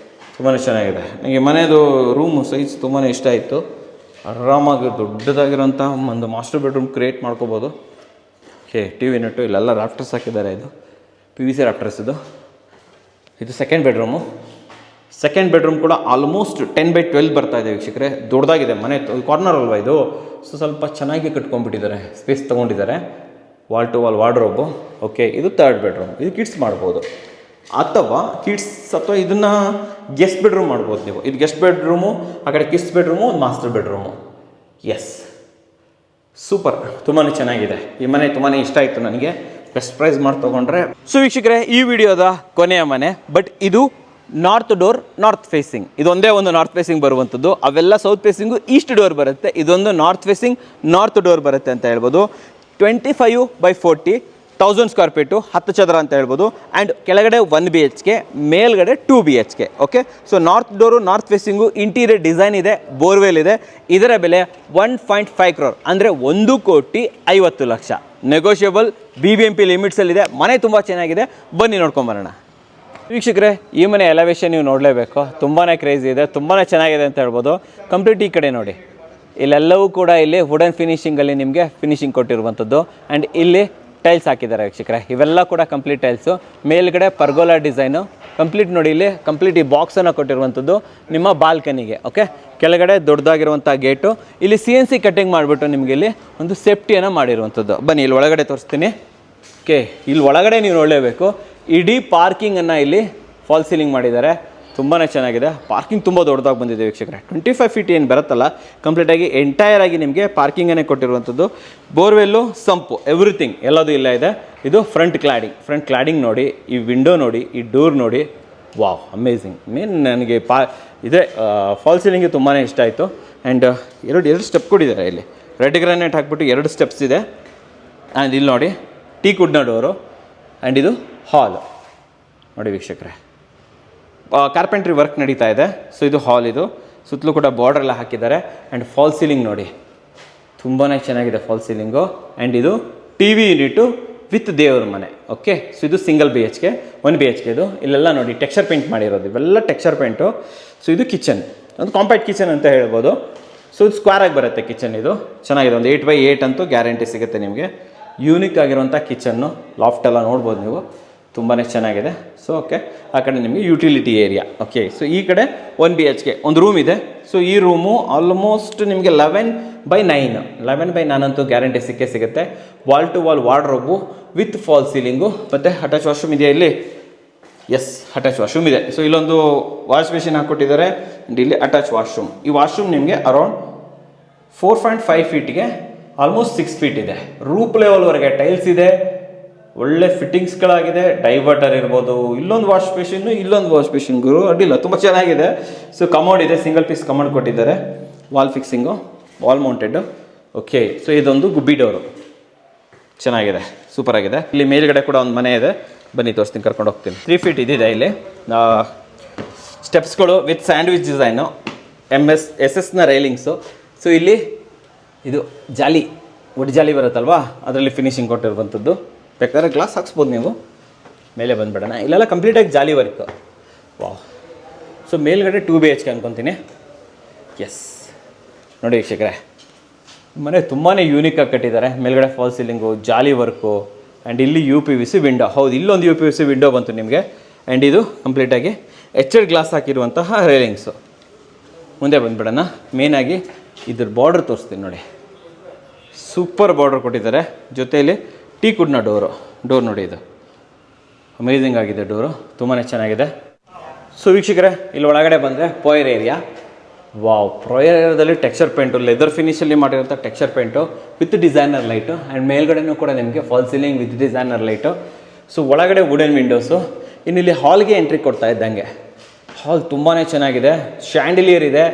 ತುಂಬಾ ಚೆನ್ನಾಗಿದೆ. ನನಗೆ ಮನೆಯದು ರೂಮು ಸೈಜ್ ತುಂಬಾ ಇಷ್ಟ ಆಯಿತು. ಆರಾಮಾಗಿ ದೊಡ್ಡದಾಗಿರೋಂಥ ಒಂದು ಮಾಸ್ಟರ್ ಬೆಡ್ರೂಮ್ ಕ್ರಿಯೇಟ್ ಮಾಡ್ಕೋಬೋದು. ಓಕೆ, TV ಯೂನಿಟು, ಇಲ್ಲೆಲ್ಲ ರಾಫ್ಟರ್ಸ್ ಹಾಕಿದ್ದಾರೆ, ಇದು PVC ರಾಫ್ಟರ್ಸ್. ಇದು ಸೆಕೆಂಡ್ ಬೆಡ್ರೂಮ್ ಕೂಡ ಆಲ್ಮೋಸ್ಟ್ 10/12 ಬರ್ತಾ ಇದೆ ವೀಕ್ಷಕರೇ, ದೊಡ್ಡದಾಗಿದೆ ಮನೆ. ಕಾರ್ನರ್ ಅಲ್ವಾ ಇದು, ಸೊ ಸ್ವಲ್ಪ ಚೆನ್ನಾಗಿ ಕಟ್ಕೊಂಡ್ಬಿಟ್ಟಿದ್ದಾರೆ, ಸ್ಪೇಸ್ ತೊಗೊಂಡಿದ್ದಾರೆ. Wall to wall wardrobe. Okay, ಇದು ಥರ್ಡ್ ಬೆಡ್ರೂಮ್, ಇದು ಕಿಡ್ಸ್ ಮಾಡ್ಬೋದು, ಅಥವಾ ಇದನ್ನು ಗೆಸ್ಟ್ ಬೆಡ್ರೂಮ್ ಮಾಡ್ಬೋದು ನೀವು. ಇದು ಗೆಸ್ಟ್ ಬೆಡ್ರೂಮು, ಆ ಕಡೆ ಕಿಡ್ಸ್ ಬೆಡ್ರೂಮು, ಒಂದು ಮಾಸ್ಟರ್ ಬೆಡ್ರೂಮು. ಎಸ್, ಸೂಪರ್, ತುಂಬಾ ಚೆನ್ನಾಗಿದೆ ಈ ಮನೆ, ತುಂಬಾ ಇಷ್ಟ ಆಯಿತು ನನಗೆ. ಬೆಸ್ಟ್ ಪ್ರೈಸ್ ಮಾಡಿ ತೊಗೊಂಡ್ರೆ. ಸೊ ವೀಕ್ಷಕರೇ, ಈ ವಿಡಿಯೋದ ಕೊನೆಯ ಮನೆ, ಬಟ್ ಇದು ನಾರ್ತ್ ಡೋರ್, ನಾರ್ತ್ ಫೇಸಿಂಗ್. ಇದೊಂದೇ ಒಂದು ನಾರ್ತ್ ಫೇಸಿಂಗ್ ಬರುವಂಥದ್ದು, ಅವೆಲ್ಲ ಸೌತ್ ಫೇಸಿಂಗು ಈಸ್ಟ್ ಡೋರ್ ಬರುತ್ತೆ. ಇದೊಂದು ನಾರ್ತ್ ಫೇಸಿಂಗ್ ನಾರ್ತ್ ಡೋರ್ ಬರುತ್ತೆ ಅಂತ ಹೇಳ್ಬೋದು. 25/40, 1000 ಸ್ಕ್ವೇರ್ ಫೀಟು, 10 ಚದರ ಅಂತ ಹೇಳ್ಬೋದು. ಆ್ಯಂಡ್ ಕೆಳಗಡೆ 1 BHK, ಮೇಲ್ಗಡೆ 2 BHK. Okay, so north door, north facing, interior design ಇದೆ, ಬೋರ್ವೆಲ್ ಇದೆ. ಇದರ ಬೆಲೆ 1.5 crore, ಅಂದರೆ 1,50,00,000. Negotiable, BBMP ಲಿಮಿಟ್ಸಲ್ಲಿದೆ. ಮನೆ ತುಂಬ ಚೆನ್ನಾಗಿದೆ, ಬನ್ನಿ ನೋಡ್ಕೊಂಬರೋಣ ವೀಕ್ಷಕರೇ. ಈ ಮನೆ ಎಲಿವೇಶನ್ ನೀವು ನೋಡಲೇಬೇಕು, ತುಂಬಾ ಕ್ರೇಜಿ ಇದೆ, ತುಂಬಾ ಚೆನ್ನಾಗಿದೆ ಅಂತ ಹೇಳ್ಬೋದು. ಕಂಪ್ಲೀಟ್ ಈ ಕಡೆ ನೋಡಿ, ಇಲ್ಲೆಲ್ಲವೂ ಕೂಡ ಇಲ್ಲಿ ವುಡನ್ ಫಿನಿಷಿಂಗಲ್ಲಿ ನಿಮಗೆ ಫಿನಿಷಿಂಗ್ ಕೊಟ್ಟಿರುವಂಥದ್ದು. ಆ್ಯಂಡ್ ಇಲ್ಲಿ ಟೈಲ್ಸ್ ಹಾಕಿದ್ದಾರೆ ವೀಕ್ಷಕರೇ, ಇವೆಲ್ಲ ಕೂಡ ಕಂಪ್ಲೀಟ್ ಟೈಲ್ಸು. ಮೇಲ್ಗಡೆ ಪರ್ಗೋಲಾ ಡಿಸೈನು ಕಂಪ್ಲೀಟ್ ನೋಡಿ, ಇಲ್ಲಿ ಕಂಪ್ಲೀಟ್ ಈ ಬಾಕ್ಸನ್ನು ಕೊಟ್ಟಿರುವಂಥದ್ದು ನಿಮ್ಮ ಬಾಲ್ಕನಿಗೆ. ಓಕೆ, ಕೆಳಗಡೆ ದೊಡ್ಡದಾಗಿರುವಂಥ ಗೇಟು, ಇಲ್ಲಿ CNC ಕಟ್ಟಿಂಗ್ ಮಾಡಿಬಿಟ್ಟು ನಿಮಗೆ ಇಲ್ಲಿ ಒಂದು ಸೇಫ್ಟಿಯನ್ನು ಮಾಡಿರುವಂಥದ್ದು. ಬನ್ನಿ ಇಲ್ಲಿ ಒಳಗಡೆ ತೋರಿಸ್ತೀನಿ. ಓಕೆ, ಇಲ್ಲಿ ಒಳಗಡೆ ನೀವು ನೋಡಲೇಬೇಕು, ಇಡೀ ಪಾರ್ಕಿಂಗನ್ನು ಇಲ್ಲಿ ಫಾಲ್ ಸೀಲಿಂಗ್ ಮಾಡಿದ್ದಾರೆ, ತುಂಬಾ ಚೆನ್ನಾಗಿದೆ. ಪಾರ್ಕಿಂಗ್ ತುಂಬ ದೊಡ್ಡದಾಗಿ ಬಂದಿದೆ ವೀಕ್ಷಕರೇ, 25 ಫೀಟ್ ಏನು ಬರುತ್ತಲ್ಲ, ಕಂಪ್ಲೀಟಾಗಿ ಎಂಟೈರ್ ಆಗಿ ನಿಮಗೆ ಪಾರ್ಕಿಂಗನ್ನೇ ಕೊಟ್ಟಿರುವಂಥದ್ದು. ಬೋರ್ವೆಲ್ಲು, ಸಂಪು, ಎವ್ರಿಥಿಂಗ್ ಎಲ್ಲದು ಇಲ್ಲ ಇದೆ. ಇದು ಫ್ರಂಟ್ ಕ್ಲಾಡಿಂಗ್ ನೋಡಿ, ಈ ವಿಂಡೋ ನೋಡಿ, ಈ ಡೋರ್ ನೋಡಿ, ವಾವ್, ಅಮೇಝಿಂಗ್. ನನಗೆ ಇದೆ ಫಾಲ್ ಸೀಲಿಂಗ್ಗೆ ತುಂಬಾ ಇಷ್ಟ ಆಯಿತು. ಆ್ಯಂಡ್ ಎರಡು ಸ್ಟೆಪ್ ಕೊಟ್ಟಿದ್ದಾರೆ ಇಲ್ಲಿ, ರೆಡ್ ಗ್ರಾನೈಟ್ ಹಾಕ್ಬಿಟ್ಟು 2 ಸ್ಟೆಪ್ಸ್ ಇದೆ. ಆ್ಯಂಡ್ ಇಲ್ಲಿ ನೋಡಿ, ಟೀ ಕುಡ್ನ ಡೋರು, ಆ್ಯಂಡ್ ಇದು ಹಾಲ್. ನೋಡಿ ವೀಕ್ಷಕರೇ, ಕಾರ್ಪೆಂಟ್ರಿ ವರ್ಕ್ ನಡೀತಾ ಇದೆ. ಸೊ ಇದು ಹಾಲ್, ಇದು ಸುತ್ತಲೂ ಕೂಡ ಬಾರ್ಡರ್ ಎಲ್ಲ ಹಾಕಿದ್ದಾರೆ. ಆ್ಯಂಡ್ ಫಾಲ್ ಸೀಲಿಂಗ್ ನೋಡಿ, ತುಂಬಾ ಚೆನ್ನಾಗಿದೆ ಫಾಲ್ ಸೀಲಿಂಗು. ಆ್ಯಂಡ್ ಇದು ಟಿ ವಿ ಯೂನಿಟು ವಿತ್ ದೇವ್ರ ಮನೆ. ಓಕೆ, ಸೊ ಇದು ಸಿಂಗಲ್ BHK, 1 BHK ಇದು. ಇಲ್ಲೆಲ್ಲ ನೋಡಿ ಟೆಕ್ಸ್ಚರ್ ಪೇಂಟ್ ಮಾಡಿರೋದು, ಇವೆಲ್ಲ ಟೆಕ್ಸ್ಚರ್ ಪೇಂಟು. ಸೊ ಇದು ಕಿಚನ್, ಒಂದು ಕಾಂಪ್ಯಾಕ್ಟ್ ಕಿಚನ್ ಅಂತ ಹೇಳ್ಬೋದು. ಸೊ ಇದು ಸ್ಕ್ವೇರಾಗಿ ಬರುತ್ತೆ ಕಿಚನ್. ಇದು ಚೆನ್ನಾಗಿದೆ, ಒಂದು 8x8 ಅಂತೂ ಗ್ಯಾರಂಟಿ ಸಿಗುತ್ತೆ ನಿಮಗೆ. ಯೂನಿಕ್ ಆಗಿರುವಂಥ ಕಿಚನ್ನು, ಲಾಫ್ಟ್ ಎಲ್ಲ ನೋಡ್ಬೋದು ನೀವು, ತುಂಬಾ ಚೆನ್ನಾಗಿದೆ. ಸೊ ಓಕೆ, ಆ ಕಡೆ ನಿಮಗೆ ಯುಟಿಲಿಟಿ ಏರಿಯಾ. ಓಕೆ, ಸೊ ಈ ಕಡೆ 1 BHK ಒಂದು ರೂಮ್ ಇದೆ. ಸೊ ಈ ರೂಮು ಆಲ್ಮೋಸ್ಟ್ ನಿಮಗೆ 11x9, 11x9 ಅಂತೂ ಗ್ಯಾರಂಟಿ ಸಿಗುತ್ತೆ. Wall to wall wardrobe with fall ceiling, ಮತ್ತು ಅಟ್ಯಾಚ್ ವಾಶ್ರೂಮ್ ಇದೆಯಾ ಇಲ್ಲಿ? ಎಸ್, ಅಟ್ಯಾಚ್ ವಾಶ್ರೂಮ್ ಇದೆ. ಸೊ ಇಲ್ಲೊಂದು ವಾಶ್ ಬೇಸಿನ್ ಹಾಕ್ಕೊಟ್ಟಿದ್ದಾರೆ. ಆ್ಯಂಡ್ ಇಲ್ಲಿ ಅಟ್ಯಾಚ್ ವಾಶ್ರೂಮ್. ಈ ವಾಶ್ರೂಮ್ ನಿಮಗೆ ಅರೌಂಡ್ 4.5 ಫೀಟ್ಗೆ ಆಲ್ಮೋಸ್ಟ್ 6 ಫೀಟ್ ಇದೆ. ರೂಪ್ ಲೆವೆಲ್ವರೆಗೆ ಟೈಲ್ಸ್ ಇದೆ, ಒಳ್ಳೆ ಫಿಟ್ಟಿಂಗ್ಸ್ಗಳಾಗಿದೆ. ಡೈವರ್ಟರ್ ಇರ್ಬೋದು, ಇಲ್ಲೊಂದು ವಾಶ್ ಬೇಸಿನ್ನು, ಇಲ್ಲೊಂದು ವಾಶ್ ಬೇಸಿನ್ಗೂ ಅಡ್ಡಿಲ್ಲ, ತುಂಬ ಚೆನ್ನಾಗಿದೆ. ಸೊ ಕಮೋಡ್ ಇದೆ, ಸಿಂಗಲ್ ಪೀಸ್ ಕಮೋಡ್ ಕೊಟ್ಟಿದ್ದಾರೆ. Wall fixing, wall mounted. Okay, so ಇದೊಂದು ಗುಬ್ಬಿ ಡೋರು, ಚೆನ್ನಾಗಿದೆ, ಸೂಪರ್ ಆಗಿದೆ. ಇಲ್ಲಿ ಮೇಲ್ಗಡೆ ಕೂಡ ಒಂದು ಮನೆ ಇದೆ, ಬನ್ನಿ ತೋರಿಸ್ತೀನಿ, ಕರ್ಕೊಂಡು ಹೋಗ್ತೀನಿ. 3 ಫೀಟ್ ಇದಿದೆ ಇಲ್ಲಿ. ಸ್ಟೆಪ್ಸ್ಗಳು with sandwich design, SS railings. So ಇಲ್ಲಿ ಇದು ಜಾಲಿ, ಒಡ್ ಜಾಲಿ ಬರುತ್ತಲ್ವಾ, ಅದರಲ್ಲಿ ಫಿನಿಶಿಂಗ್ ಕೊಟ್ಟಿರುವಂಥದ್ದು. ಬೇಕಾದ್ರೆ ಗ್ಲಾಸ್ ಹಾಕ್ಸ್ಬೋದು ನೀವು. ಮೇಲೆ ಬಂದುಬಿಡೋಣ, ಇಲ್ಲೆಲ್ಲ ಕಂಪ್ಲೀಟಾಗಿ ಜಾಲಿ ವರ್ಕ್. ವಾಹ್. ಸೊ ಮೇಲ್ಗಡೆ 2 BHK ಅನ್ಕೊತೀನಿ. ಎಸ್, ನೋಡಿ ವೀಕ್ಷಕರೇ, ಮನೆ ತುಂಬಾ ಯೂನಿಕಾಗಿ ಕಟ್ಟಿದ್ದಾರೆ. ಮೇಲ್ಗಡೆ fall ceiling, jolly work. And ಇಲ್ಲಿ UPVC ವಿಂಡೋ. ಹೌದು, ಇಲ್ಲೊಂದು UPVC ವಿಂಡೋ ಬಂತು ನಿಮಗೆ. ಆ್ಯಂಡ್ ಇದು ಕಂಪ್ಲೀಟಾಗಿ HUD ಗ್ಲಾಸ್ ಹಾಕಿರುವಂತಹ ರೈಲಿಂಗ್ಸು. ಮುಂದೆ ಬಂದುಬಿಡೋಣ. ಮೇನಾಗಿ ಇದ್ರ ಬಾರ್ಡ್ರ್ ತೋರಿಸ್ತೀನಿ ನೋಡಿ, ಸೂಪರ್ ಬಾರ್ಡ್ರ್ ಕೊಟ್ಟಿದ್ದಾರೆ. ಜೊತೆಯಲ್ಲಿ ಟೀಕುಡ್ನ ಡೋರ್ ನೋಡಿ, ಇದು ಅಮೇಝಿಂಗ್ ಆಗಿದೆ ಡೋರು, ತುಂಬಾ ಚೆನ್ನಾಗಿದೆ. ಸೊ ವೀಕ್ಷಕರೇ, ಇಲ್ಲಿ ಒಳಗಡೆ ಬಂದರೆ ಪೋಯರ್ ಏರಿಯಾ. ವಾವ್, ಪೋಯರ್ ಏರಿಯಾದಲ್ಲಿ ಟೆಕ್ಸ್ಚರ್ ಪೇಂಟು, ಲೆದರ್ ಫಿನಿಷಲ್ಲಿ ಮಾಡಿರೋಂಥ texture paint with designer light. And ಮೇಲ್ಗಡೆನೂ ಕೂಡ ನಿಮಗೆ fall ceiling with designer light. So ಒಳಗಡೆ ವುಡನ್ ವಿಂಡೋಸು. ಇನ್ನು ಇಲ್ಲಿ ಹಾಲ್ಗೆ ಎಂಟ್ರಿ ಕೊಡ್ತಾ ಇದ್ದಂಗೆ, ಹಾಲ್ ತುಂಬಾ ಚೆನ್ನಾಗಿದೆ. ಶ್ಯಾಂಡಿಲಿಯರ್ ಇದೆ,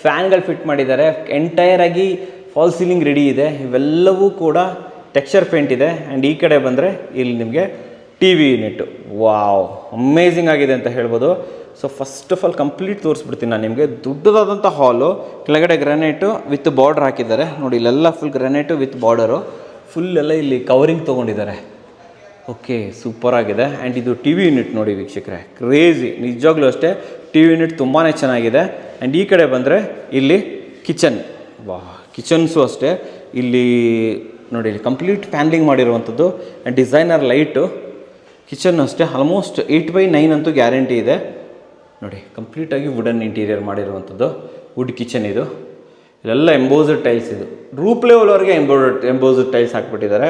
ಫ್ಯಾನ್ಗಳು ಫಿಟ್ ಮಾಡಿದ್ದಾರೆ. ಎಂಟೈರಾಗಿ ಫಾಲ್ ಸೀಲಿಂಗ್ ರೆಡಿ ಇದೆ. ಇವೆಲ್ಲವೂ ಕೂಡ ಟೆಕ್ಸ್ಚರ್ ಪೇಂಟ್ ಇದೆ. ಆ್ಯಂಡ್ ಈ ಕಡೆ ಬಂದರೆ ಇಲ್ಲಿ ನಿಮಗೆ TV ಯೂನಿಟ್ಟು. ವಾವ್, ಅಮೇಝಿಂಗ್ ಆಗಿದೆ ಅಂತ ಹೇಳ್ಬೋದು. So first of all complete ತೋರಿಸ್ಬಿಡ್ತೀನಿ ನಾನು ನಿಮಗೆ. ದೊಡ್ಡದಾದಂಥ ಹಾಲು, ಕೆಳಗಡೆ ಗ್ರಾನೈಟು ವಿತ್ ಬಾರ್ಡರ್ ಹಾಕಿದ್ದಾರೆ ನೋಡಿ. ಇಲ್ಲೆಲ್ಲ full granite with border, full ಎಲ್ಲ ಇಲ್ಲಿ ಕವರಿಂಗ್ ತೊಗೊಂಡಿದ್ದಾರೆ. ಓಕೆ, ಸೂಪರ್ ಆಗಿದೆ. ಆ್ಯಂಡ್ ಇದು TV ಯೂನಿಟ್ ನೋಡಿ ವೀಕ್ಷಕರೇ, ಕ್ರೇಜಿ, ನಿಜವಾಗ್ಲೂ ಅಷ್ಟೇ. TV ಯೂನಿಟ್ ತುಂಬಾ ಚೆನ್ನಾಗಿದೆ. ಆ್ಯಂಡ್ ಈ ಕಡೆ ಬಂದರೆ ಇಲ್ಲಿ ಕಿಚನ್. ವಾಹ್, ಕಿಚನ್ಸು ಅಷ್ಟೇ. ಇಲ್ಲಿ ನೋಡಿ, ಇಲ್ಲಿ ಕಂಪ್ಲೀಟ್ ಪ್ಯಾನ್ಲಿಂಗ್ ಮಾಡಿರುವಂಥದ್ದು. And designer light. ಕಿಚನ್ ಅಷ್ಟೇ, ಆಲ್ಮೋಸ್ಟ್ 8x9 ಅಂತೂ ಗ್ಯಾರಂಟಿ ಇದೆ ನೋಡಿ. ಕಂಪ್ಲೀಟಾಗಿ ವುಡನ್ ಇಂಟೀರಿಯರ್ ಮಾಡಿರುವಂಥದ್ದು. ವುಡ್ ಕಿಚನ್ ಇದು. ಇಲ್ಲೆಲ್ಲ ಎಂಬೋಸ್ಡ್ ಟೈಲ್ಸ್. ಇದು ರೂಪ್ ಲೆವೆಲ್ವರೆಗೆ ಎಂಬೋಸ್ಡ್ ಟೈಲ್ಸ್ ಹಾಕ್ಬಿಟ್ಟಿದ್ದಾರೆ.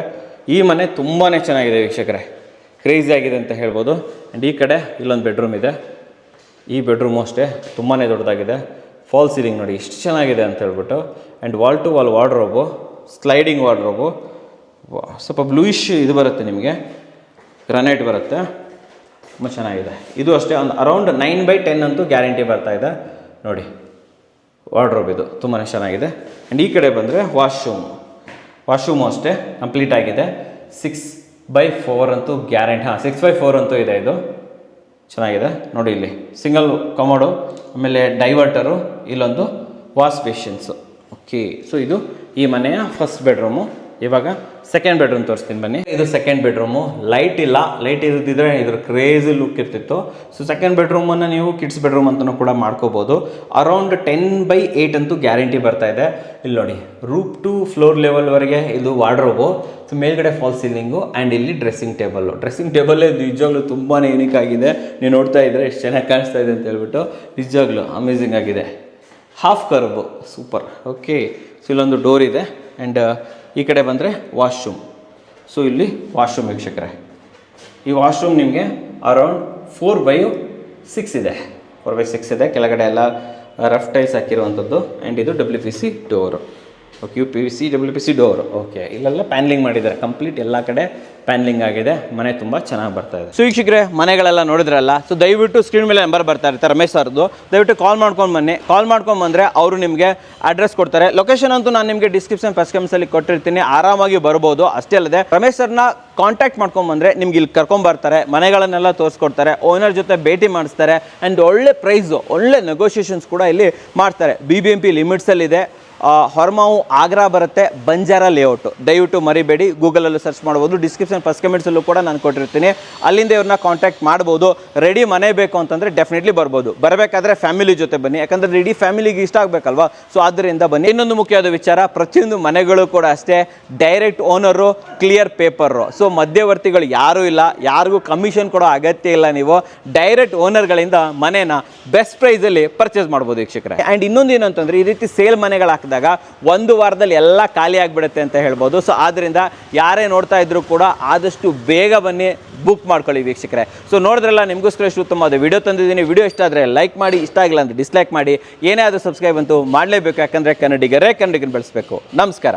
ಈ ಮನೆ ತುಂಬಾ ಚೆನ್ನಾಗಿದೆ ವೀಕ್ಷಕರೇ, ಕ್ರೇಜಿ ಆಗಿದೆ ಅಂತ ಹೇಳ್ಬೋದು. ಆ್ಯಂಡ್ ಈ ಕಡೆ ಇಲ್ಲೊಂದು ಬೆಡ್ರೂಮ್ ಇದೆ. ಈ ಬೆಡ್ರೂಮು ಅಷ್ಟೇ ತುಂಬಾ ದೊಡ್ಡದಾಗಿದೆ. ಫಾಲ್ ಸೀಲಿಂಗ್ ನೋಡಿ ಎಷ್ಟು ಚೆನ್ನಾಗಿದೆ ಅಂತ ಹೇಳ್ಬಿಟ್ಟು. And wall to wall wardrobe, sliding wardrobe. ಸ್ವಲ್ಪ ಬ್ಲೂಯಿಶ್ ಇದು ಬರುತ್ತೆ ನಿಮಗೆ, ಗ್ರಾನೈಟ್ ಬರುತ್ತೆ, ತುಂಬ ಚೆನ್ನಾಗಿದೆ. ಇದು ಅಷ್ಟೇ ಒಂದು ಅರೌಂಡ್ 9x10 ಅಂತೂ ಗ್ಯಾರಂಟಿ ಬರ್ತಾ ಇದೆ ನೋಡಿ. ವಾರ್ಡ್ರೋಬ್ ಇದು ತುಂಬಾ ಚೆನ್ನಾಗಿದೆ. ಆ್ಯಂಡ್ ಈ ಕಡೆ ಬಂದರೆ ವಾಶ್ರೂಮು ಅಷ್ಟೇ ಕಂಪ್ಲೀಟ್ ಆಗಿದೆ. 6x4 ಅಂತೂ ಗ್ಯಾರಂಟಿ. 6x4 ಅಂತೂ ಇದೆ. ಇದು ಚೆನ್ನಾಗಿದೆ ನೋಡಿ. ಇಲ್ಲಿ ಸಿಂಗಲ್ ಕಮೋಡು, ಆಮೇಲೆ ಡೈವರ್ಟರು, ಇಲ್ಲೊಂದು ವಾಶ್ ಬೇಷನ್ಸು. ಓಕೆ, ಸೊ ಇದು ಈ ಮನೆಯ ಫಸ್ಟ್ ಬೆಡ್ರೂಮು. ಇವಾಗ ಸೆಕೆಂಡ್ ಬೆಡ್ರೂಮ್ ತೋರಿಸ್ತೀನಿ ಬನ್ನಿ. ಇದು ಸೆಕೆಂಡ್ ಬೆಡ್ರೂಮು. ಲೈಟ್ ಇಲ್ಲ, ಲೈಟ್ ಇರ್ತಿದ್ರೆ ಇದ್ರ ಕ್ರೇಜಿ ಲುಕ್ ಇರ್ತಿತ್ತು. ಸೊ ಸೆಕೆಂಡ್ ಬೆಡ್ರೂಮನ್ನು ನೀವು ಕಿಡ್ಸ್ ಬೆಡ್ರೂಮ್ ಅಂತಲೂ ಕೂಡ ಮಾಡ್ಕೋಬೋದು. ಅರೌಂಡ್ 10x8 ಅಂತೂ ಗ್ಯಾರಂಟಿ ಬರ್ತಾ ಇದೆ. ಇಲ್ಲಿ ನೋಡಿ, ರೂಪ್ ಟು ಫ್ಲೋರ್ ಲೆವೆಲ್ವರೆಗೆ ಇದು ವಾರ್ಡ್ರೋಬು. ಸೊ ಮೇಲ್ಗಡೆ ಫಾಲ್ ಸೀಲಿಂಗು. ಆ್ಯಂಡ್ ಇಲ್ಲಿ ಡ್ರೆಸ್ಸಿಂಗ್ ಟೇಬಲ್ಲೇ ನಿಜವಾಗ್ಲೂ ತುಂಬಾ ಯೂನಿಕ್ ಆಗಿದೆ. ನೀವು ನೋಡ್ತಾ ಇದ್ದರೆ ಎಷ್ಟು ಚೆನ್ನಾಗಿ ಕಾಣಿಸ್ತಾ ಇದೆ ಅಂತ ಹೇಳ್ಬಿಟ್ಟು, ನಿಜವಾಗ್ಲೂ ಅಮೇಝಿಂಗ್ ಆಗಿದೆ. Half kerb, super. Okay, so ಇಲ್ಲೊಂದು ಡೋರ್ ಇದೆ. ಆ್ಯಂಡ್ ಈ ಕಡೆ ಬಂದರೆ ವಾಶ್ರೂಮ್. ಸೊ ಇಲ್ಲಿ ವಾಶ್ರೂಮ್ ವೀಕ್ಷಕರೇ, ಈ ವಾಶ್ರೂಮ್ ನಿಮಗೆ ಅರೌಂಡ್ 4x6 ಇದೆ. 4x6 ಇದೆ. ಕೆಳಗಡೆ ಎಲ್ಲ ರಫ್ ಟೈಲ್ಸ್ ಹಾಕಿರುವಂಥದ್ದು. ಆ್ಯಂಡ್ ಇದು WPC door. Okay, UPVC WPC door. Okay, ಇಲ್ಲೆಲ್ಲ ಪ್ಯಾನ್ಲಿಂಗ್ ಮಾಡಿದ್ದಾರೆ ಕಂಪ್ಲೀಟ್. ಎಲ್ಲ ಕಡೆ ಪ್ಯಾನ್ಲಿಂಗ್ ಆಗಿದೆ, ಮನೆ ತುಂಬ ಚೆನ್ನಾಗಿ ಬರ್ತಾ ಇದೆ. ಸೊ ವೀಕ್ಷಕರೇ, ಮನೆಗಳೆಲ್ಲ ನೋಡಿದ್ರಲ್ಲ. ಸೊ ದಯವಿಟ್ಟು ಸ್ಕ್ರೀನ್ ಮೇಲೆ ನಂಬರ್ ಬರ್ತಾ ಇರ್ತಾರೆ ರಮೇಶ್ ಸರ್ದು, ದಯವಿಟ್ಟು ಕಾಲ್ ಮಾಡ್ಕೊಂಡು ಬನ್ನಿ. ಕಾಲ್ ಮಾಡ್ಕೊಂಡು ಬಂದರೆ ಅವರು ನಿಮಗೆ ಅಡ್ರೆಸ್ ಕೊಡ್ತಾರೆ. ಲೊಕೇಶನ್ ಅಂತೂ ನಾನು ನಿಮಗೆ ಡಿಸ್ಕ್ರಿಪ್ಷನ್ ಫಸ್ಟ್ ಕಮೆಂಟ್ಸಲ್ಲಿ ಕೊಟ್ಟಿರ್ತೀನಿ, ಆರಾಮಾಗಿ ಬರ್ಬೋದು. ಅಷ್ಟೇ ಅಲ್ಲದೆ ರಮೇಶ್ ಸರ್ನ ಕಾಂಟ್ಯಾಕ್ಟ್ ಮಾಡ್ಕೊಂಡು ಬಂದರೆ ನಿಮ್ಗೆ ಇಲ್ಲಿ ಕರ್ಕೊಂಬರ್ತಾರೆ, ಮನೆಗಳನ್ನೆಲ್ಲ ತೋರಿಸ್ಕೊಡ್ತಾರೆ, ಓನರ್ ಜೊತೆ ಭೇಟಿ ಮಾಡಿಸ್ತಾರೆ. ಆ್ಯಂಡ್ ಒಳ್ಳೆ ಪ್ರೈಸು, ಒಳ್ಳೆ ನೆಗೋಷಿಯೇಷನ್ಸ್ ಕೂಡ ಇಲ್ಲಿ ಮಾಡ್ತಾರೆ. BBMP ಲಿಮಿಟ್ಸಲ್ಲಿದೆ. ಹೊರಮಾವು ಆಗ್ರಾ ಬರುತ್ತೆ, ಬಂಜಾರ ಲೇಔಟು. ದಯವಿಟ್ಟು ಮರಿಬೇಡಿ, ಗೂಗಲಲ್ಲೂ ಸರ್ಚ್ ಮಾಡ್ಬೋದು, ಡಿಸ್ಕ್ರಿಪ್ಷನ್ ಫಸ್ಟ್ ಕಮೆಂಟ್ಸಲ್ಲೂ ಕೂಡ ನಾನು ಕೊಟ್ಟಿರ್ತೀನಿ, ಅಲ್ಲಿಂದ ಇವ್ರನ್ನ ಕಾಂಟ್ಯಾಕ್ಟ್ ಮಾಡ್ಬೋದು. ರೆಡಿ ಮನೆ ಬೇಕು ಅಂತಂದರೆ ಡೆಫಿನೆಟ್ಲಿ ಬರ್ಬೋದು. ಬರಬೇಕಾದ್ರೆ ಫ್ಯಾಮಿಲಿ ಜೊತೆ ಬನ್ನಿ, ಯಾಕಂದರೆ ಇಡೀ ಫ್ಯಾಮಿಲಿಗೆ ಇಷ್ಟ ಆಗಬೇಕಲ್ವಾ. ಸೊ ಆದ್ದರಿಂದ ಬನ್ನಿ. ಇನ್ನೊಂದು ಮುಖ್ಯವಾದ ವಿಚಾರ, ಪ್ರತಿಯೊಂದು ಮನೆಗಳು ಕೂಡ ಅಷ್ಟೇ direct owner, clear paper. So ಮಧ್ಯವರ್ತಿಗಳು ಯಾರೂ ಇಲ್ಲ, ಯಾರಿಗೂ ಕಮಿಷನ್ ಕೊಡೋ ಅಗತ್ಯ ಇಲ್ಲ. ನೀವು ಡೈರೆಕ್ಟ್ ಓನರ್ಗಳಿಂದ ಮನೆನ ಬೆಸ್ಟ್ ಪ್ರೈಸಲ್ಲಿ ಪರ್ಚೇಸ್ ಮಾಡ್ಬೋದು ವೀಕ್ಷಕರೇ. ಆ್ಯಂಡ್ ಇನ್ನೊಂದು ಏನು ಅಂತಂದರೆ, ಈ ರೀತಿ ಸೇಲ್ ಮನೆಗಳು ಹಾಕಿದಾಗ ಒಂದು ವಾರದಲ್ಲಿ ಎಲ್ಲ ಖಾಲಿ ಆಗಿಬಿಡುತ್ತೆ ಅಂತ ಹೇಳ್ಬೋದು. ಸೊ ಆದ್ದರಿಂದ ಯಾರೇ ನೋಡ್ತಾ ಇದ್ರು ಕೂಡ ಆದಷ್ಟು ಬೇಗ ಬನ್ನಿ, ಬುಕ್ ಮಾಡ್ಕೊಳ್ಳಿ ವೀಕ್ಷಕರೇ. ಸೊ ನೋಡಿದ್ರಲ್ಲ, ನಿಮಗೋಸ್ಕರ ಎಷ್ಟು ಉತ್ತಮವಾದ ವಿಡಿಯೋ ತಂದಿದ್ದೀನಿ. ವಿಡಿಯೋ ಇಷ್ಟ ಆದರೆ ಲೈಕ್ ಮಾಡಿ, ಇಷ್ಟ ಆಗಿಲ್ಲ ಅಂದರೆ ಡಿಸ್ಲೈಕ್ ಮಾಡಿ. ಏನೇ ಆದರೂ ಸಬ್ಸ್ಕ್ರೈಬ್ ಅಂತೂ ಮಾಡಲೇಬೇಕು, ಯಾಕಂದರೆ ಕನ್ನಡಿಗರೇ ಕನ್ನಡಿಗನ ಬೆಳೆಸಬೇಕು. ನಮಸ್ಕಾರ.